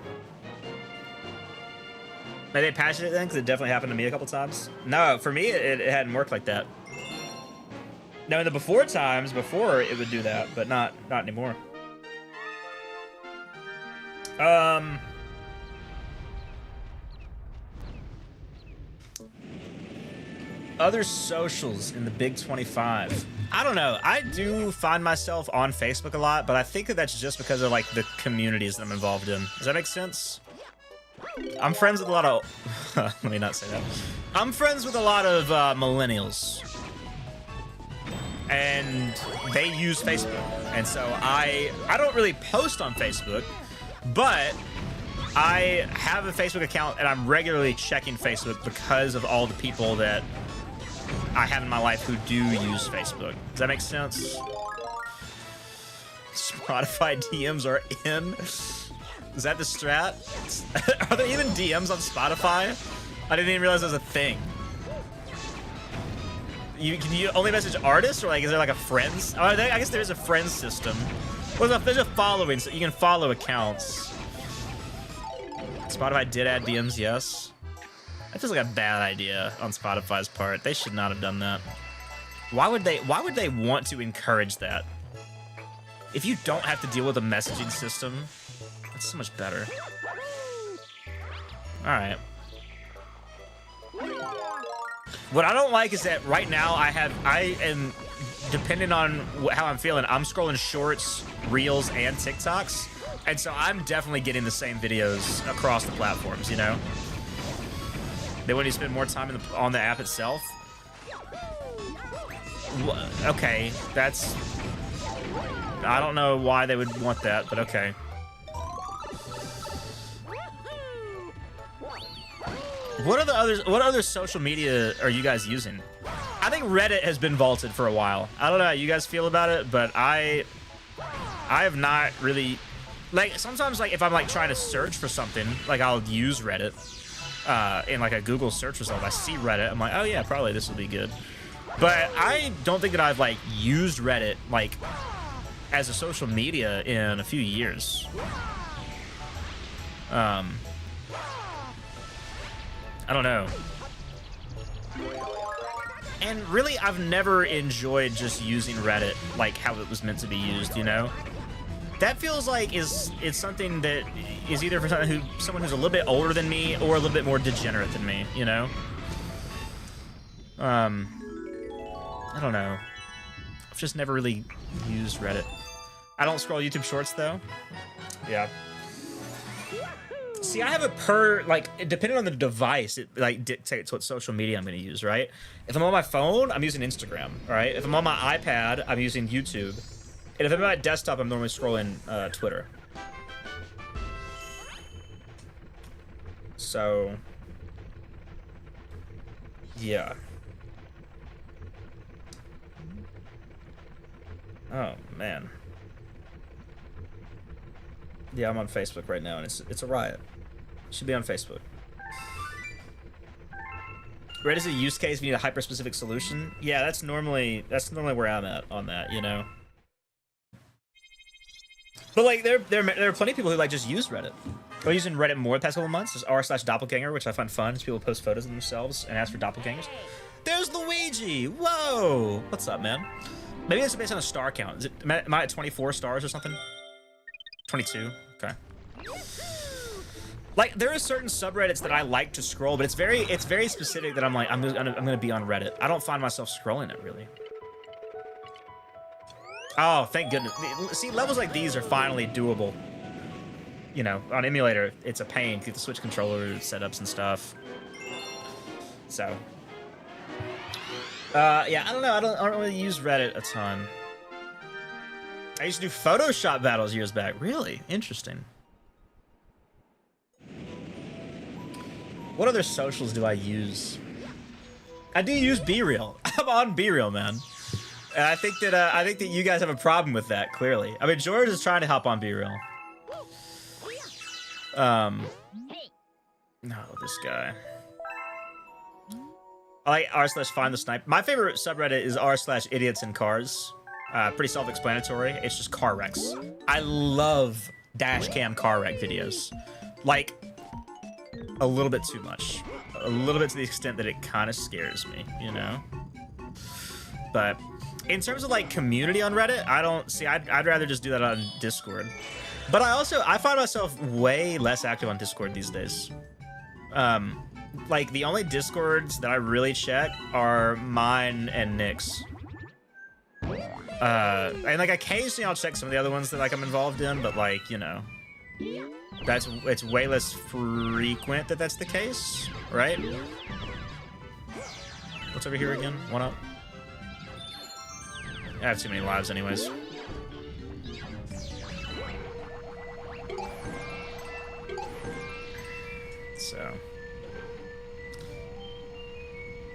Are they passionate then? Because it definitely happened to me a couple times. No, for me, it hadn't worked like that. No, in the before times, before it would do that, but not anymore. Other socials in the Big 25. I don't know. I do find myself on Facebook a lot, but I think that that's just because of like the communities that I'm involved in. Does that make sense? I'm friends with a lot of... Let me not say that. I'm friends with a lot of millennials. And they use Facebook. And so I don't really post on Facebook, but I have a Facebook account and I'm regularly checking Facebook because of all the people that I have in my life who do use Facebook. Does that make sense? Spotify DMs are in. Is that the strat? Are there even DMs on Spotify? I didn't even realize it was a thing. Can you only message artists, or like is there like a friends? Oh, I guess there is a friends system. Well, there's a following, so you can follow accounts. Spotify did add DMs, yes. That feels like a bad idea on Spotify's part. They should not have done that. Why would they want to encourage that? If you don't have to deal with a messaging system, that's so much better. All right. What I don't like is that right now I am depending on how I'm feeling, I'm scrolling shorts, reels, and TikToks. And so I'm definitely getting the same videos across the platforms, you know? They want you to spend more time on the app itself. Okay, that's... I don't know why they would want that, but okay. What other social media are you guys using? I think Reddit has been vaulted for a while. I don't know how you guys feel about it, but I have not really... Like, sometimes, like, if I'm, like, trying to search for something, like, I'll use Reddit. In like a Google search result, I see Reddit, I'm like, oh yeah, probably this will be good. But I don't think that I've like used Reddit like as a social media in a few years. I don't know. And really, I've never enjoyed just using Reddit like how it was meant to be used, you know? That feels like it's something that is either for someone who's a little bit older than me or a little bit more degenerate than me, you know? I don't know. I've just never really used Reddit. I don't scroll YouTube Shorts though. Yeah. See, I have like, depending on the device, it like dictates what social media I'm gonna use, right? If I'm on my phone, I'm using Instagram, right? If I'm on my iPad, I'm using YouTube. And if I'm on my desktop, I'm normally scrolling Twitter. So, yeah. Oh, man. Yeah, I'm on Facebook right now, and it's a riot. Should be on Facebook. Reddit is a use case if you need a hyper-specific solution. Yeah, that's normally where I'm at on that, you know? But like, there are plenty of people who like just use Reddit. I'm using Reddit more the past couple months. There's r/doppelganger, which I find fun. As people post photos of themselves and ask for doppelgangers. There's Luigi. Whoa, what's up, man? Maybe it's based on a star count. Is it? Am I at 24 stars or something? 22. Okay. Like, there are certain subreddits that I like to scroll, but it's very specific that I'm like, I'm gonna be on Reddit. I don't find myself scrolling it really. Oh, thank goodness. See, levels like these are finally doable. You know, on emulator, it's a pain to get the Switch controller setups and stuff. So, yeah, I don't know. I don't really use Reddit a ton. I used to do Photoshop battles years back. Really? Interesting. What other socials do I use? I do use BeReal. I'm on BeReal, man. And I think that you guys have a problem with that, clearly. I mean, George is trying to hop on BeReal. No, this guy. I like r/find the snipe. My favorite subreddit is r/idiots in cars. Pretty self-explanatory. It's just car wrecks. I love dash cam car wreck videos. Like, a little bit too much. A little bit to the extent that it kind of scares me, you know? But in terms of like community on Reddit, I don't see. I'd rather just do that on Discord. But I find myself way less active on Discord these days. Like the only Discords that I really check are mine and Nick's. And like occasionally I'll check some of the other ones that like I'm involved in, but like, you know, it's way less frequent that that's the case, right? What's over here again? One up. I have too many lives anyways. So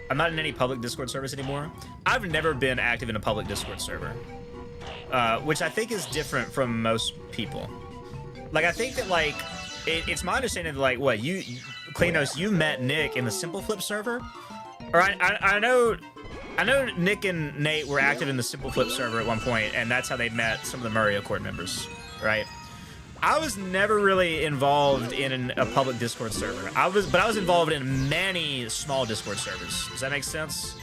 I'm not in any public Discord servers anymore. I've never been active in a public Discord server, which I think is different from most people. Like, I think that, like, it's my understanding that, like, what, Kleanos, you met Nick in the Simple Flip server? Or I know Nick and Nate were active in the Simple Flip server at one point, and that's how they met some of the Murray Accord members, right? I was never really involved in a public Discord server. But I was involved in many small Discord servers. Does that make sense?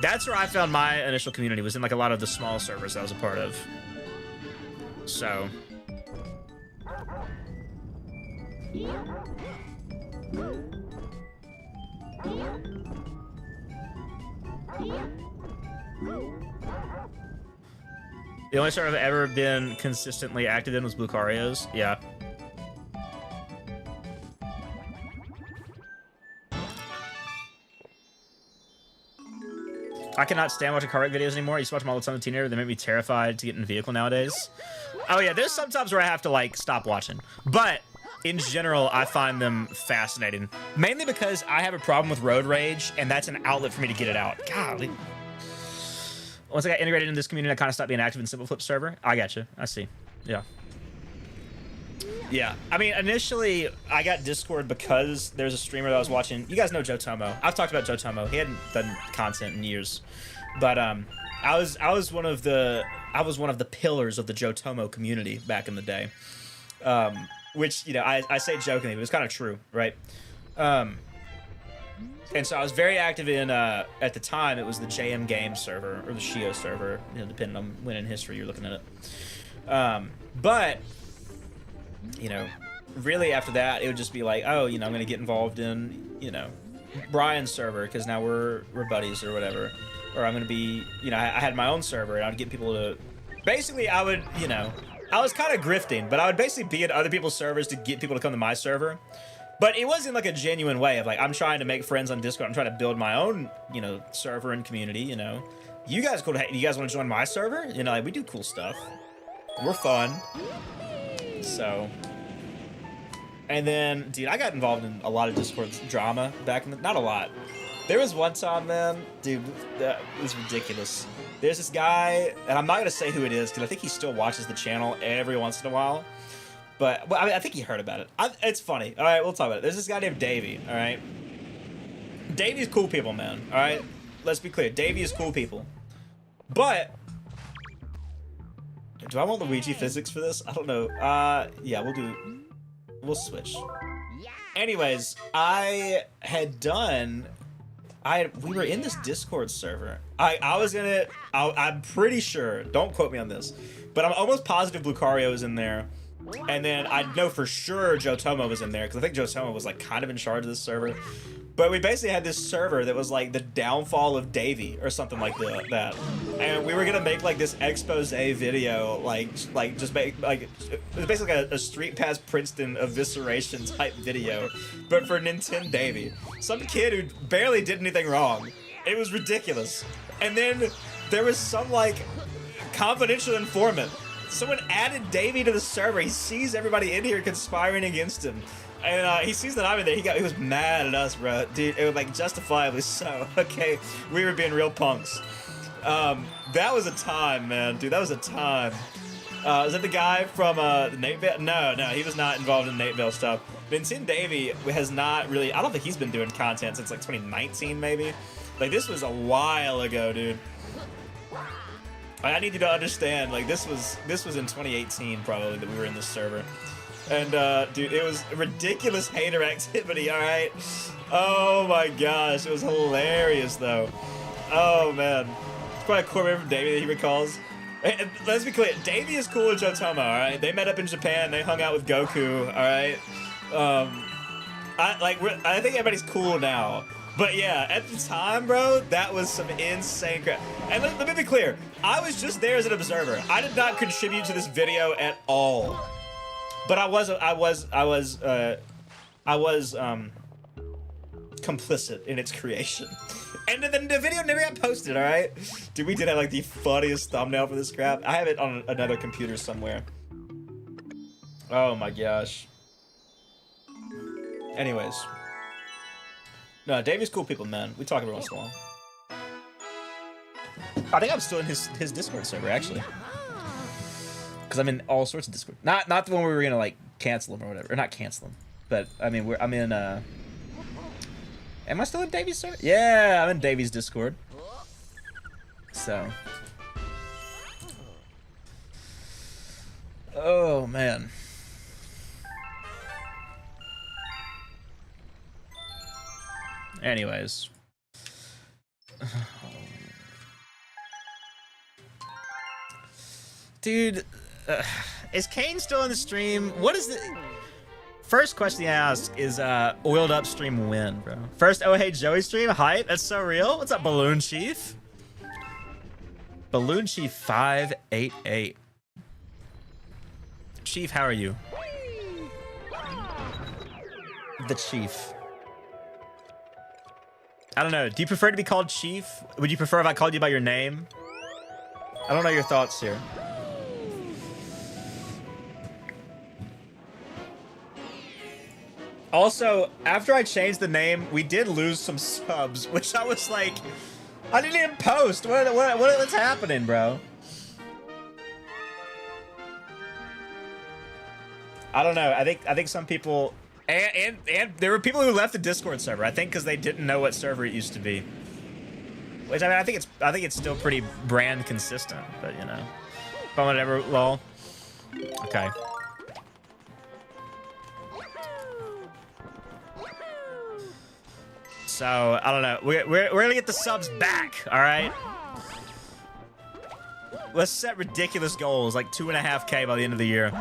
That's where I found my initial community, was in like a lot of the small servers I was a part of. So. The only server I've ever been consistently active in was Lucario's. Yeah. I cannot stand watching car wreck videos anymore. I used to watch them all the time as a teenager. They make me terrified to get in a vehicle nowadays. Oh yeah, there's some times where I have to like stop watching. But in general, I find them fascinating. Mainly because I have a problem with road rage, and that's an outlet for me to get it out. Golly. Once I got integrated in this community, I kind of stopped being active in Simple Flip server. I got you. I see. Yeah. Yeah. I mean, initially, I got Discord because there's a streamer that I was watching. You guys know Joe Tomo. I've talked about Joe Tomo. He hadn't done content in years, but I was one of the pillars of the Joe Tomo community back in the day. Which, you know, I say jokingly, but it was kind of true, right? And so I was very active in, at the time, it was the JM Games server, or the Shio server, you know, depending on when in history you're looking at it. But, you know, really after that, it would just be like, oh, you know, I'm going to get involved in, you know, Brian's server, because now we're buddies or whatever. Or I'm going to be, you know, I had my own server, and I'd get people to, basically I would, you know, I was kind of grifting, but I would basically be at other people's servers to get people to come to my server. But it wasn't like a genuine way of like, I'm trying to make friends on Discord. I'm trying to build my own, you know, server and community, you know. You guys cool? You guys want to join my server? You know, like, we do cool stuff. We're fun. So. And then, dude, I got involved in a lot of Discord drama back in the, not a lot. There was one time, man, dude, that was ridiculous. There's this guy, and I'm not going to say who it is, because I think he still watches the channel every once in a while. But, well, I mean, I think he heard about it. It's funny. All right, we'll talk about it. There's this guy named Davey, all right? Davey's cool people, man, all right? Let's be clear. Davey is cool people. But, do I want Luigi physics for this? I don't know. Yeah, we'll switch. Anyways, we were in this Discord server. I was in it. I'm pretty sure, don't quote me on this, but I'm almost positive Lucario was in there. And then I know for sure Joe Tomo was in there, because I think Joe Tomo was like kind of in charge of this server. But we basically had this server that was like the downfall of Davey or something like that. And we were gonna make like this expose video, like just make like, it was basically a Street Pass Princeton evisceration type video, but for Nintendo Davey. Some kid who barely did anything wrong. It was ridiculous. And then there was some like confidential informant. Someone added Davey to the server. He sees everybody in here conspiring against him. And he sees that I'm in there. He was mad at us, bro. Dude, it was like justifiably so. Okay, we were being real punks. That was a time, man. Dude, that was a time. Is that the guy from Nate Vale? No, he was not involved in Nate Vale stuff. Vincent Davey has not really, I don't think he's been doing content since like 2019, maybe. Like, this was a while ago, dude. I need you to understand, like, this was in 2018 probably that we were in this server. And, dude, it was ridiculous hater activity, alright? Oh my gosh, it was hilarious, though. Oh, man. It's probably a core member from Davey that he recalls. Let's be clear. Davey is cool with Jotomo, all right? They met up in Japan. They hung out with Goku, all right? I think everybody's cool now. But yeah, at the time, bro, that was some insane crap. And let me be clear. I was just there as an observer. I did not contribute to this video at all. But I was complicit in its creation. And then the video never got posted, all right? Dude, we did have like the funniest thumbnail for this crap. I have it on another computer somewhere. Oh my gosh. Anyways. No, Davey's cool people, man. We talk every once in a while. I think I'm still in his Discord server, actually. Because I'm in all sorts of Discord. Not the one where we were gonna like cancel him or whatever. Or not cancel him. But I mean I'm in am I still in Davey's server? Yeah, I'm in Davey's Discord. So. Oh man. Anyways. Dude, is Kane still in the stream? What is the first question I ask is oiled up stream win, bro? First oh hey Joey stream hype? That's so real. What's up, Balloon Chief? Balloon Chief 588. Chief, how are you? The Chief. I don't know. Do you prefer to be called Chief? Would you prefer if I called you by your name? I don't know your thoughts here. Also, after I changed the name, we did lose some subs, which I was like, I didn't even post. What's happening, bro? I don't know. I think some people, and there were people who left the Discord server. I think because they didn't know what server it used to be. Which I mean, I think it's still pretty brand consistent, but you know, but whatever. Lol. Okay. So I don't know. We're gonna get the subs back. All right. Let's set ridiculous goals, like 2.5K by the end of the year.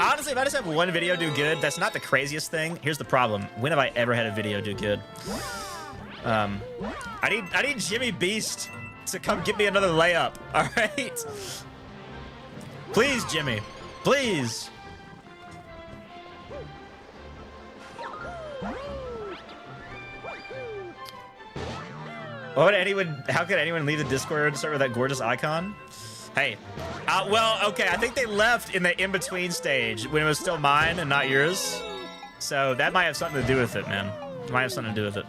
Honestly, if I just have one video do good, that's not the craziest thing. Here's the problem: when have I ever had a video do good? I need Jimmy Beast to come get me another layup. All right. Please, Jimmy. Please. How could anyone leave the Discord server with that gorgeous icon? Hey, well, okay, I think they left in the in-between stage when it was still mine and not yours. So that might have something to do with it, man. It might have something to do with it.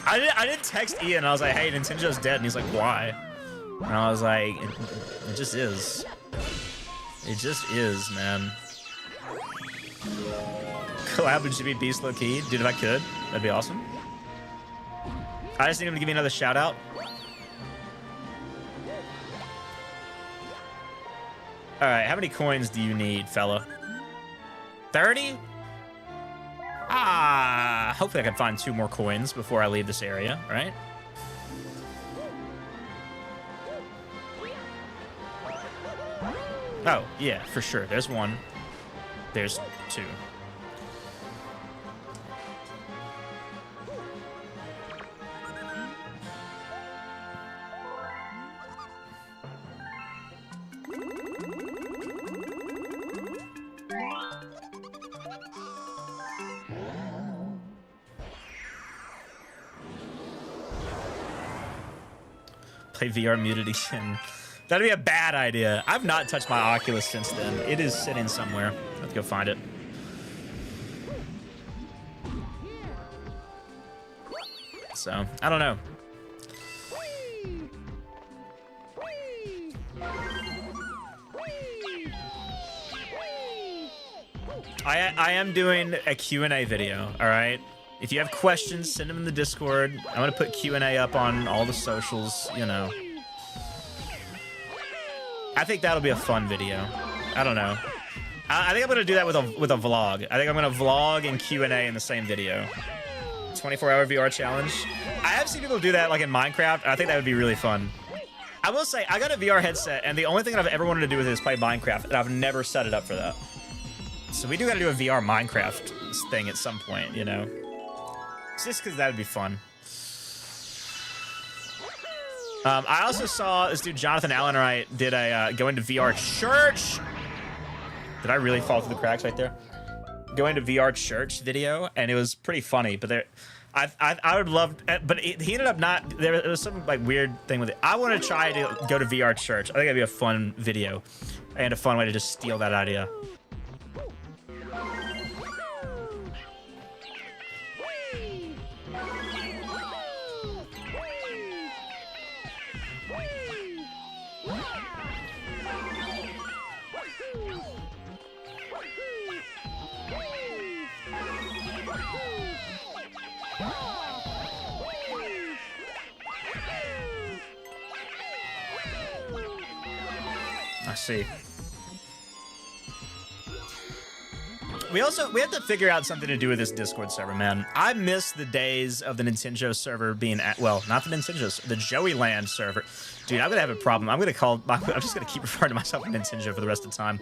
I did text Ian, I was like, hey, Nintendo's dead, and he's like, why? And I was like, it just is. It just is, man. Collab with Jimmy Beast low-key. Dude, if I could, that'd be awesome. I just need him to give me another shout out. All right, how many coins do you need, fella? 30? Hopefully I can find 2 more coins before I leave this area, right? Oh, yeah, for sure. There's 1. There's 2. Play VR muted again. That'd be a bad idea. I've not touched my Oculus since then. It is sitting somewhere. Let's go find it. So, I don't know. I am doing a Q&A video, all right? If you have questions, send them in the Discord. I'm gonna put Q&A up on all the socials, you know. I think that'll be a fun video. I don't know. I think I'm gonna do that with a vlog. I think I'm gonna vlog and Q&A in the same video. 24-hour VR challenge. I have seen people do that like in Minecraft. I think that would be really fun. I will say, I got a VR headset, and the only thing that I've ever wanted to do with it is play Minecraft, and I've never set it up for that. So we do gotta do a VR Minecraft thing at some point, you know? It's just because that would be fun. I also saw this dude, Jonathan Allen, right, did a going to VR church. Did I really fall through the cracks right there? Going to VR church video, and it was pretty funny, but there... I would love, but he ended up not. There was some like weird thing with it. I want to try to go to VR church. I think that'd be a fun video, and a fun way to just steal that idea. I see. We have to figure out something to do with this Discord server, man. I miss the days of the Nintendo server being at, well, not the Nintendo, the Joey Land server. Dude, I'm gonna have a problem. I'm just gonna keep referring to myself as Nintendo for the rest of the time.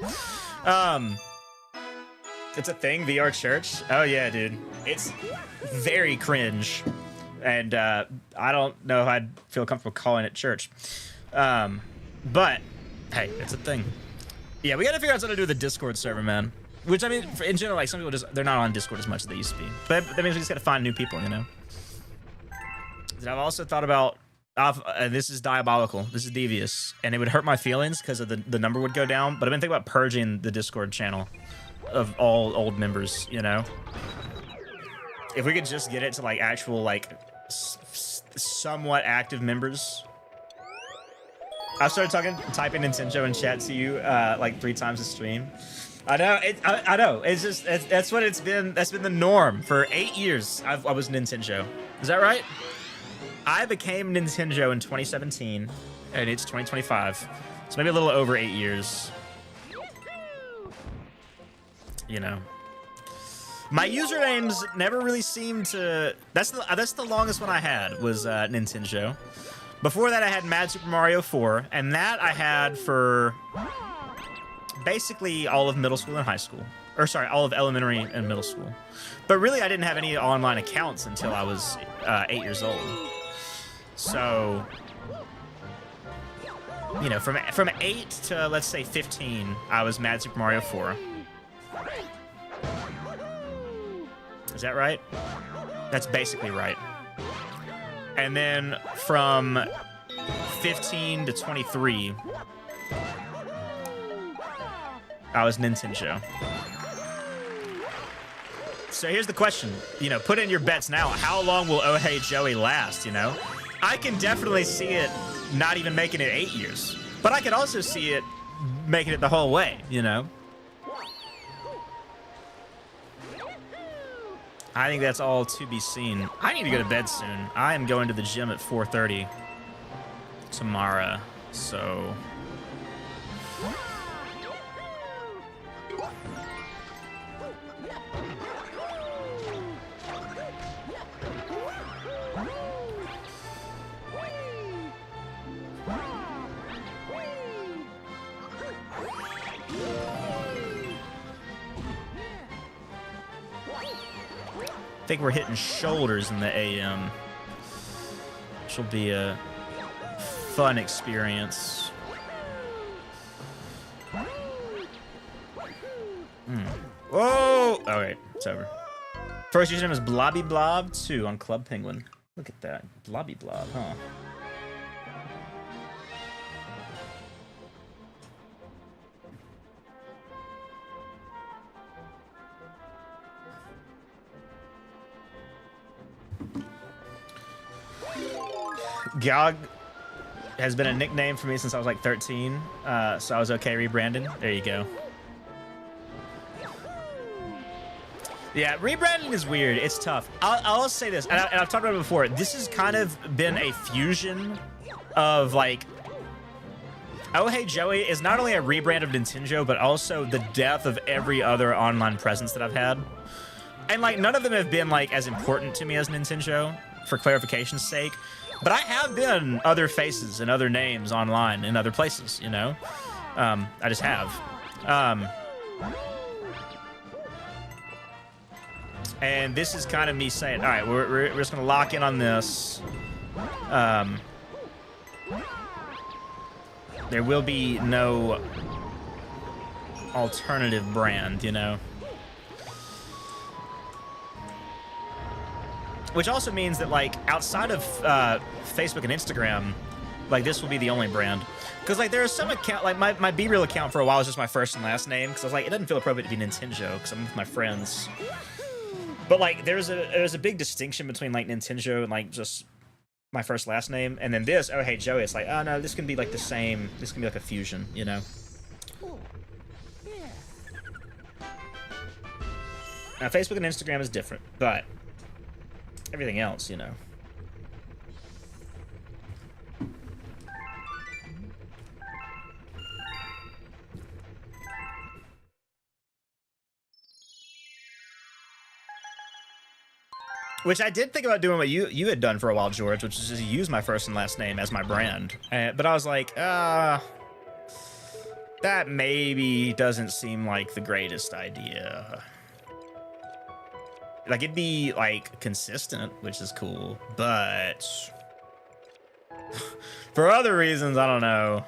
It's a thing, VR church. Oh yeah, dude. It's very cringe. And I don't know if I'd feel comfortable calling it church. But hey, it's a thing. Yeah, we gotta figure out something to do with the Discord server, man. Which, I mean, in general, like, some people just, they're not on Discord as much as they used to be. But that means we just gotta find new people, you know? And I've also thought about, this is diabolical, this is devious, and it would hurt my feelings because of the number would go down, but I've been thinking about purging the Discord channel of all old members, you know? If we could just get it to, like, actual, like, somewhat active members. I've started typing Nintendo in chat to you, like 3 times a stream. I know, I know. It's just, that's what it's been. That's been the norm for 8 years. I was Nintendo. Is that right? I became Nintendo in 2017, and it's 2025. So maybe a little over 8 years. You know, my usernames never really seemed to. That's the longest one I had was Nintendo. Before that, I had Mad Super Mario 4, and that I had for basically all of middle school and high school. Or sorry, all of elementary and middle school. But really, I didn't have any online accounts until I was 8 years old. So, you know, from 8 to, let's say, 15, I was Mad Super Mario 4. Is that right? That's basically right. And then from 15 to 23, I was Nintendo. So here's the question, you know, put in your bets now. How long will Oh Hey Joey last, you know? I can definitely see it not even making it 8 years, but I could also see it making it the whole way, you know? I think that's all to be seen. I need to go to bed soon. I am going to the gym at 4:30 tomorrow, so... I think we're hitting shoulders in the AM. Which will be a fun experience. Whoa! Oh, wait. It's over. First username is Blobby Blob 2 on Club Penguin. Look at that. Blobby Blob, huh? Gog has been a nickname for me since I was like 13, so I was okay rebranding. There you go. Yeah, rebranding is weird. It's tough. I'll say this, and I've talked about it before. This has kind of been a fusion of like, Oh Hey Joey is not only a rebrand of Nintendo, but also the death of every other online presence that I've had. And like, none of them have been like as important to me as Nintendo, for clarification's sake. But I have been other faces and other names online in other places, you know? I just have. And this is kind of me saying, all right, we're just going to lock in on this. There will be no alternative brand, you know? Which also means that, like, outside of Facebook and Instagram, like, this will be the only brand. Because, like, there are some account, like, my B-Real account for a while was just my first and last name. Because I was like, it doesn't feel appropriate to be Nintendo because I'm with my friends. But, like, there's a big distinction between, like, Nintendo and, like, just my first last name. And then this, oh, hey, Joey, it's like, oh, no, this can be, like, the same. This can be, like, a fusion, you know? Now, Facebook and Instagram is different, but everything else, you know. Which I did think about doing what you had done for a while, George, which is just use my first and last name as my brand. But I was like, that maybe doesn't seem like the greatest idea. Like, it'd be, like, consistent, which is cool, but for other reasons, I don't know.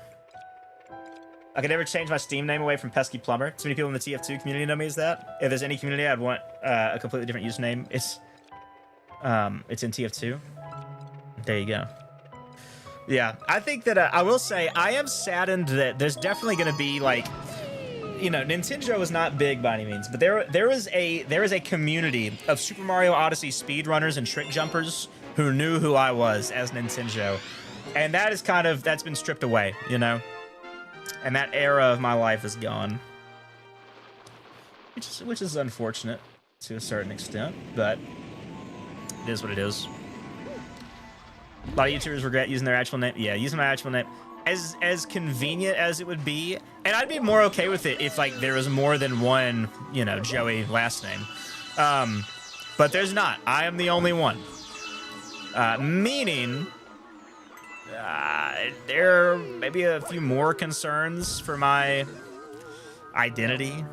I could never change my Steam name away from Pesky Plumber. Too many people in the TF2 community know me as that. If there's any community, I'd want a completely different username. It's in TF2. There you go. Yeah, I think that I will say I am saddened that there's definitely going to be, like, you know, Nintendo is not big by any means, but there is a community of Super Mario Odyssey speedrunners and trick jumpers who knew who I was as Nintendo, and that is that's been stripped away, you know, and that era of my life is gone, which is unfortunate to a certain extent, but it is what it is. A lot of YouTubers regret using their actual name. Yeah, using my actual name. As convenient as it would be, and I'd be more okay with it if, like, there was more than one, you know, Joey last name. But there's not. I am the only one. Meaning, there are maybe a few more concerns for my identity.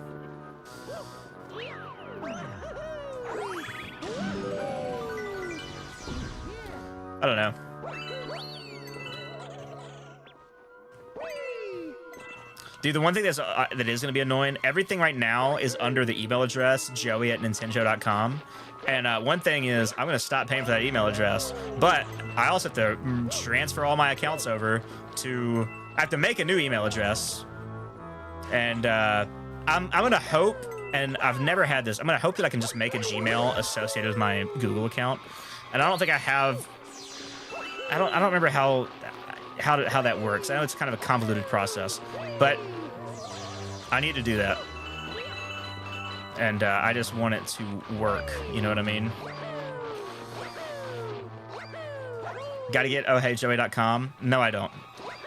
I don't know. Dude, the one thing that is going to be annoying, everything right now is under the email address, joey@nintendo.com. And one thing is, I'm going to stop paying for that email address. But I also have to transfer all my accounts over to... I have to make a new email address. And I'm going to hope, and I've never had this, I'm going to hope that I can just make a Gmail associated with my Google account. And I don't think I have... I don't remember how that works. I know it's kind of a convoluted process, but I need to do that. And I just want it to work. You know what I mean? Got to get ohheyjoey.com. No, I don't.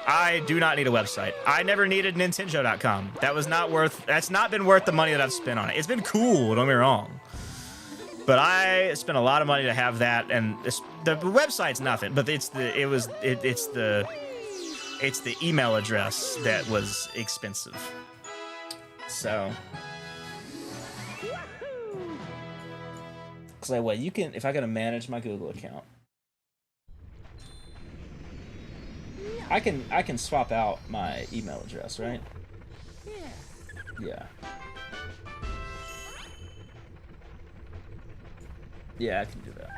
I do not need a website. I never needed Nintendo.com. That's not been worth the money that I've spent on it. It's been cool, don't get me wrong. But I spent a lot of money to have that, and the website's nothing. But it's the email address that was expensive. So, cause like, what you can, if I gotta manage my Google account, I can swap out my email address, right? Yeah. Yeah, I can do that.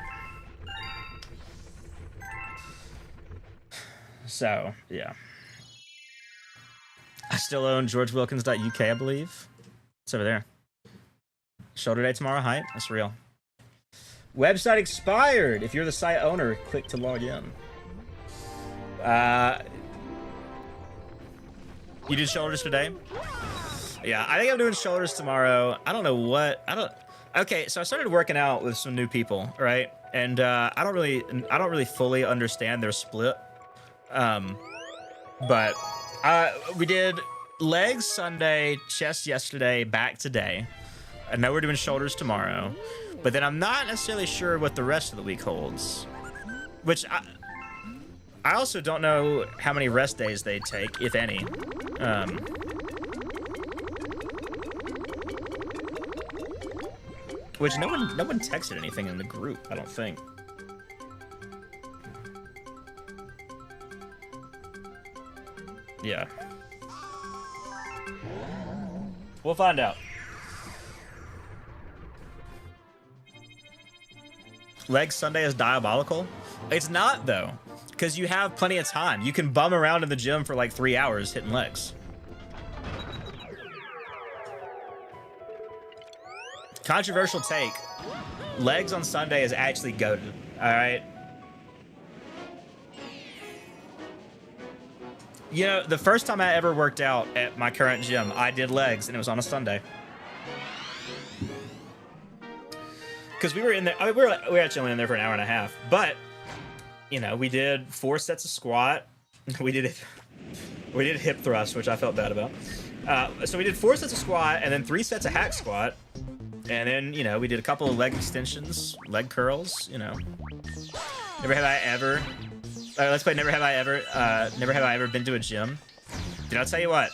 So, yeah. I still own GeorgeWilkins.uk, I believe. It's over there. Shoulder day tomorrow, hype. That's real. Website expired. If you're the site owner, click to log in. You did shoulders today? Yeah, I think I'm doing shoulders tomorrow. I don't know what. Okay, so I started working out with some new people, right? And I don't really fully understand their split. But we did legs Sunday, chest yesterday, back today. I know we're doing shoulders tomorrow, but then I'm not necessarily sure what the rest of the week holds. Which I also don't know how many rest days they take, if any. Which no one texted anything in the group, I don't think. Yeah. We'll find out. Leg Sunday is diabolical? It's not, though, because you have plenty of time. You can bum around in the gym for like 3 hours hitting legs. Controversial take. Legs on Sunday is actually goated, all right? You know, the first time I ever worked out at my current gym, I did legs, and it was on a Sunday. Because we were in there, I mean, we were actually only in there for an hour and a half, but, you know, we did 4 sets of squat. We did hip thrust, which I felt bad about. So we did 4 sets of squat, and then 3 sets of hack squat. And then, you know, we did a couple of leg extensions, leg curls, you know. Never have I ever... let's play Never Have I Ever been to a gym. Dude, I'll tell you what.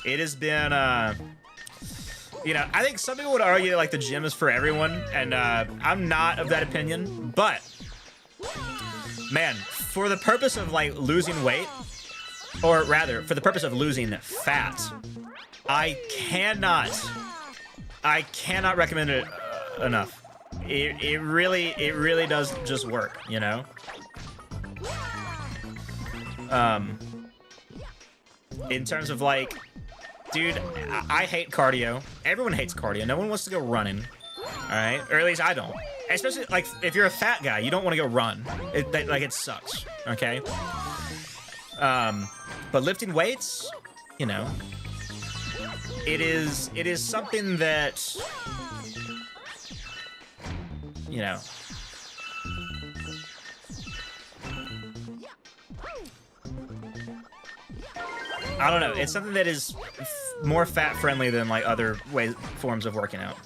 It has been, you know, I think some people would argue that, like, the gym is for everyone. And I'm not of that opinion. But, man, for the purpose of, like, losing weight, or rather, for the purpose of losing fat, I cannot recommend it enough. It really does just work, you know? In terms of, like, dude, I hate cardio. Everyone hates cardio. No one wants to go running, all right? Or at least I don't. Especially, like, if you're a fat guy, you don't want to go run. It sucks, okay? But lifting weights, you know, it is something that, you know, I don't know. It's something that is more fat friendly than like other forms of working out.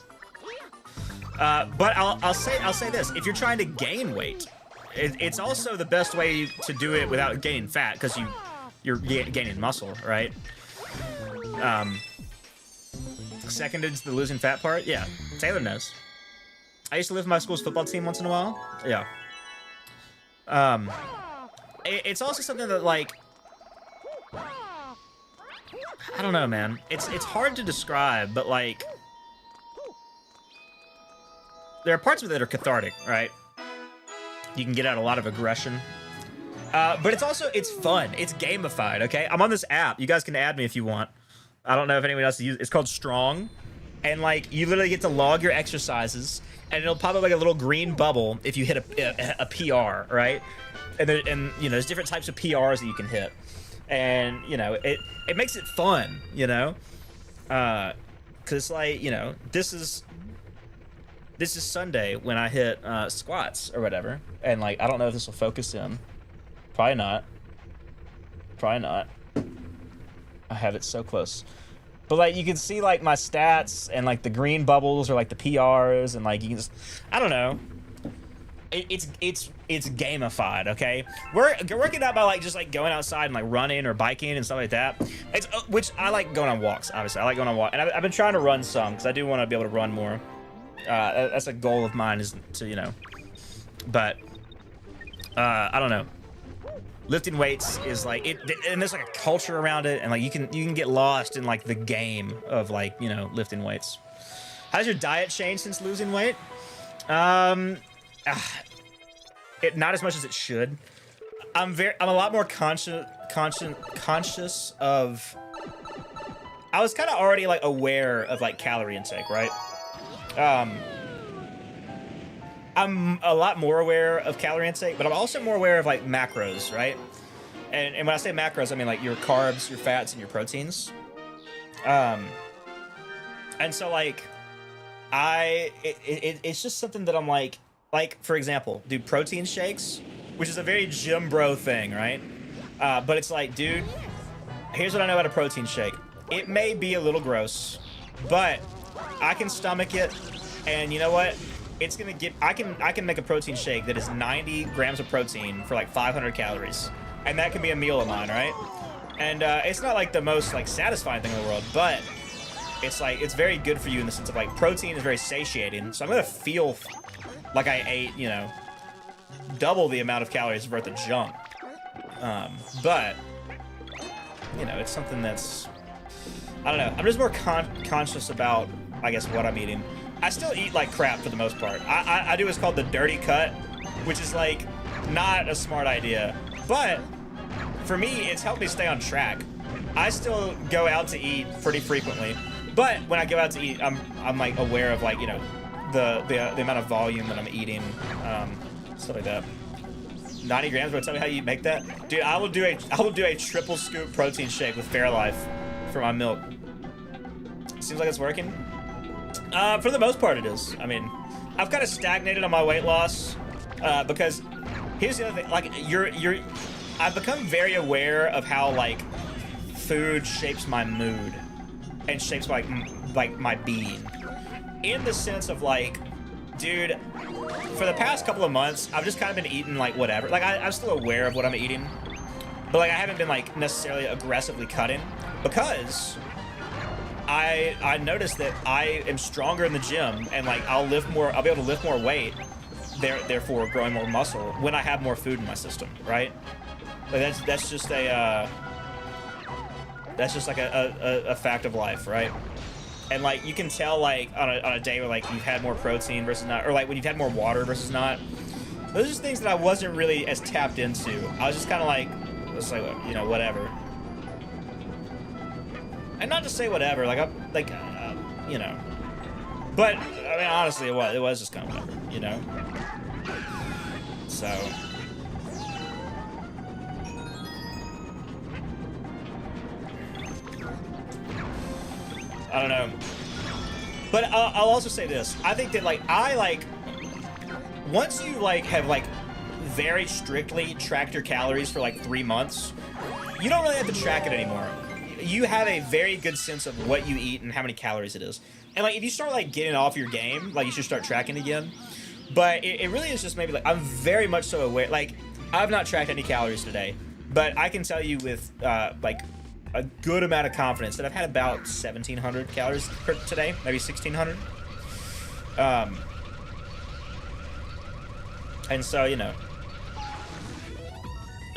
But I'll say this: if you're trying to gain weight, it's also the best way to do it without gaining fat, because you're gaining muscle, right? Seconded to the losing fat part? Yeah, Taylor knows. I used to live with my school's football team once in a while. Yeah. It's also something that, like, I don't know, man. It's hard to describe, but, like, there are parts of it that are cathartic, right? You can get out a lot of aggression. But it's fun. It's gamified, okay? I'm on this app. You guys can add me if you want. I don't know if anyone else uses it. It's called Strong. And, like, you literally get to log your exercises, and it'll pop up like a little green bubble if you hit a PR, right? And you know, there's different types of PRs that you can hit. And, you know, it makes it fun, you know? Because, like, you know, this is Sunday when I hit squats or whatever. And, like, I don't know if this will focus in. Probably not. I have it so close. But, like, you can see, like, my stats and, like, the green bubbles or, like, the PRs, and, like, you can just, I don't know. It's gamified, okay? We're working out by, like, just, like, going outside and, like, running or biking and stuff like that. Which I like going on walks, obviously. I like going on walks. And I've been trying to run some, because I do want to be able to run more. That's a goal of mine, is to, you know. But, I don't know. Lifting weights is like it, and there's like a culture around it, and like you can get lost in like the game of, like, you know, lifting weights. How's your diet changed since losing weight? Not as much as it should. I'm a lot more conscious of. I was kind of already like aware of like calorie intake, right? I'm a lot more aware of calorie intake, but I'm also more aware of, like, macros, right? And when I say macros, I mean, like, your carbs, your fats, and your proteins. And so, like, it's just something that I'm like, for example, do protein shakes, which is a very gym bro thing, right? But it's like, dude, here's what I know about a protein shake. It may be a little gross, but I can stomach it, and you know what? It's gonna get. I can make a protein shake that is 90 grams of protein for like 500 calories, and that can be a meal of mine, right? And it's not like the most like satisfying thing in the world, but it's like it's very good for you in the sense of like protein is very satiating. So I'm gonna feel like I ate, you know, double the amount of calories worth of junk. But you know, it's something that's, I don't know. I'm just more conscious about, I guess, what I'm eating. I still eat like crap for the most part. I do what's called the dirty cut, which is like not a smart idea, but for me, it's helped me stay on track. I still go out to eat pretty frequently, but when I go out to eat, I'm like aware of like, you know, the amount of volume that I'm eating, stuff like that. 90 grams, bro, tell me how you make that? Dude, I will do a triple scoop protein shake with Fairlife for my milk. Seems like it's working. For the most part it is. I mean, I've kind of stagnated on my weight loss, because here's the other thing, like I've become very aware of how like food shapes my mood and shapes like my being, in the sense of like, dude, for the past couple of months, I've just kind of been eating like whatever. Like I'm still aware of what I'm eating, but like I haven't been like necessarily aggressively cutting, because I noticed that I am stronger in the gym and like I'll be able to lift more weight, therefore growing more muscle when I have more food in my system, right? Like that's just like a fact of life, right? And like you can tell like on a day where like you've had more protein versus not, or like when you've had more water versus not. Those are just things that I wasn't really as tapped into. I was just kind of like, it's like, you know, whatever. And not to say whatever, like you know. But I mean, honestly, it was just kind of whatever, you know. So. I don't know. But I'll also say this. I think that once you have very strictly tracked your calories for like 3 months, you don't really have to track it anymore. You have a very good sense of what you eat and how many calories it is. And like if you start like getting off your game, like you should start tracking again. But it really is just maybe like, I'm very much so aware. Like I've not tracked any calories today, but I can tell you with like a good amount of confidence that I've had about 1,700 calories per today, maybe 1,600. And so, you know,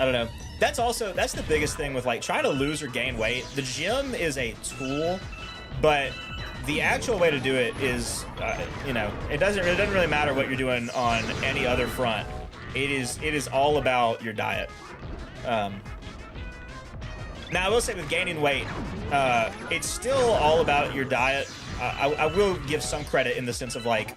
I don't know. That's the biggest thing with like trying to lose or gain weight. The gym is a tool, but the actual way to do it is, you know, it doesn't really matter what you're doing on any other front. It is all about your diet. Now, I will say with gaining weight, it's still all about your diet. I will give some credit in the sense of like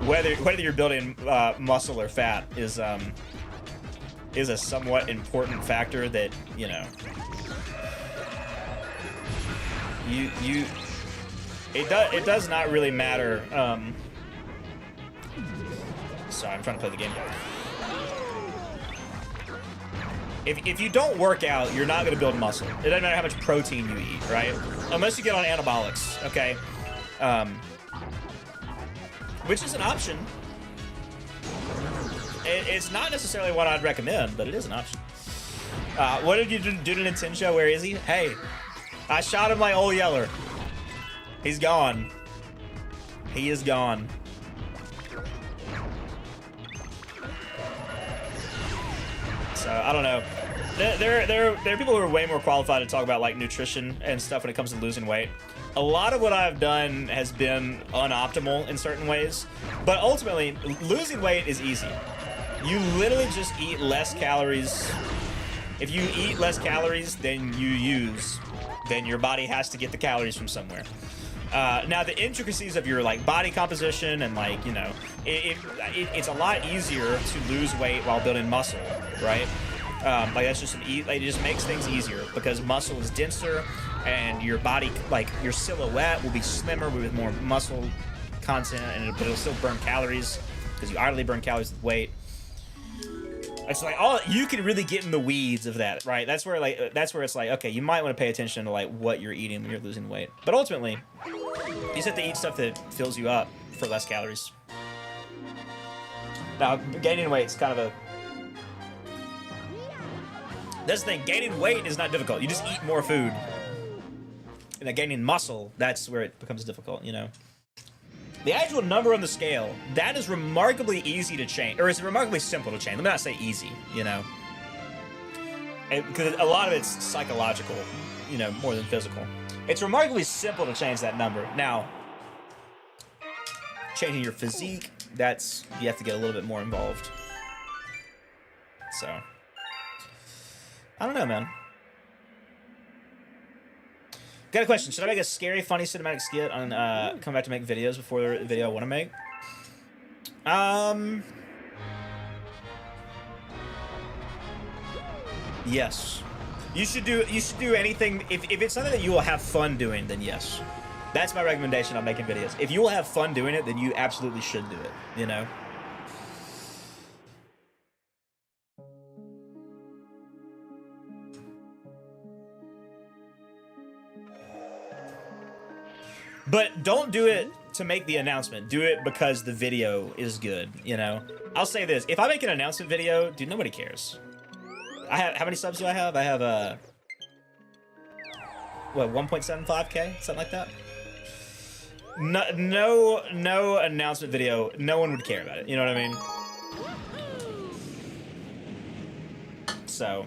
whether you're building muscle or fat is a somewhat important factor that, you know, it does not really matter. Sorry, I'm trying to play the game. If you don't work out, you're not going to build muscle. It doesn't matter how much protein you eat, right? Unless you get on anabolics, okay? Which is an option. It's not necessarily what I'd recommend, but it is an option. What did you do to Nintendo? Where is he? Hey, I shot him like Old Yeller. He's gone. He is gone. So I don't know. There are people who are way more qualified to talk about like nutrition and stuff when it comes to losing weight. A lot of what I've done has been unoptimal in certain ways, but ultimately losing weight is easy. You literally just eat less calories. If you eat less calories than you use, then your body has to get the calories from somewhere. Now the intricacies of your like body composition and like, you know, it's a lot easier to lose weight while building muscle, right? Like that's just it just makes things easier because muscle is denser and your body, like your silhouette will be slimmer with more muscle content, and it'll still burn calories because you idly burn calories with weight. It's like you can really get in the weeds of that, right? That's where it's like, okay, you might want to pay attention to like what you're eating when you're losing weight. But ultimately, you just have to eat stuff that fills you up for less calories. Now, gaining weight is kind of That's the thing. Gaining weight is not difficult. You just eat more food. And gaining muscle, that's where it becomes difficult, you know? The actual number on the scale, that is remarkably easy to change. Or it's remarkably simple to change. Let me not say easy, you know? Because a lot of it's psychological, you know, more than physical. It's remarkably simple to change that number. Now, changing your physique, that's, you have to get a little bit more involved. So, I don't know, man. Got a question. Should I make a scary, funny cinematic skit on come back to make videos before the video I want to make? Yes. You should do anything if it's something that you will have fun doing, then yes. That's my recommendation on making videos. If you will have fun doing it, then you absolutely should do it, you know? But don't do it to make the announcement. Do it because the video is good, you know? I'll say this. If I make an announcement video, dude, nobody cares. I have, how many subs do I have? I have, what, 1.75K? Something like that? No announcement video. No one would care about it. You know what I mean? So...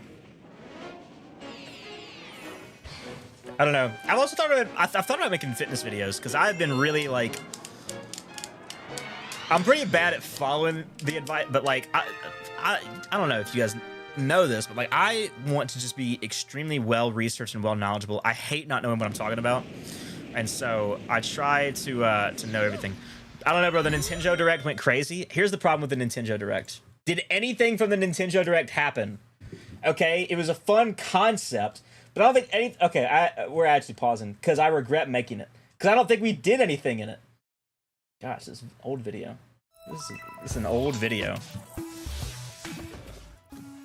I don't know. I've also thought about I've thought about making fitness videos because I've been really like I'm pretty bad at following the advice, but like I don't know if you guys know this, but like I want to just be extremely well researched and well knowledgeable. I hate not knowing what I'm talking about, and so I try to know everything. I don't know, bro. The Nintendo Direct went crazy. Here's the problem with the Nintendo Direct. Did anything from the Nintendo Direct happen? Okay, it was a fun concept. But I don't think any... Okay, we're actually pausing because I regret making it. Because I don't think we did anything in it. Gosh, this is an old video. This is an old video.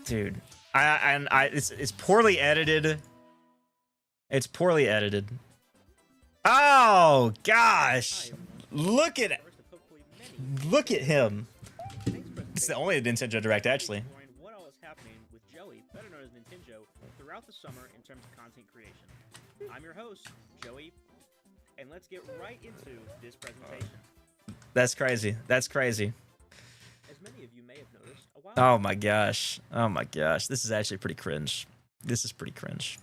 Dude. It's poorly edited. It's poorly edited. Oh, gosh. Look at it. Look at him. It's the only Nintendo Direct, actually. What all is happening with Joey, better known as Nintendo, throughout the summer in terms of content creation. I'm your host, Joey, and let's get right into this presentation. That's crazy. That's crazy. As many of you may have noticed, a while Oh my gosh. Oh my gosh. This is actually pretty cringe. This is pretty cringe.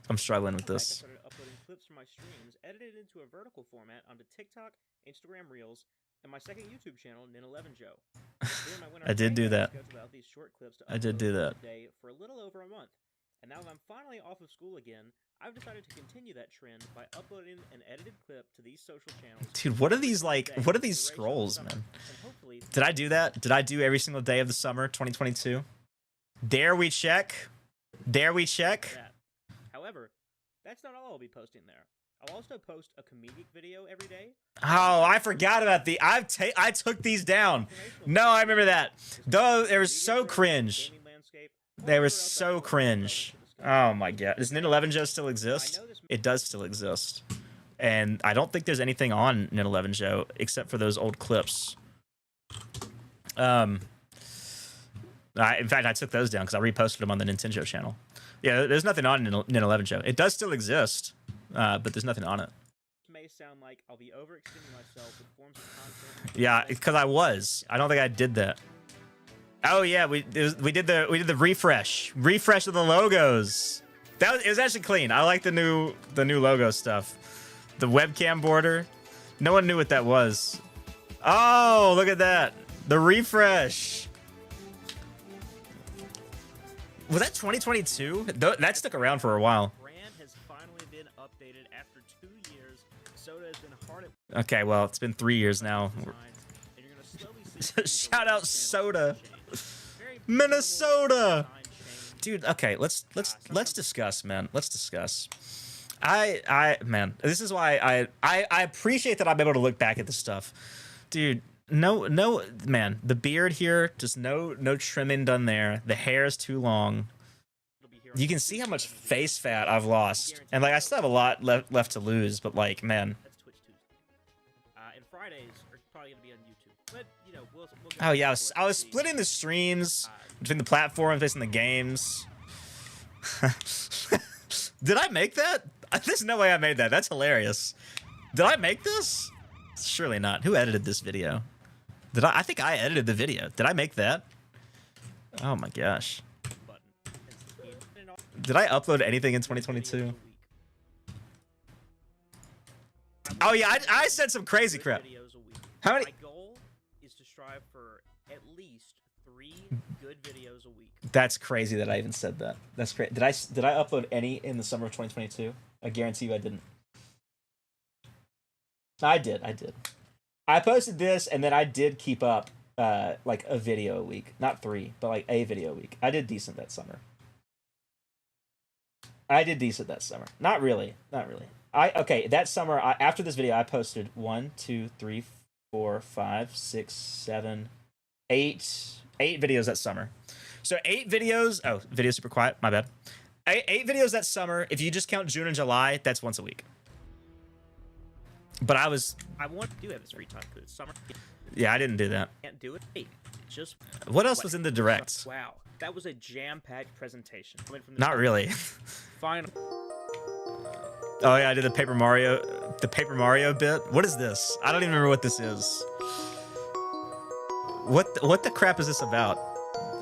I'm struggling with I this. started uploading clips from my streams, edited into a vertical format onto TikTok, Instagram Reels, and my second YouTube channel, Nin11 Joe. I did do that. These short clips to I did upload do that. a day for a little over a month. And now that I'm finally off of school again, I've decided to continue that trend by uploading an edited clip to these social channels. Dude, what are these like? What are these scrolls, man? Did I do that? Did I do every single day of the summer 2022? Dare we check? Dare we check? However, that's not all I'll be posting there. I'll also post a comedic video every day. Oh, I forgot about the. I took these down. No, I remember that. Though they were so cringe. They were so cringe. Oh my god. Does Nin11 Joe still exist? It does still exist. And I don't think there's anything on Nin11 Joe except for those old clips. In fact, I took those down because I reposted them on the Nintendo channel. Yeah, there's nothing on Nin11 Joe. It does still exist, but there's nothing on it. May sound like I'll be overextending myself with forms of content. Yeah, because I was. I don't think I did that. Oh yeah, we did the refresh of the logos. It was actually clean. I like the new logo stuff. The webcam border. No one knew what that was. Oh, look at that. The refresh. Was that 2022? That stuck around for a while. Brand has finally been updated after 2 years. Soda has been hard at Okay, well, it's been 3 years now. and you're gonna slowly see Shout out Soda. Minnesota. Dude, okay, let's discuss, man. Let's discuss. Man, this is why I appreciate that I'm able to look back at this stuff. Dude, no, man, the beard here, just no trimming done there. The hair is too long. You can see how much face fat I've lost. And like I still have a lot left to lose, but like, man. That's Twitch Tuesday. And Fridays are probably gonna be on YouTube. But you know, we'll Oh yeah, I was splitting the streams between the platforms based on the games. Did I make that? There's no way I made that. That's hilarious. Did I make this? Surely not. Who edited this video? Did I think I edited the video. Did I make that? Oh my gosh. Did I upload anything in 2022? Oh yeah, I said some crazy crap. How many? My goal is to strive for at least 3 good videos a week. That's crazy that I even said that. That's great. Did I upload any in the summer of 2022? I guarantee you I didn't. I did. I posted this, and then I did keep up like a video a week. Not 3, but like a video a week. I did decent that summer. Not really. Okay, that summer, after this video, I posted 1, 2, 3, 4, 5, 6, 7, 8 videos that summer. So 8 videos. Oh, video super quiet. My bad. 8 videos that summer. If you just count June and July, that's once a week. But I do have this free time because it's summer. Yeah, I didn't do that. Can't do it. Hey, just what else was in the direct? Wow, that was a jam-packed presentation. Not really. Final. Oh yeah, I did the Paper Mario bit. What is this? I don't even remember what this is. What the crap is this about?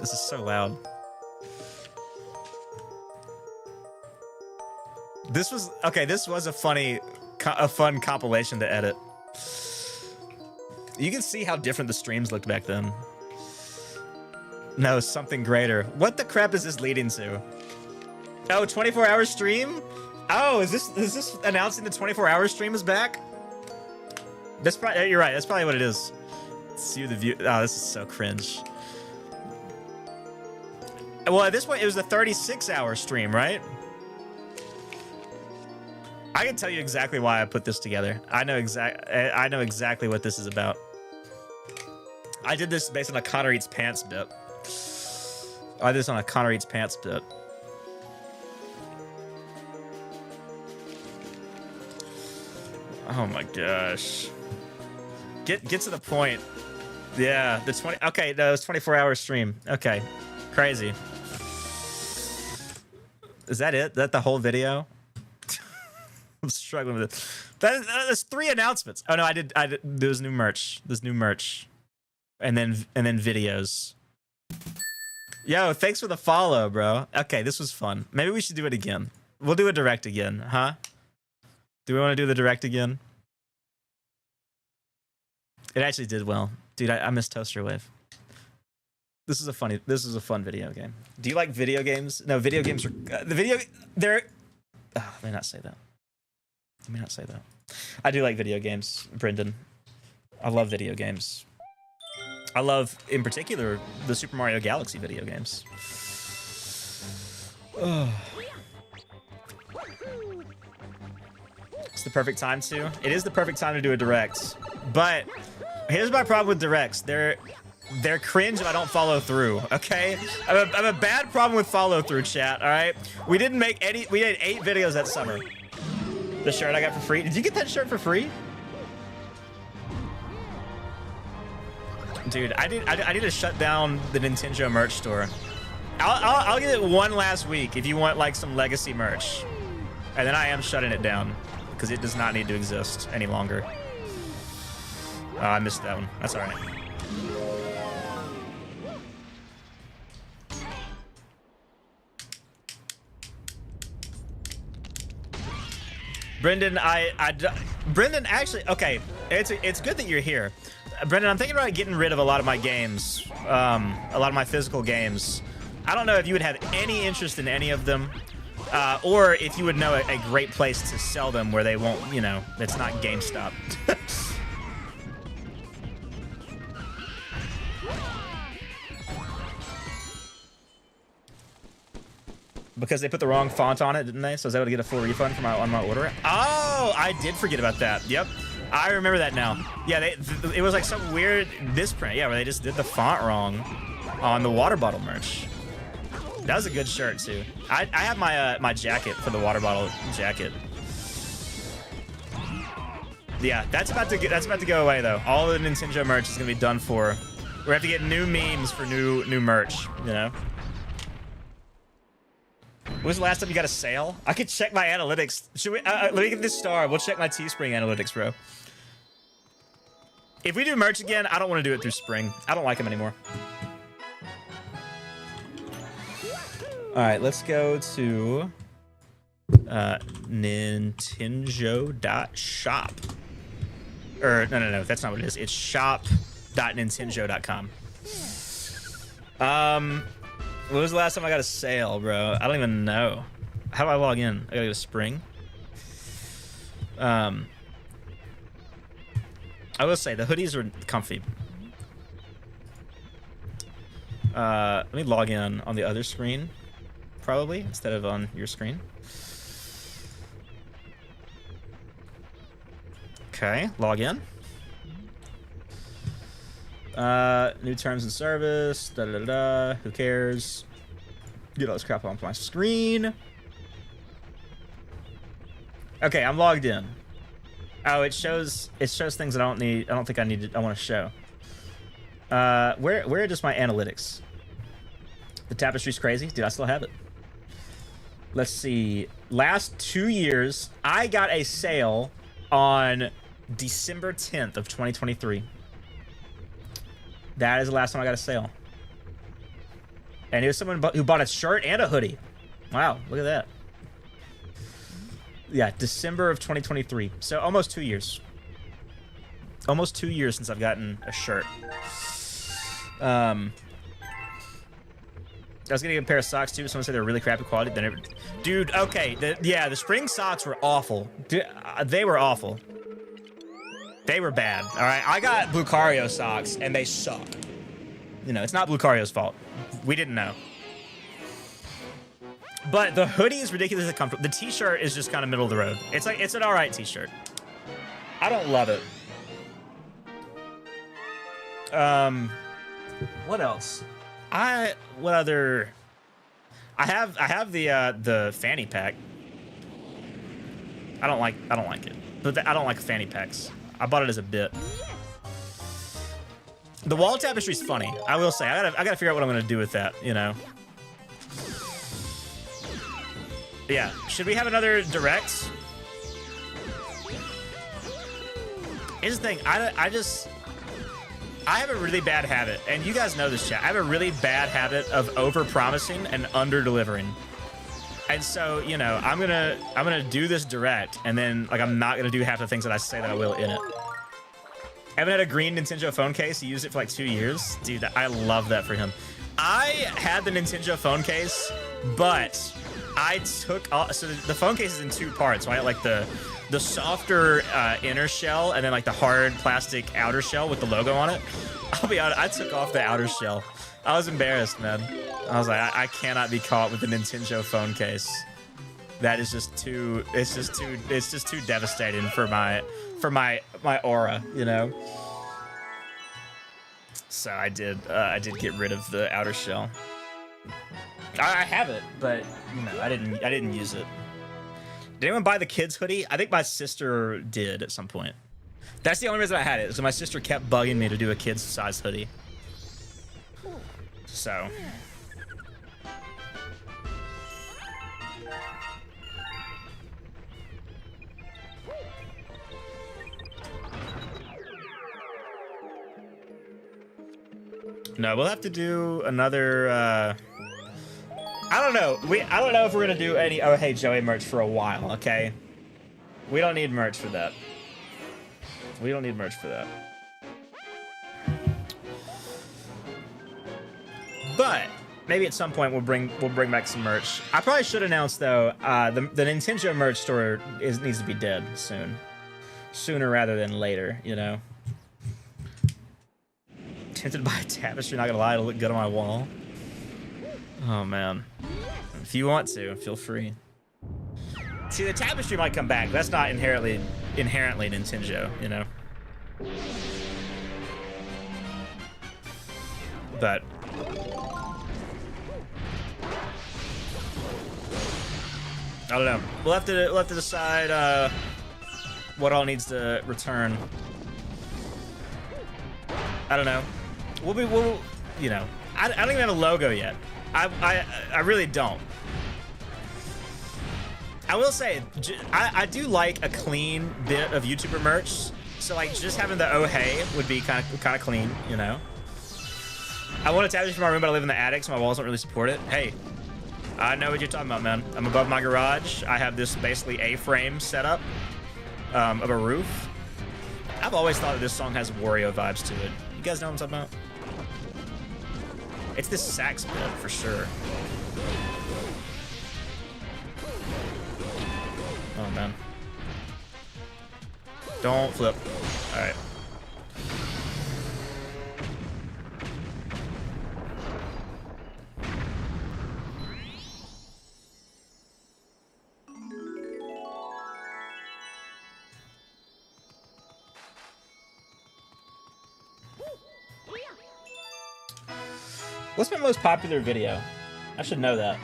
This is so loud. This was a fun compilation to edit. You can see how different the streams looked back then. No, something greater. What the crap is this leading to? Oh, 24-hour stream? Oh, is this announcing the 24-hour stream is back? That's probably, you're right. That's probably what it is. See the view. Oh, this is so cringe. Well, at this point, it was a 36-hour stream, right? I can tell you exactly why I put this together. I know exactly what this is about. I did this based on a Connor Eats Pants bit. I did this on a Connor Eats Pants bit. Oh my gosh. Get to the point. Yeah, the 20. Okay, no, it's 24-hour stream. Okay, crazy. Is that it? Is that the whole video? I'm struggling with it. That's 3 announcements. Oh no, I did. There's new merch. There's new merch, and then videos. Yo, thanks for the follow, bro. Okay, this was fun. Maybe we should do it again. We'll do a direct again, huh? Do we want to do the direct again? It actually did well, dude. I miss Toaster Wave. This is a fun video game. Do you like video games? No, video games are they're. Oh, let me not say that. Let me not say that. I do like video games, Brendan. I love video games. I love, in particular, the Super Mario Galaxy video games. Oh. It's the perfect time to. It is the perfect time to do a direct. But here's my problem with directs. They're cringe if I don't follow through, okay? I have a bad problem with follow through, chat, all right? We did 8 videos that summer. The shirt I got for free. Did you get that shirt for free? Dude, I need to shut down the Nintendo merch store. I'll get it one last week if you want like some legacy merch. And then I am shutting it down because it does not need to exist any longer. Oh, I missed that one. That's all right. Brendan, Brendan, actually, okay, it's good that you're here. Brendan, I'm thinking about getting rid of a lot of my games, a lot of my physical games. I don't know if you would have any interest in any of them, or if you would know a great place to sell them where they won't, you know, it's not GameStop. Because they put the wrong font on it, didn't they? So I was able to get a full refund on my order. Oh, I did forget about that. Yep, I remember that now. Yeah, it was like some weird misprint. Yeah, where they just did the font wrong on the water bottle merch. That was a good shirt too. I have my my jacket for the water bottle jacket. Yeah, that's about to go away though. All the Nintendo merch is gonna be done for. We have to get new memes for new merch. You know. When was the last time you got a sale? I could check my analytics. Should we? Let me get this star. We'll check my Teespring analytics, bro. If we do merch again, I don't want to do it through Spring. I don't like them anymore. All right, let's go to Nintendo.shop. Or no, that's not what it is. It's shop.nintendo.com. When was the last time I got a sale, bro? I don't even know. How do I log in? I gotta go to Spring. I will say the hoodies are comfy. Let me log in on the other screen, probably, instead of on your screen. Okay, log in. New terms and service. Who cares? Get all this crap onto my screen. Okay, I'm logged in. Oh, it shows things I don't need. I don't think I need to. I want to show. Where are just my analytics? The tapestry's crazy, dude. I still have it. Let's see. Last 2 years, I got a sale on December 10th of 2023. That is the last time I got a sale. And it was someone who bought a shirt and a hoodie. Wow, look at that. Yeah, December of 2023. So almost 2 years. Almost 2 years since I've gotten a shirt. I was gonna get a pair of socks too. Someone said they're really crappy quality. Dude, okay. The spring socks were awful. Dude, they were awful. They were bad. All right, I got Lucario socks and they suck. You know, it's not Lucario's fault. We didn't know. But the hoodie is ridiculously comfortable. The t-shirt is just kind of middle of the road. It's like, it's an all right t-shirt. I don't love it. What else? What other? I have the fanny pack. I don't like it. But I don't like fanny packs. I bought it as a bit. The wall tapestry is funny. I will say, I gotta figure out what I'm gonna do with that. You know. Yeah. Should we have another direct? Here's the thing. I have a really bad habit, and you guys know this, chat. I have a really bad habit of over-promising and under-delivering. And so, you know, I'm gonna do this direct, and then like I'm not gonna do half the things that I say that I will in it. Evan had a green Nintendo phone case. He used it for like 2 years. Dude, I love that for him. I had the Nintendo phone case, but I took all, so the phone case is in two parts, right? Like the softer inner shell and then like the hard plastic outer shell with the logo on it. I'll be honest, I took off the outer shell. I was embarrassed, man. I was like, I cannot be caught with the Nintendo phone case. That is just too, it's just too devastating for my aura, you know? So I did get rid of the outer shell. I have it, but you know, I didn't use it. Did anyone buy the kids hoodie? I think my sister did at some point. That's the only reason I had it, is my sister kept bugging me to do a kids size hoodie. So. No, we'll have to do another, I don't know. I don't know if we're gonna do any Oh Hey Joey merch for a while, okay? We don't need merch for that. We don't need merch for that. But maybe at some point we'll bring back some merch. I probably should announce though, the Nintendo merch store needs to be dead soon. Sooner rather than later, you know. Tempted by a tapestry, not gonna lie, it'll look good on my wall. Oh man. If you want to, feel free. See, the tapestry might come back. That's not inherently Nintendo, you know. But I don't know. We'll have to decide what all needs to return. I don't know. We'll you know. I don't even have a logo yet. I really don't. I will say, I do like a clean bit of YouTuber merch. So like just having the oh hey would be kind of clean, you know. I want to establish for my room, but I live in the attic, so my walls don't really support it. Hey, I know what you're talking about, man. I'm above my garage. I have this basically A-frame setup of a roof. I've always thought that this song has Wario vibes to it. You guys know what I'm talking about? It's this sax bit for sure. Oh man. Don't flip. All right. What's my most popular video? I should know that.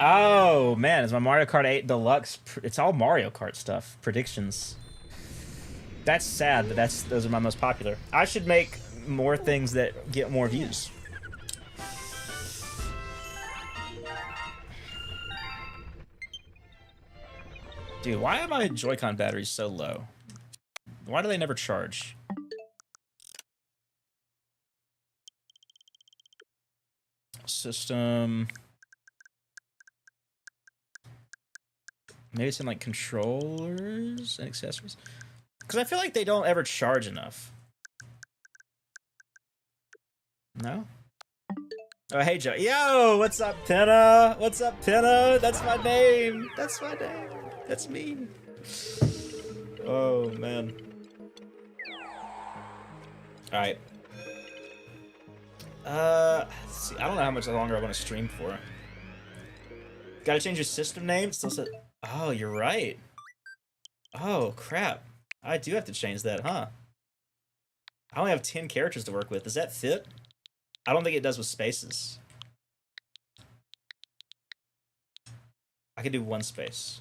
Oh man, it's my Mario Kart 8 Deluxe. It's all Mario Kart stuff. Predictions. That's sad, but those are my most popular. I should make more things that get more views. Dude, why are my Joy-Con batteries so low? Why do they never charge? System. Maybe it's in like controllers and accessories. Because I feel like they don't ever charge enough. No? Oh, hey, Joe. Yo, what's up, Pinna? What's up, Pinna? That's my name. That's my name. That's me. Oh, man. All right. Let's see. I don't know how much longer I want to stream for. Gotta change your system name? Still said. Oh, you're right. Oh, crap. I do have to change that, huh? I only have 10 characters to work with. Does that fit? I don't think it does with spaces. I could do one space.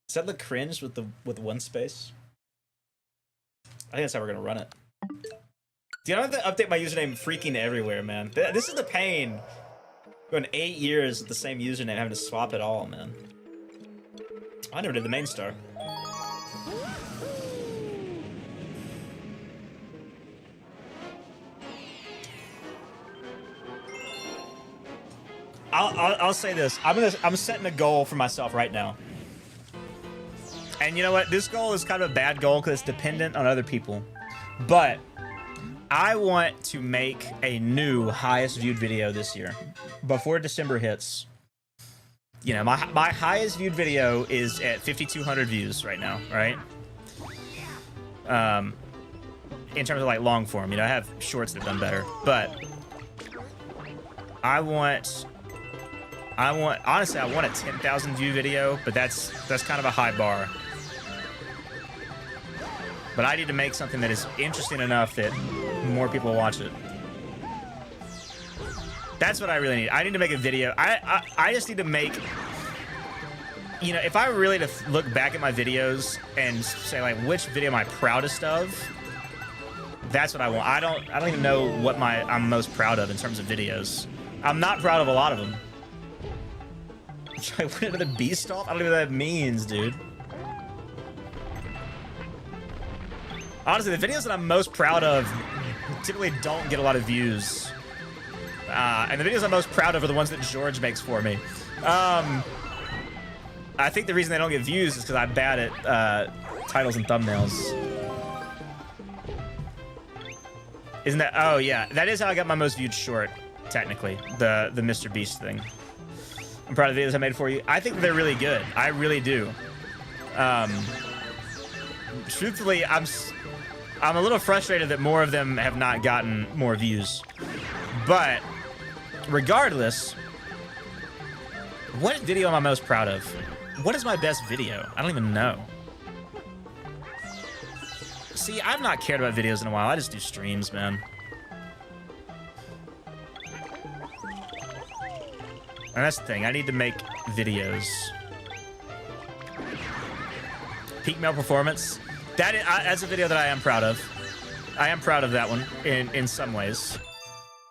Does that look cringe with one space? I think that's how we're gonna run it. Dude, I don't have to update my username freaking everywhere, man. This is the pain. Going 8 years with the same username, having to swap it all, man. I never did the main star. I'll say this. I'm setting a goal for myself right now. And you know what? This goal is kind of a bad goal because it's dependent on other people. But I want to make a new highest viewed video this year before December hits. You know, my highest viewed video is at 5,200 views right now, right? In terms of like long form, you know, I have shorts that have done better, but honestly, I want a 10,000 view video, but that's kind of a high bar. But I need to make something that is interesting enough that more people will watch it. That's what I really need. I need to make a video. I just need to make, you know, if I were really to look back at my videos and say like, which video am I proudest of? That's what I want. I don't even know what I'm most proud of in terms of videos. I'm not proud of a lot of them. I went into the beast off? I don't even know what that means, dude. Honestly, the videos that I'm most proud of typically don't get a lot of views. And the videos I'm most proud of are the ones that George makes for me. I think the reason they don't get views is because I'm bad at titles and thumbnails. Isn't that? Oh, yeah. That is how I got my most viewed short, technically. The Mr. Beast thing. I'm proud of the videos I made for you. I think they're really good. I really do. Truthfully, I'm a little frustrated that more of them have not gotten more views. But regardless, what video am I most proud of? What is my best video? I don't even know. See, I've not cared about videos in a while. I just do streams, man. And that's the thing. I need to make videos. Peak male performance. That's a video that I am proud of. I am proud of that one in some ways.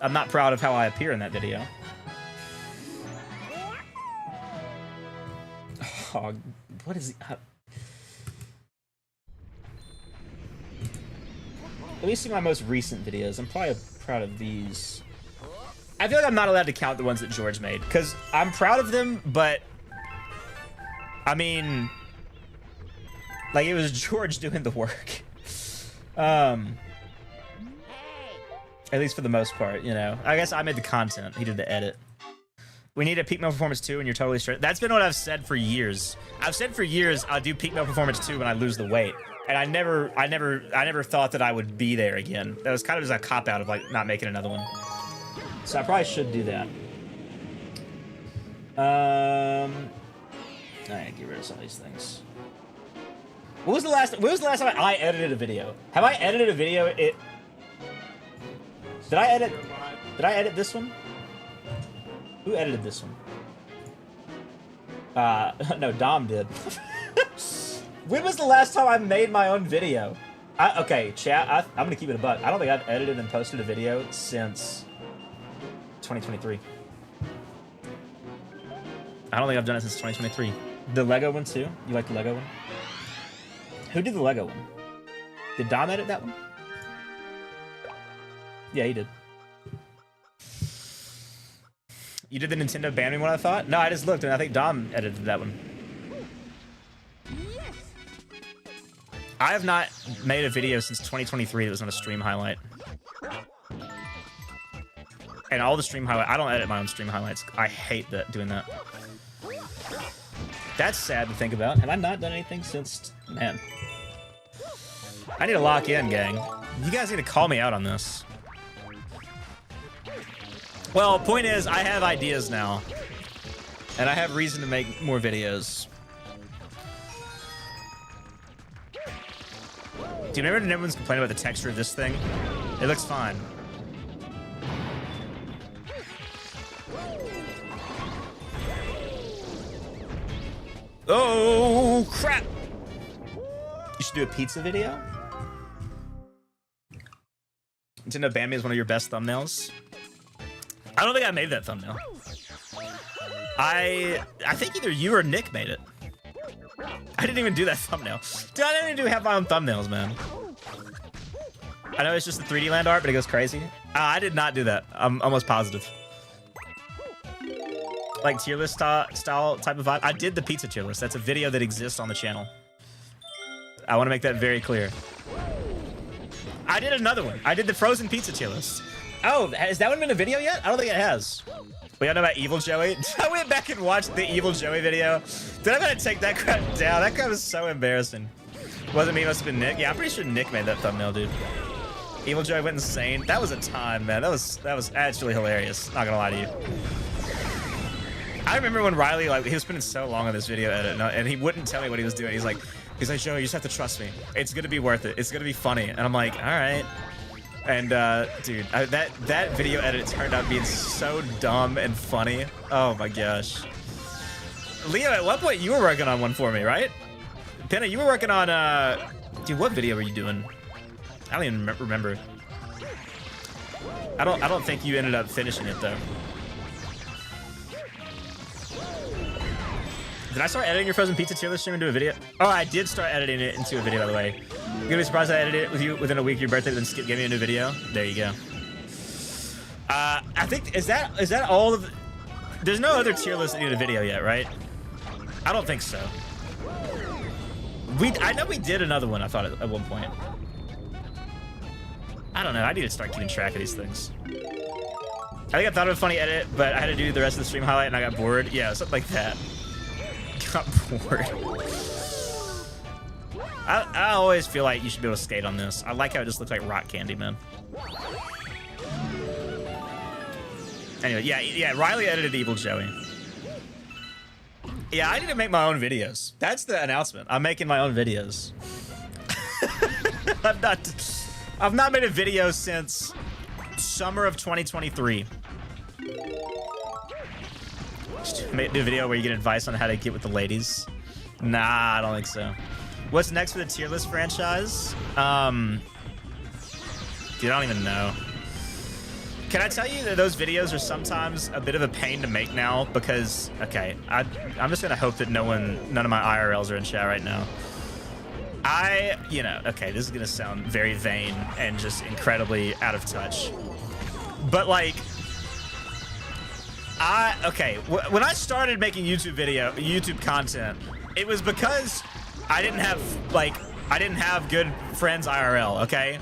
I'm not proud of how I appear in that video. Oh, what is... Let me see my most recent videos. I'm probably proud of these. I feel like I'm not allowed to count the ones that George made, because I'm proud of them, but... I mean... Like, it was George doing the work. At least for the most part, you know. I guess I made the content. He did the edit. We need a peak male performance 2 and you're totally straight. That's been what I've said for years. I've said for years I'll do peak male performance 2 when I lose the weight. And I never thought that I would be there again. That was kind of just a cop-out of like not making another one. So I probably should do that. Alright, get rid of some of these things. When was the last time I edited a video? Have I edited a video? Did I edit this one? Who edited this one? No, Dom did. When was the last time I made my own video? Okay, chat, I'm gonna keep it a buck. I don't think I've edited and posted a video since 2023. I don't think I've done it since 2023. The Lego one too? You like the Lego one? Who did the Lego one? Did Dom edit that one? Yeah, he did. You did the Nintendo banning one, I thought? No, I just looked, and I think Dom edited that one. I have not made a video since 2023 that was on a stream highlight. And all the stream highlights... I don't edit my own stream highlights. I hate doing that. That's sad to think about. Have I not done anything since... Man. I need to lock in, gang. You guys need to call me out on this. Well, point is, I have ideas now. And I have reason to make more videos. Do you remember when everyone's complaining about the texture of this thing? It looks fine. Oh, crap! You should do a pizza video? Nintendo banned me as one of your best thumbnails. I don't think I made that thumbnail. I think either you or Nick made it. I didn't even do that thumbnail. Dude, I didn't even have my own thumbnails, man. I know it's just the 3D land art, but it goes crazy. I did not do that. I'm almost positive. Like tier list style type of vibe. I did the pizza tier list. That's a video that exists on the channel. I want to make that very clear. I did another one. I did the frozen pizza tier list. Oh, has that one been a video yet? I don't think it has. We all know about Evil Joey. I went back and watched the Evil Joey video. Dude, I'm gonna take that crap down. That crap was so embarrassing. Wasn't me, must have been Nick. Yeah, I'm pretty sure Nick made that thumbnail, dude. Evil Joey went insane. That was a time, man. That was actually hilarious. Not gonna lie to you. I remember when Riley, like, he was spending so long on this video edit, and he wouldn't tell me what he was doing. He's like, Joey, you just have to trust me. It's gonna be worth it. It's gonna be funny. And I'm like, all right. And dude, that video edit turned out being so dumb and funny. Oh my gosh. Leo, at what point you were working on one for me, right? Penna, you were working on dude, what video were you doing? I don't even remember. I don't think you ended up finishing it though. Did I start editing your frozen pizza tier list stream into a video? Oh, I did start editing it into a video, by the way. You're gonna be surprised I edited it with you within a week of your birthday, then skip gave me a new video. There you go. I think is that all of? There's no other tier list that need a video yet, right? I don't think so. I know we did another one. I thought at one point. I don't know. I need to start keeping track of these things. I think I thought of a funny edit, but I had to do the rest of the stream highlight, and I got bored. Yeah, something like that. Got bored. I always feel like you should be able to skate on this. I like how it just looks like rock candy, man. Anyway, yeah, Riley edited Evil Joey. Yeah, I need to make my own videos. That's the announcement. I'm making my own videos. I've not made a video since summer of 2023. Do a video where you get advice on how to get with the ladies. Nah, I don't think so. What's next for the tier list franchise? Dude, I don't even know. Can I tell you that those videos are sometimes a bit of a pain to make now because, okay, I'm just gonna hope that none of my IRLs are in chat right now. You know, okay, this is gonna sound very vain and just incredibly out of touch. But okay, when I started making YouTube content, it was because I didn't have good friends IRL, okay?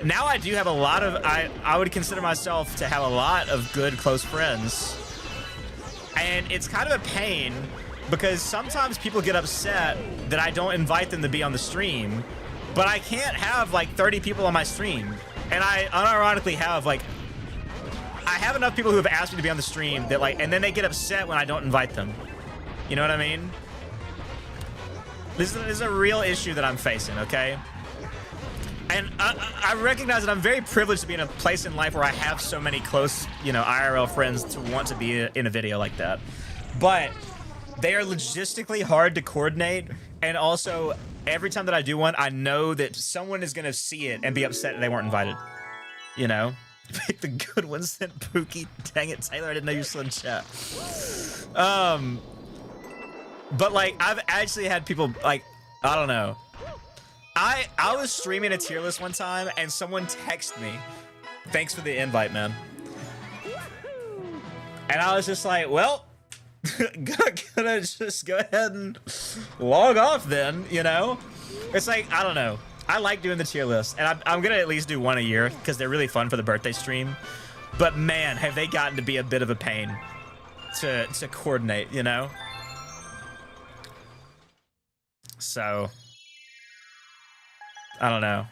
Now I do have a lot of, I would consider myself to have a lot of good close friends. And it's kind of a pain because sometimes people get upset that I don't invite them to be on the stream, but I can't have like 30 people on my stream. And I unironically have I have enough people who have asked me to be on the stream that and then they get upset when I don't invite them. You know what I mean? This is a real issue that I'm facing, okay? And I recognize that I'm very privileged to be in a place in life where I have so many close, you know, IRL friends to want to be in a video like that. But they are logistically hard to coordinate. And also, every time that I do one, I know that someone is going to see it and be upset that they weren't invited. You know? Pick the good ones then, Pookie. Dang it, Taylor, I didn't know you were still in chat. But I've actually had people I don't know. I was streaming a tier list one time and someone texted me, "Thanks for the invite, man." And I was just like, well, gonna just go ahead and log off then, you know? It's I don't know. I like doing the tier list, and I'm gonna at least do one a year because they're really fun for the birthday stream. But man, have they gotten to be a bit of a pain to coordinate, you know? So I don't know.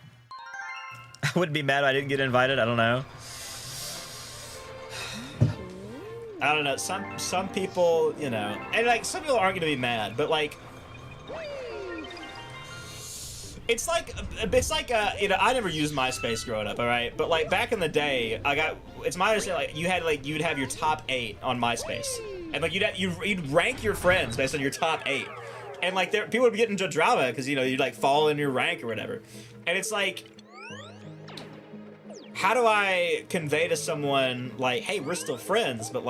I wouldn't be mad if I didn't get invited. I don't know. I don't know. Some people, you know, and some people aren't gonna be mad, but it's you know, I never used MySpace growing up, all right? But back in the day, it's my understanding you'd have your top 8 on MySpace, and you'd rank your friends based on your top 8. And people would get into drama because, you know, you'd fall in your rank or whatever. And it's how do I convey to someone hey, we're still friends, but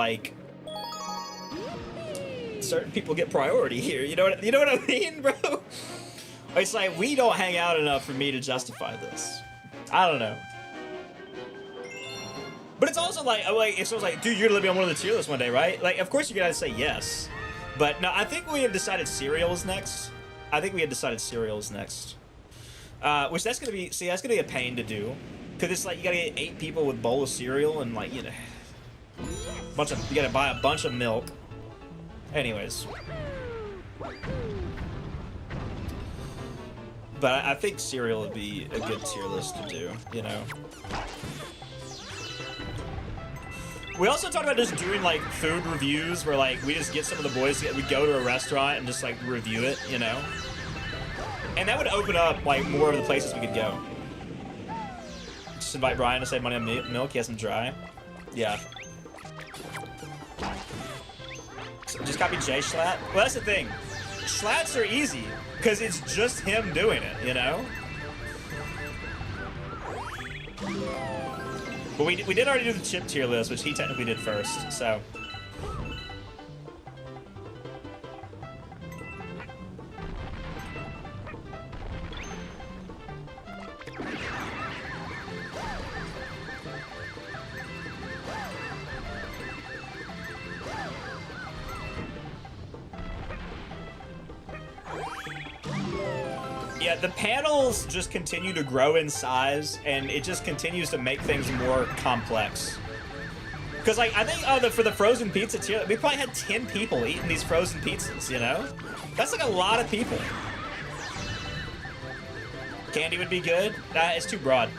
certain people get priority here. You know what I mean, bro? It's we don't hang out enough for me to justify this. I don't know. But it's also if someone's dude, you're gonna be on one of the tier lists one day, right? Of course you're gonna say yes. But no, I think we had decided cereal is next. Which that's gonna be, that's gonna be a pain to do. Cause it's you gotta get 8 people with a bowl of cereal and you know, you gotta buy a bunch of milk. Anyways. But I think cereal would be a good tier list to do, you know. We also talked about just doing food reviews where we just get some of the boys we go to a restaurant and just review it, you know. And that would open up more of the places we could go. Just invite Brian to save money on milk. He has some dry. Yeah. So just copy Jay Schlatt. Well, that's the thing. Schlats are easy because it's just him doing it, you know. But we did already do the chip tier list, which he technically did first, so. Yeah, the panels just continue to grow in size, and it just continues to make things more complex. Because, I think for the frozen pizza tier, we probably had 10 people eating these frozen pizzas, you know? That's a lot of people. Candy would be good. It's too broad.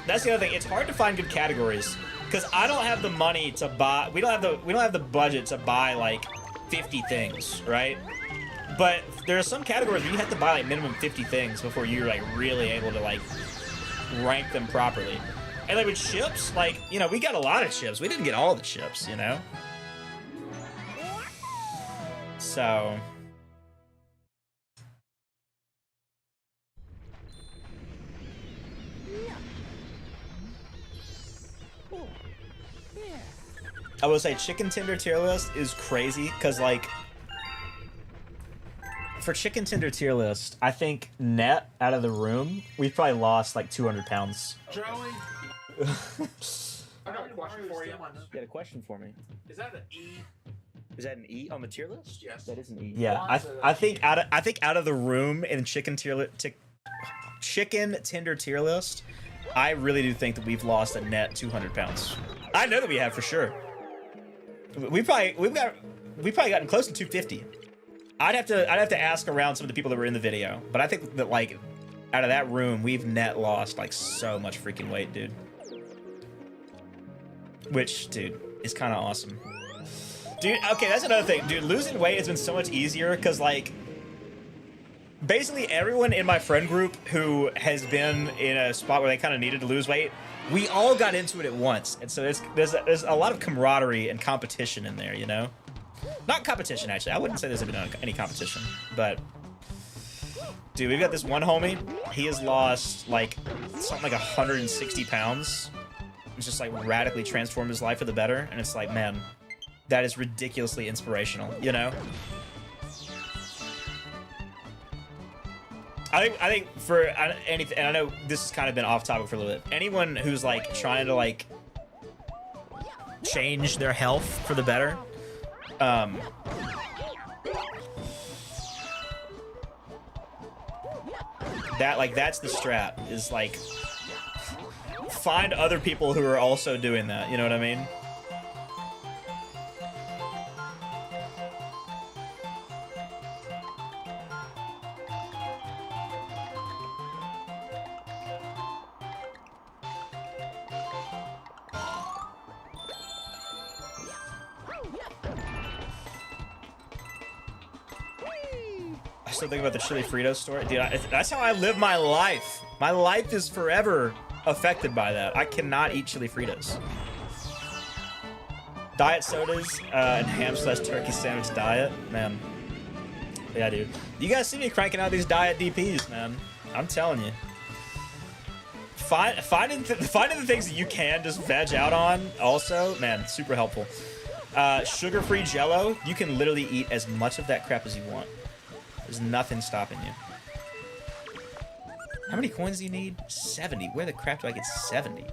That's the other thing. It's hard to find good categories because I don't have the money to buy. We don't have the budget to buy 50 things, right? But there are some categories where you have to buy minimum 50 things before you're really able to rank them properly. And with chips, you know, we got a lot of chips. We didn't get all the chips, you know? So I will say chicken tender tier list is crazy because like for chicken tender tier list, I think net out of the room, we've probably lost like 200 pounds. Joey, I got a question for you. You got a question for me? Is that an E? Is that an E on the tier list? Yes. That is an E. Yeah, I think out of the room in chicken tender tier list, I really do think that we've lost a net 200 pounds. I know that we have for sure. We've probably gotten close to 250. I'd have to ask around some of the people that were in the video, but I think that like out of that room, we've net lost like so much freaking weight, dude. Which, dude, is kind of awesome. Dude, okay, that's another thing. Dude, losing weight has been so much easier because, like, basically everyone in my friend group who has been in a spot where they kind of needed to lose weight, we all got into it at once. And so there's a lot of camaraderie and competition in there, you know? Not competition, actually. I wouldn't say there's been any competition, but... Dude, we've got this one homie. He has lost, like, something like 160 pounds. It's just, like, radically transformed his life for the better. And it's like, man... That is ridiculously inspirational, you know? I think for anything, and I know this has kind of been off topic for a little bit, anyone who's like trying to like change their health for the better, that's the strat, is like find other people who are also doing that, you know what I mean? I still think about the chili Fritos story. Dude, that's how I live my life. My life is forever affected by that. I cannot eat chili Fritos. Diet sodas and ham/turkey sandwich diet. Man. Yeah, dude. You guys see me cranking out these diet DPs, man. I'm telling you. Finding the things that you can just veg out on also, man, super helpful. Sugar-free Jell-O, you can literally eat as much of that crap as you want. There's nothing stopping you. How many coins do you need? 70. Where the crap do I get 70?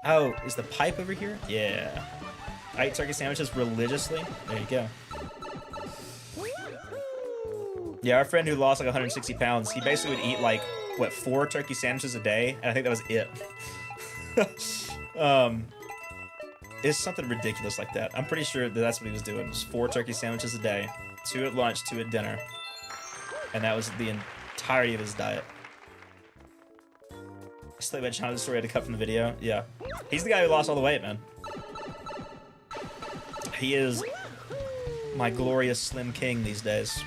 Oh, is the pipe over here? Yeah. I eat turkey sandwiches religiously. There you go. Yeah, our friend who lost like 160 pounds, he basically would eat like, what, 4 turkey sandwiches a day? And I think that was it. It's something ridiculous like that. I'm pretty sure that that's what he was doing. It was 4 turkey sandwiches a day, 2 at lunch, 2 at dinner. And that was the entirety of his diet. Slay by China's story I had to cut from the video. Yeah. He's the guy who lost all the weight, man. He is my glorious Slim King these days.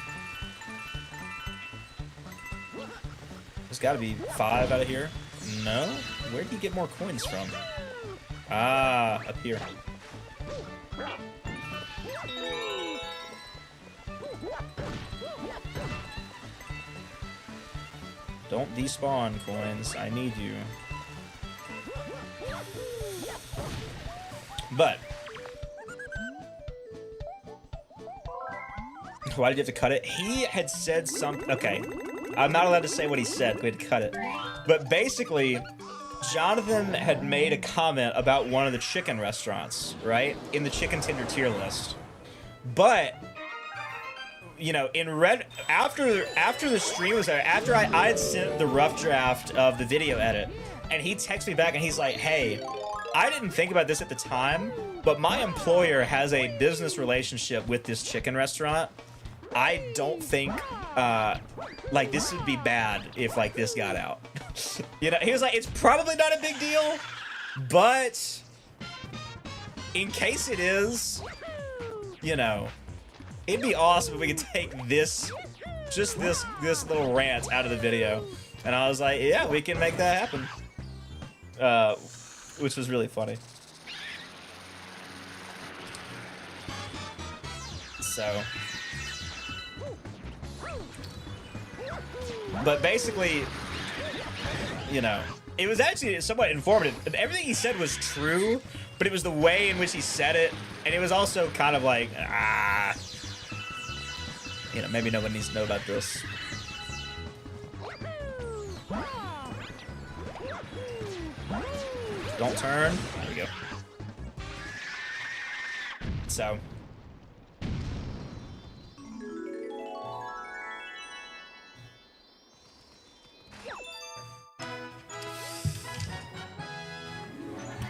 There's got to be 5 out of here. No? Where did he get more coins from? Ah, up here. Don't despawn, coins. I need you. But why did you have to cut it? He had said something. Okay, I'm not allowed to say what he said. We had to cut it. But basically, Jonathan had made a comment about one of the chicken restaurants, right? In the chicken tender tier list. But you know, after the stream was there, after I had sent the rough draft of the video edit, and he texted me back and he's like, hey, I didn't think about this at the time, but my employer has a business relationship with this chicken restaurant. I don't think, like, this would be bad if, like, this got out. You know, he was like, it's probably not a big deal, but in case it is, you know, it'd be awesome if we could take this, just this little rant out of the video. And I was like, yeah, we can make that happen. Which was really funny. So. But basically, you know, it was actually somewhat informative. Everything he said was true, but it was the way in which he said it And it was also kind of like, you know, maybe no one needs to know about this. Don't turn. There we go. So.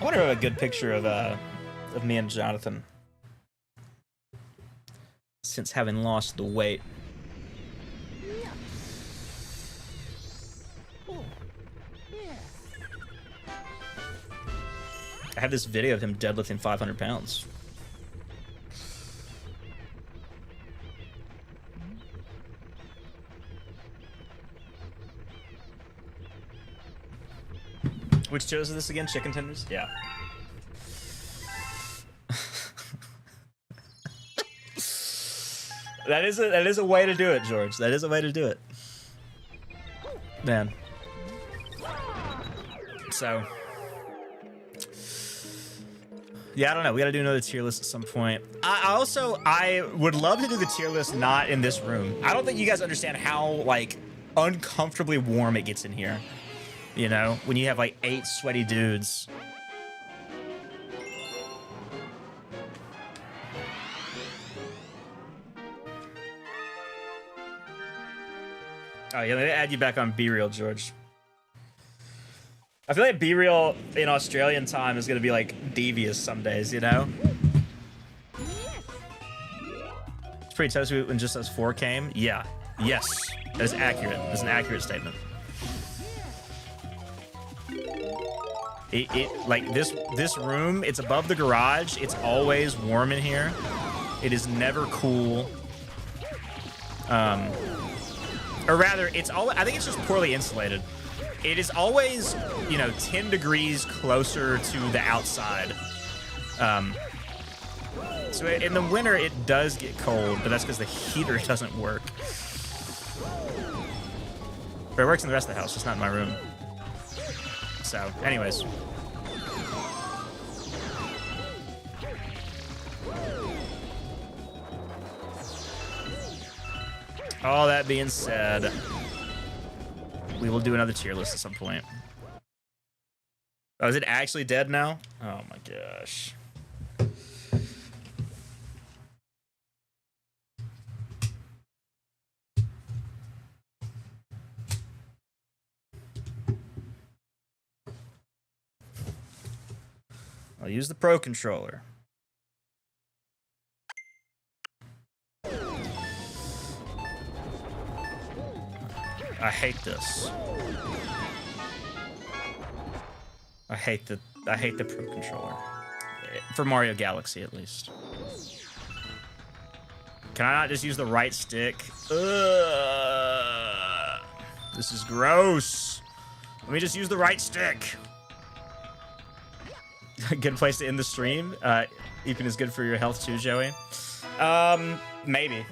I wonder if a good picture of me and Jonathan since having lost the weight. I have this video of him deadlifting 500 pounds. Which shows is this again? Chicken tenders? Yeah. That is a way to do it, George. That is a way to do it. Man. So. Yeah, I don't know. We gotta do another tier list at some point. I would love to do the tier list not in this room. I don't think you guys understand how, like, uncomfortably warm it gets in here. You know, when you have like 8 sweaty dudes. Oh yeah, let me add you back on Be Real, George. I feel like Be Real in Australian time is gonna be like devious some days, you know? It's pretty toasty when just us 4 came. Yeah. Yes. That is accurate. That's an accurate statement. Like this room, it's above the garage. It's always warm in here. It is never cool. Or rather, I think it's just poorly insulated. It is always, you know, 10 degrees closer to the outside. So in the winter, it does get cold, but that's because the heater doesn't work. But it works in the rest of the house, just not in my room. So, anyways. All that being said, we will do another tier list at some point. Oh, is it actually dead now? Oh my gosh. I'll use the Pro Controller. I hate this. I hate the Pro Controller. For Mario Galaxy, at least. Can I not just use the right stick? Ugh. This is gross. Let me just use the right stick. Good place to end the stream. Eating is good for your health too, Joey. Maybe.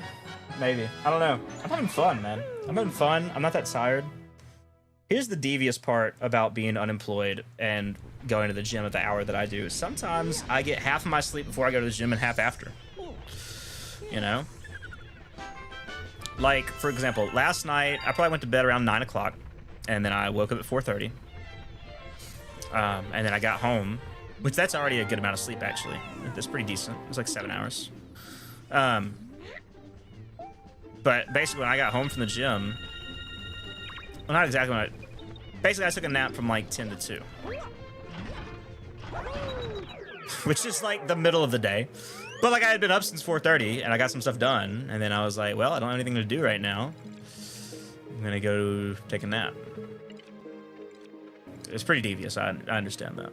I don't know. I'm having fun, man. I'm having fun. I'm not that tired. Here's the devious part about being unemployed and going to the gym at the hour that I do. Sometimes I get half of my sleep before I go to the gym and half after. You know? Like, for example, last night, I probably went to bed around 9 o'clock, and then I woke up at 4:30. And then I got home, which that's already a good amount of sleep, actually. That's pretty decent. It was like 7 hours. But basically, when I got home from the gym, well, not exactly when basically, I took a nap from like 10 to 2. Which is like the middle of the day. But like I had been up since 4:30 and I got some stuff done. And then I was like, well, I don't have anything to do right now. I'm gonna go take a nap. It's pretty devious. I understand that.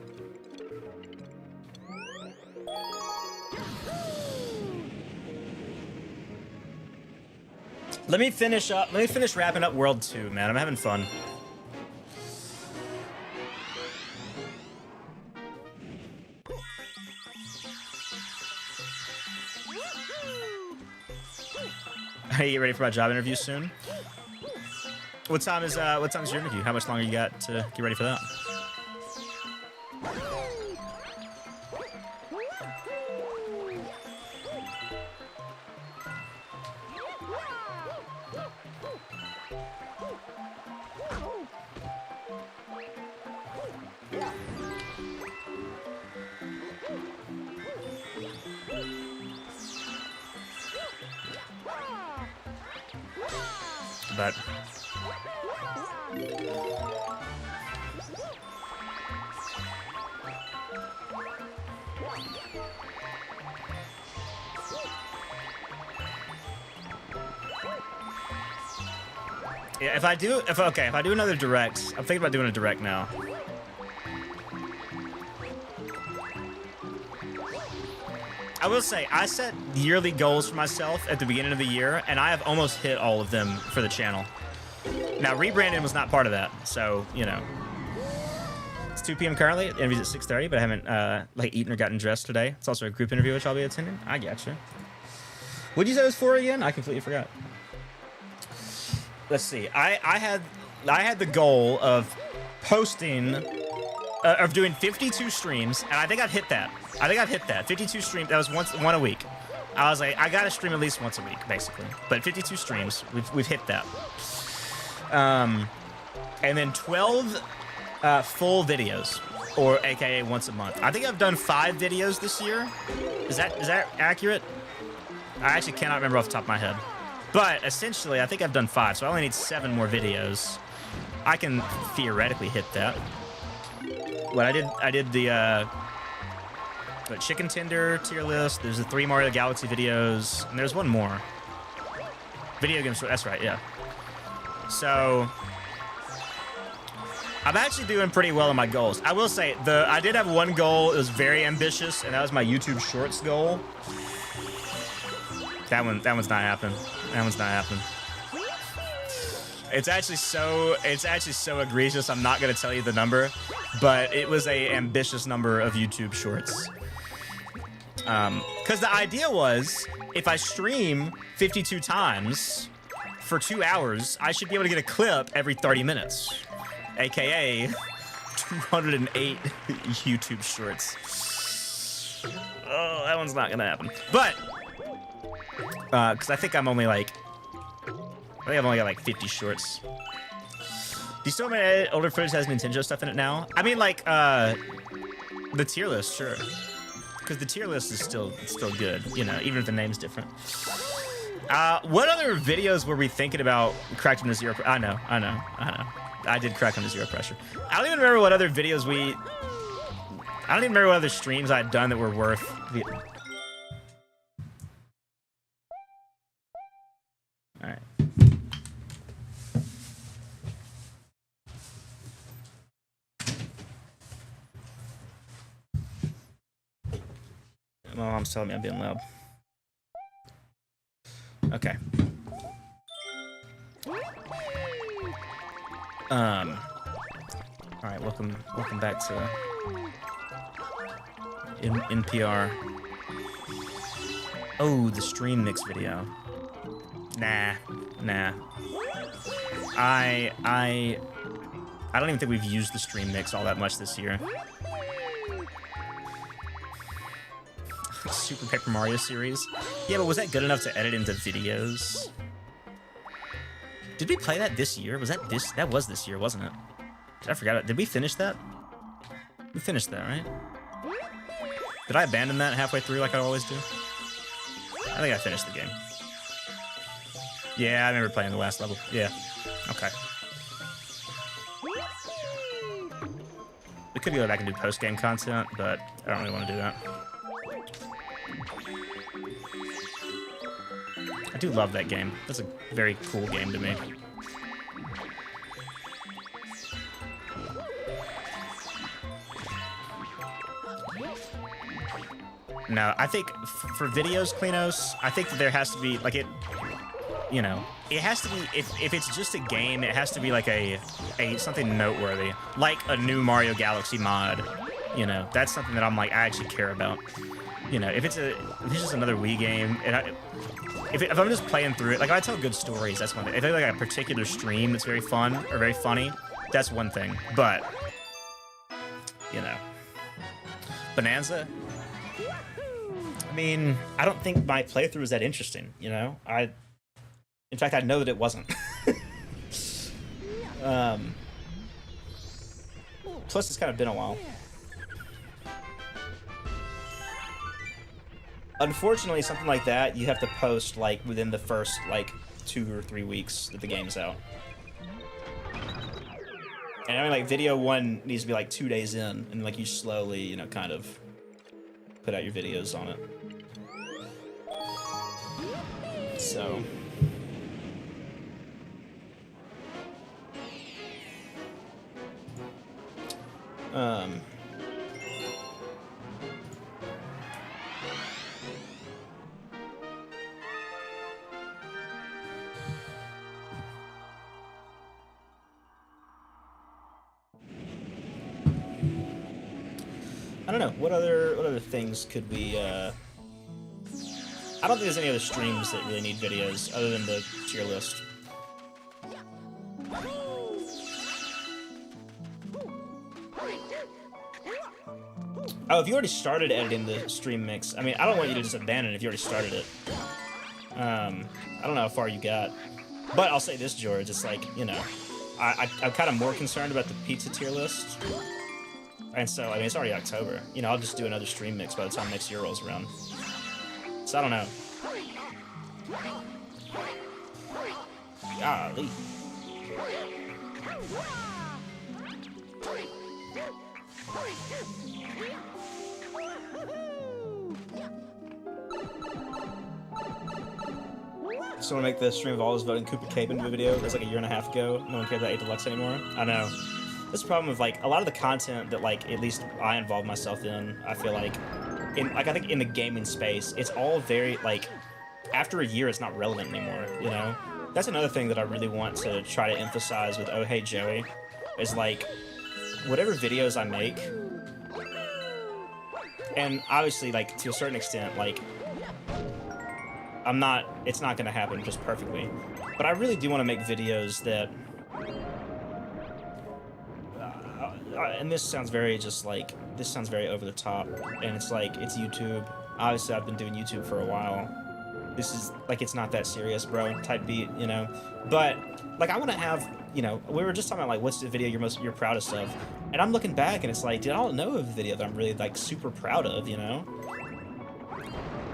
Let me finish wrapping up World 2, man. I'm having fun. Are you ready for my job interview soon? What time is your interview? How much longer you got to get ready for that? but yeah, if I do another direct, I'm thinking about doing a direct now. I will say, I set yearly goals for myself at the beginning of the year, and I have almost hit all of them for the channel. Now, rebranding was not part of that, so, you know. It's 2 p.m. currently. The interview's at 6:30, but I haven't, like, eaten or gotten dressed today. It's also a group interview, which I'll be attending. I gotcha. What'd you say it was for again? I completely forgot. Let's see. I had the goal of posting, of doing 52 streams, and I think I've hit that. 52 streams. That was one a week. I was like, I gotta stream at least once a week, basically. But 52 streams, we've hit that. And then 12 full videos, or AKA once a month. I think I've done 5 videos this year. Is that accurate? I actually cannot remember off the top of my head. But essentially, I think I've done 5, so I only need 7 more videos. I can theoretically hit that. What I did the chicken tender tier list. There's the 3 Mario Galaxy videos, and there's one more. Video games. That's right. Yeah. So I'm actually doing pretty well on my goals. I will say I did have one goal. It was very ambitious, and that was my YouTube Shorts goal. That one's not happening. It's actually so egregious. I'm not gonna tell you the number, but it was a ambitious number of YouTube Shorts. Because the idea was, if I stream 52 times for 2 hours, I should be able to get a clip every 30 minutes, aka 208 YouTube Shorts. Oh, that one's not gonna happen. But because I think I've only got like 50 shorts. Do you still have any older footage that has Nintendo stuff in it now? I mean, like, the tier list, sure. Because the tier list is still good, you know, even if the name's different. What other videos were we thinking about cracking to 0? I know. I did crack on to 0 pressure. I don't even remember what other videos I don't even remember what other streams I'd done that were worth. All right. My mom's telling me I'm being loud. Okay. All right, welcome back to NPR. Oh, the stream mix video. Nah. I don't even think we've used the stream mix all that much this year. Super Paper Mario series. Yeah, but was that good enough to edit into videos? Did we play that this year? Was that this? That was this year, wasn't it? I forgot it. Did we finish that? We finished that, right? Did I abandon that halfway through like I always do? I think I finished the game. Yeah, I remember playing the last level. Yeah. Okay. We could go back and do post-game content, but I don't really want to do that. I do love that game. That's a very cool game to me. No, I think for videos, Klinos, I think that there has to be, like, it has to be, if it's just a game, it has to be like a something noteworthy, like a new Mario Galaxy mod. You know, that's something that I'm like, I actually care about. You know, if it's just another Wii game, and if I'm just playing through it, like, if I tell good stories, that's one thing. If I like a particular stream that's very fun or very funny, that's one thing. But, you know, Bonanza, I mean, I don't think my playthrough was that interesting, you know? In fact, I know that it wasn't. Plus, it's kind of been a while. Unfortunately, something like that, you have to post, like, within the first, like, 2 or 3 weeks that the game's out. And I mean, like, video 1 needs to be like 2 days in, and like you slowly, you know, kind of put out your videos on it. So. I don't know. What other things could we? I don't think there's any other streams that really need videos other than the tier list. Oh, if you already started editing the stream mix, I mean, I don't want you to just abandon it if you already started it. I don't know how far you got, but I'll say this, George. It's like, you know, I'm kind of more concerned about the pizza tier list. And so, I mean, it's already October. You know, I'll just do another stream mix by the time next year rolls around. So, I don't know. Golly. So, I want to make the stream of all this voting Cooper Cape into a video. It was like a year and a half ago. No one cares about 8 Deluxe anymore. I know. This problem with like a lot of the content that like at least I involve myself in, I feel like I think in the gaming space, it's all very like after a year it's not relevant anymore, you know? That's another thing that I really want to try to emphasize with Oh Hey Joey is like whatever videos I make, and obviously like to a certain extent like it's not gonna happen just perfectly, but I really do want to make videos that and this sounds very over the top, and it's like, it's YouTube. Obviously, I've been doing YouTube for a while. This is, like, it's not that serious, bro, type beat, you know? But, like, I want to have, you know, we were just talking about, like, what's the video you're proudest of? And I'm looking back, and it's like, dude, I don't know of a video that I'm really, like, super proud of, you know?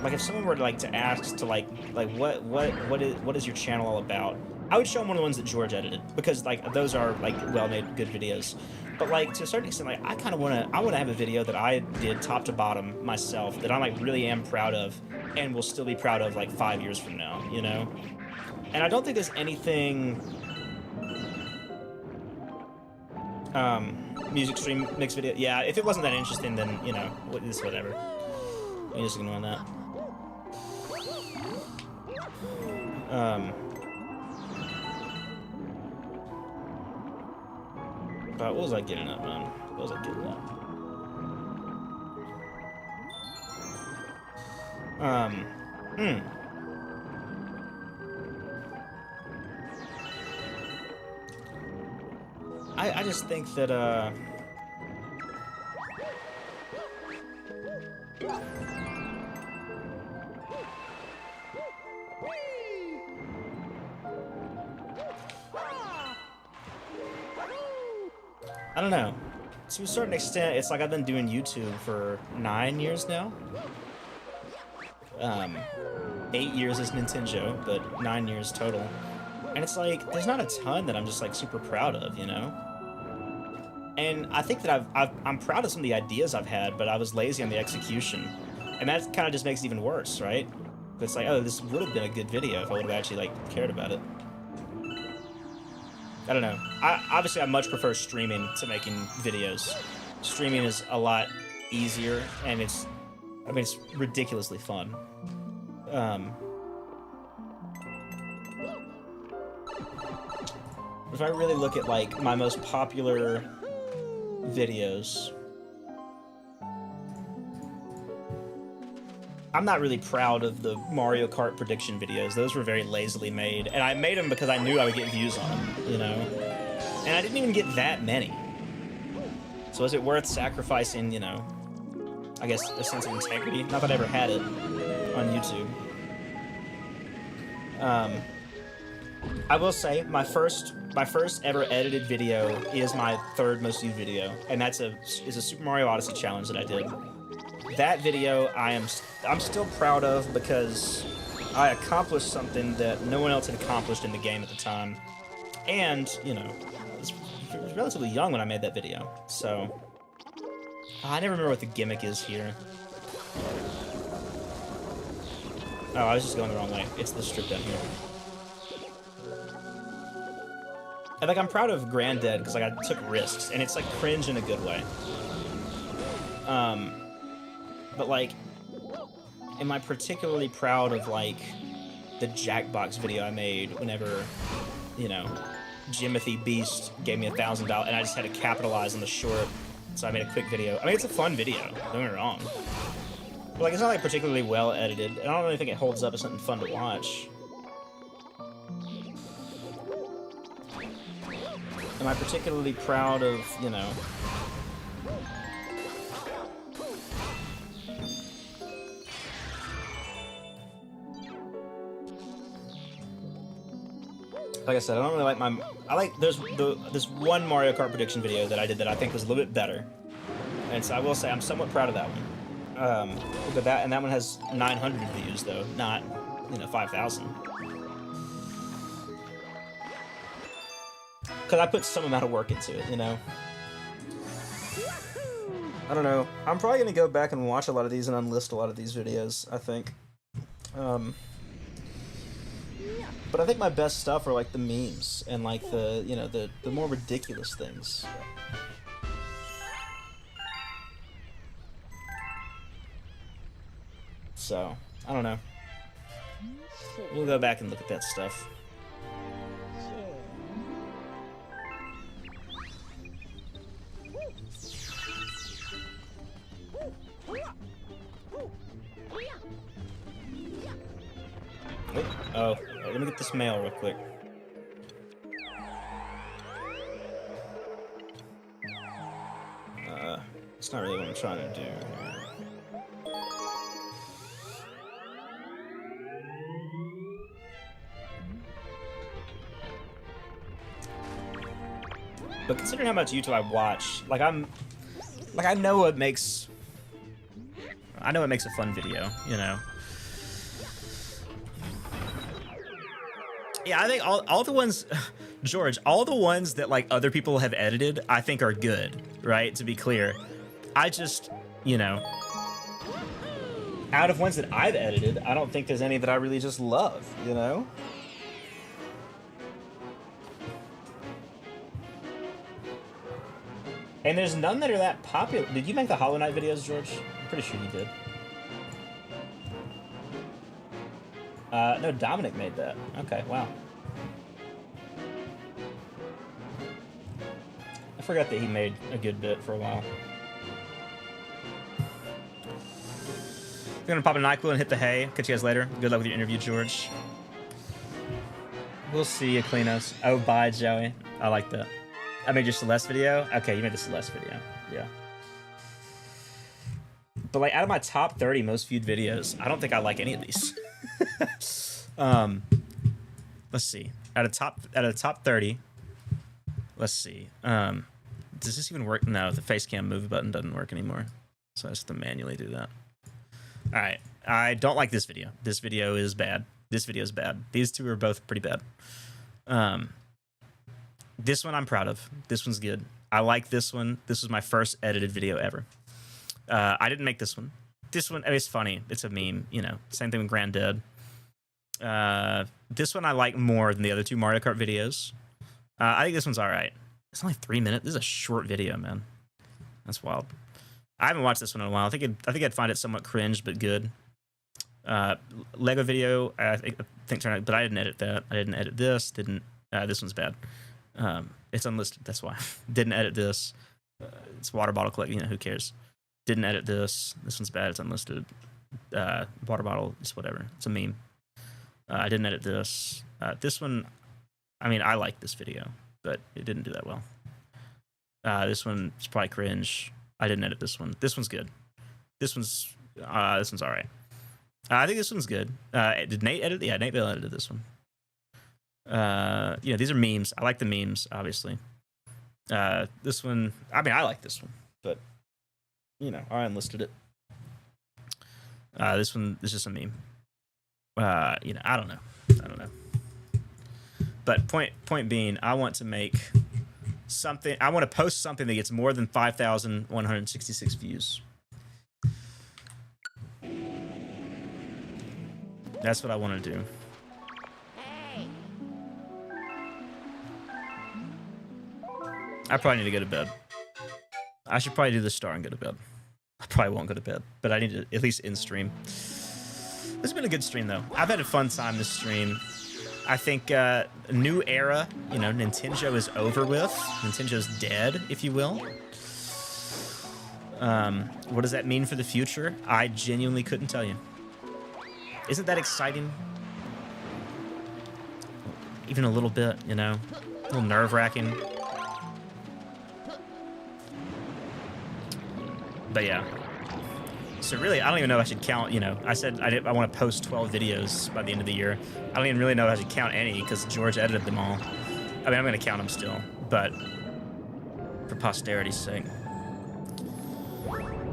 Like, if someone were to, like, to ask to, like, what is your channel all about? I would show them one of the ones that George edited, because, like, those are, like, well-made, good videos. But, like, to a certain extent, like, I kind of want to have a video that I did top to bottom myself that I, like, really am proud of and will still be proud of, like, 5 years from now, you know? And I don't think there's anything... music stream mix video. Yeah, if it wasn't that interesting, then, you know, it's whatever. I'm just ignoring that. But what was I getting at, man? What was I getting at? I just think that, I don't know. To a certain extent, it's like I've been doing YouTube for 9 years now. 8 years as Nintendo, but 9 years total. And it's like, there's not a ton that I'm just like super proud of, you know? And I think that I'm proud of some of the ideas I've had, but I was lazy on the execution. And that kind of just makes it even worse, right? It's like, oh, this would have been a good video if I would have actually like cared about it. I don't know. Obviously, I much prefer streaming to making videos. Streaming is a lot easier, and it's ridiculously fun. If I really look at, like, my most popular videos, I'm not really proud of the Mario Kart prediction videos. Those were very lazily made, and I made them because I knew I would get views on them, you know? And I didn't even get that many. So is it worth sacrificing, you know, I guess a sense of integrity? Not that I ever had it on YouTube. I will say, my first ever edited video is my third most viewed video, and that's a Super Mario Odyssey challenge that I did. That video I'm still proud of because I accomplished something that no one else had accomplished in the game at the time. And, you know, I was relatively young when I made that video, so... I never remember what the gimmick is here. Oh, I was just going the wrong way. It's the strip down here. And, like, I'm proud of Granddad, because, like, I took risks, and it's, like, cringe in a good way. But, like, am I particularly proud of, like, the Jackbox video I made whenever, you know, Jimothy Beast gave me $1,000, and I just had to capitalize on the short, so I made a quick video. I mean, it's a fun video, don't get me wrong. But, like, it's not, like, particularly well edited, and I don't really think it holds up as something fun to watch. Am I particularly proud of, you know... Like I said, I don't really like my... I like... There's this one Mario Kart prediction video that I did that I think was a little bit better. And so I will say I'm somewhat proud of that one. Look at that, and that one has 900 views, though, not, you know, 5,000. Because I put some amount of work into it, you know? I don't know. I'm probably going to go back and watch a lot of these and unlist a lot of these videos, I think. But I think my best stuff are, like, the memes and, like, the, you know, the more ridiculous things. So, I don't know. We'll go back and look at that stuff. Oh, let me get this mail real quick. It's not really what I'm trying to do here. But considering how much YouTube I watch, like I know what makes a fun video, you know. Yeah, I think all the ones, George, all the ones that like other people have edited, I think are good, right? To be clear, I just, you know, out of ones that I've edited, I don't think there's any that I really just love, you know? And there's none that are that popular. Did you make the Hollow Knight videos, George? I'm pretty sure you did. No, Dominic made that. Okay, wow. I forgot that he made a good bit for a while. I'm gonna pop a NyQuil and hit the hay. Catch you guys later. Good luck with your interview, George. We'll see you, Klinos. Oh, bye, Joey. I like that. I made your Celeste video? Okay, you made the Celeste video. Yeah. But, like, out of my top 30 most viewed videos, I don't think I like any of these. Let's see. Out of the top 30, let's see. Does this even work? No, the face cam move button doesn't work anymore. So I have to manually do that. All right. I don't like this video. This video is bad. This video is bad. These two are both pretty bad. This one I'm proud of. This one's good. I like this one. This was my first edited video ever. I didn't make this one. This one, I mean, it's funny. It's a meme, you know. Same thing with Granddad. This one I like more than the other two Mario Kart videos. I think this one's all right. It's only 3 minutes. This is a short video, man. That's wild. I haven't watched this one in a while. I think I'd find it somewhat cringe, but good. Lego video, I think turned out, but I didn't edit that. I didn't edit this. This one's bad. It's unlisted. That's why. Didn't edit this. It's water bottle collect. You know, who cares? Didn't edit this. This one's bad. It's unlisted. Water bottle. It's whatever. It's a meme. I didn't edit this. This one, I mean, I like this video, but it didn't do that well. This one is probably cringe. I didn't edit this one. This one's good. This one's all right. I think this one's good. Did Nate edit? Yeah, Nate Bell edited this one. You know, these are memes. I like the memes, obviously. This one, I mean, I like this one, but, you know, I unlisted it. This one is just a meme. You know, I don't know. But point being, I want to make something. I want to post something that gets more than 5,166 views. That's what I want to do. I probably need to go to bed. I should probably do the star and go to bed. I probably won't go to bed, but I need to at least end stream. This has been a good stream, though. I've had a fun time this stream. I think a new era, you know, Nintendo is over with. Nintendo's dead, if you will. What does that mean for the future? I genuinely couldn't tell you. Isn't that exciting? Even a little bit, you know? A little nerve-wracking. But yeah. So really, I don't even know if I should count, you know, I said I want to post 12 videos by the end of the year. I don't even really know if I should count any because George edited them all. I mean, I'm going to count them still, but for posterity's sake.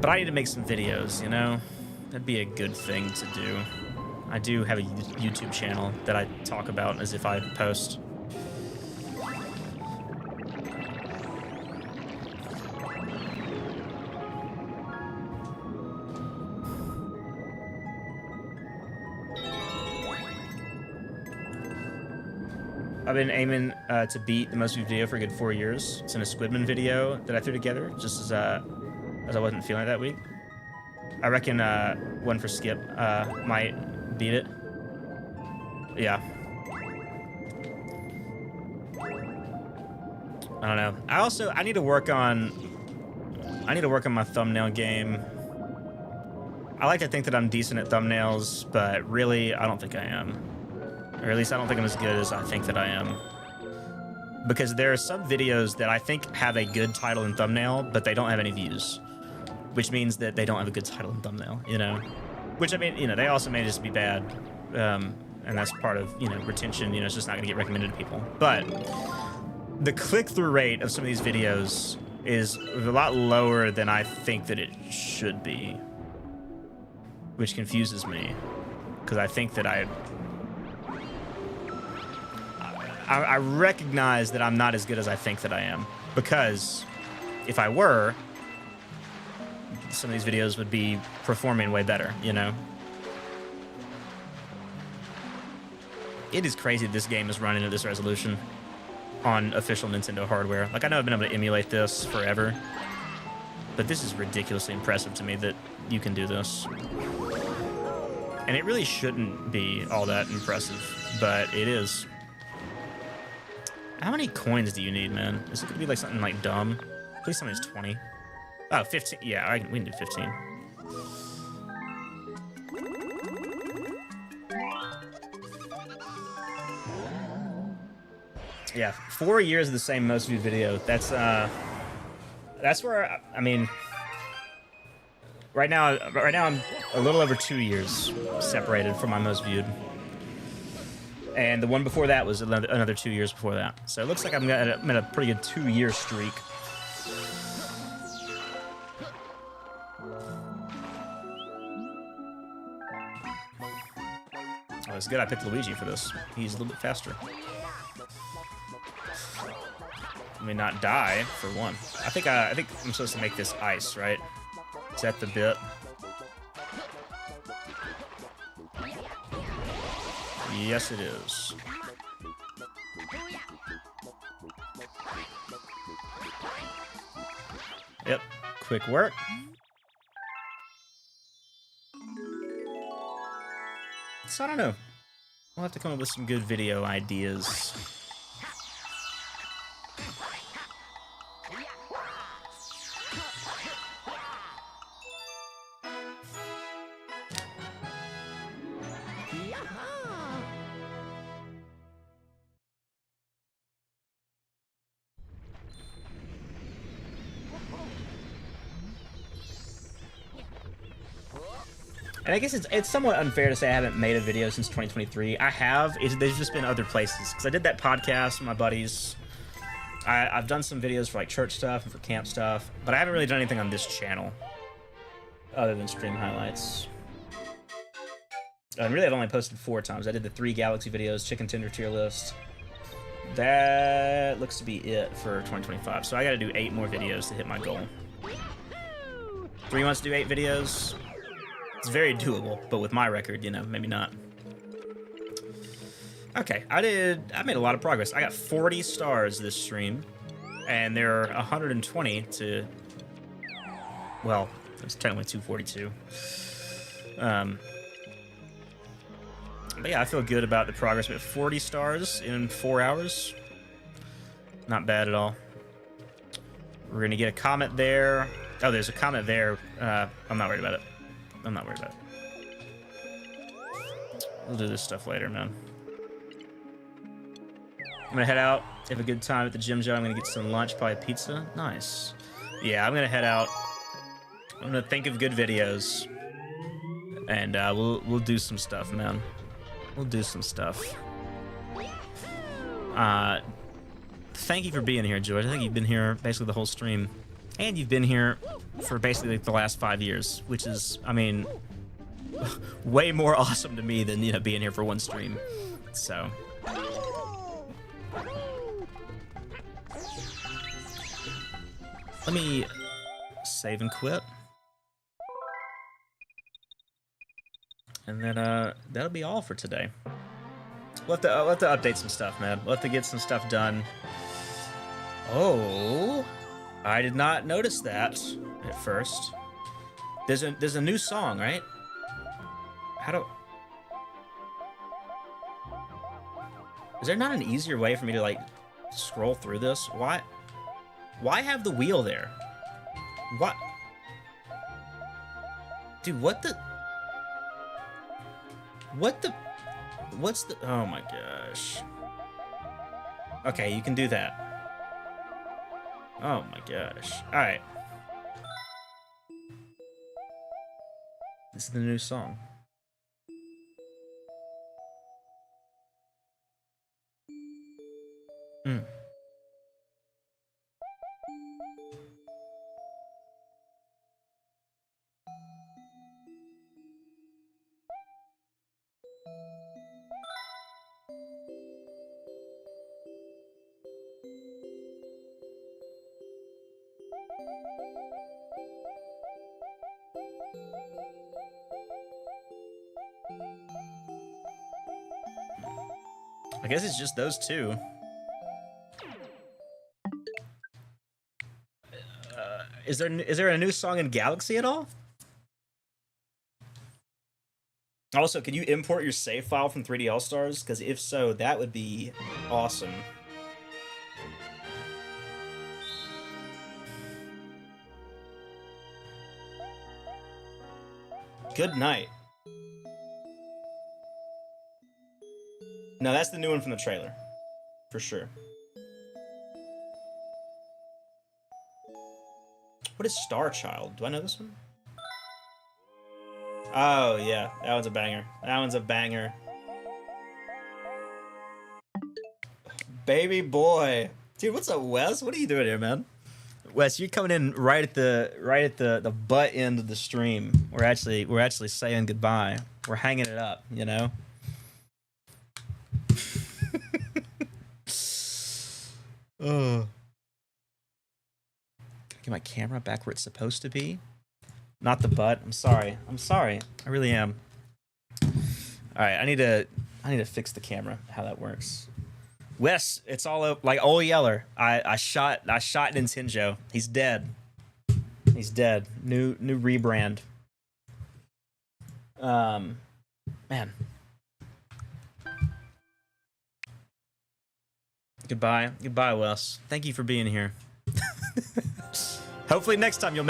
But I need to make some videos, you know? That'd be a good thing to do. I do have a YouTube channel that I talk about as if I post. I've been aiming to beat the most viewed video for a good 4 years. It's in a Squidman video that I threw together just as I wasn't feeling it that week. I reckon one for Skip might beat it. Yeah. I don't know. I need to work on my thumbnail game. I like to think that I'm decent at thumbnails, but really I don't think I am. Or at least I don't think I'm as good as I think that I am. Because there are some videos that I think have a good title and thumbnail, but they don't have any views. Which means that they don't have a good title and thumbnail, you know? Which, I mean, you know, they also may just be bad. And that's part of, you know, retention, you know, it's just not gonna get recommended to people. But the click-through rate of some of these videos is a lot lower than I think that it should be. Which confuses me. Because I think that I recognize that I'm not as good as I think that I am. Because if I were, some of these videos would be performing way better, you know? It is crazy that this game is running at this resolution on official Nintendo hardware. Like, I know I've been able to emulate this forever, but this is ridiculously impressive to me that you can do this. And it really shouldn't be all that impressive, but it is. How many coins do you need, man? Is it gonna be like something like dumb? Please tell me it's 20. Oh, 15. Yeah, we can do 15. Yeah, 4 years of the same most viewed video. That's where I mean. Right now I'm a little over 2 years separated from my most viewed. And the one before that was another 2 years before that. So it looks like I'm at a pretty good 2-year streak. Oh, it's good I picked Luigi for this. He's a little bit faster. I mean, not die, for one. I think I'm supposed to make this ice, right? Is that the bit? Yes, it is. Yep, quick work. So I don't know. We'll have to come up with some good video ideas. And I guess it's somewhat unfair to say I haven't made a video since 2023. I have. There's just been other places. Because I did that podcast with my buddies. I've done some videos for like church stuff and for camp stuff. But I haven't really done anything on this channel. Other than stream highlights. And really, I've only posted 4 times. I did the 3 Galaxy videos, Chicken Tender tier list. That looks to be it for 2025. So I got to do 8 more videos to hit my goal. 3 months to do 8 videos. It's very doable, but with my record, you know, maybe not. Okay, I made a lot of progress. I got 40 stars this stream, and there are 120 to, well, it's technically 242. But yeah, I feel good about the progress. We have 40 stars in 4 hours. Not bad at all. We're gonna get a comment there. Oh, there's a comment there. I'm not worried about it. I'm not worried about it. We'll do this stuff later, man. I'm gonna head out, have a good time at the gym, Joe. I'm gonna get some lunch, probably pizza. Nice. Yeah, I'm gonna head out. I'm gonna think of good videos, and we'll do some stuff, man. We'll do some stuff. Thank you for being here, George. I think you've been here basically the whole stream, and you've been here for basically like the last 5 years, which is, I mean, way more awesome to me than, you know, being here for 1 stream. So. Let me save and quit. And then that'll be all for today. We'll have to update some stuff, man. We'll have to get some stuff done. Oh, I did not notice that at first. There's a new song, right? Is there not an easier way for me to like scroll through this? Why have the wheel there? What? Dude, what the? What's the? Oh my gosh. Okay, you can do that. Oh my gosh. All right. This is the new song. I guess it's just those 2. Is there a new song in Galaxy at all? Also, can you import your save file from 3D All Stars? Because if so, that would be awesome. Good night. No, that's the new one from the trailer. For sure. What is Star Child? Do I know this one? Oh, yeah. That one's a banger. That one's a banger. Baby boy. Dude, what's up, Wes? What are you doing here, man? Wes, you're coming in right at the butt end of the stream. We're actually saying goodbye. We're hanging it up, you know? Gotta get my camera back where it's supposed to be. Not the butt. I'm sorry. I really am. All right, I need to fix the camera. How that works. Wes, it's all up like old Yeller. I shot Nintendo. He's dead. He's dead. New rebrand. Man. Goodbye, Wes. Thank you for being here. Hopefully next time you'll make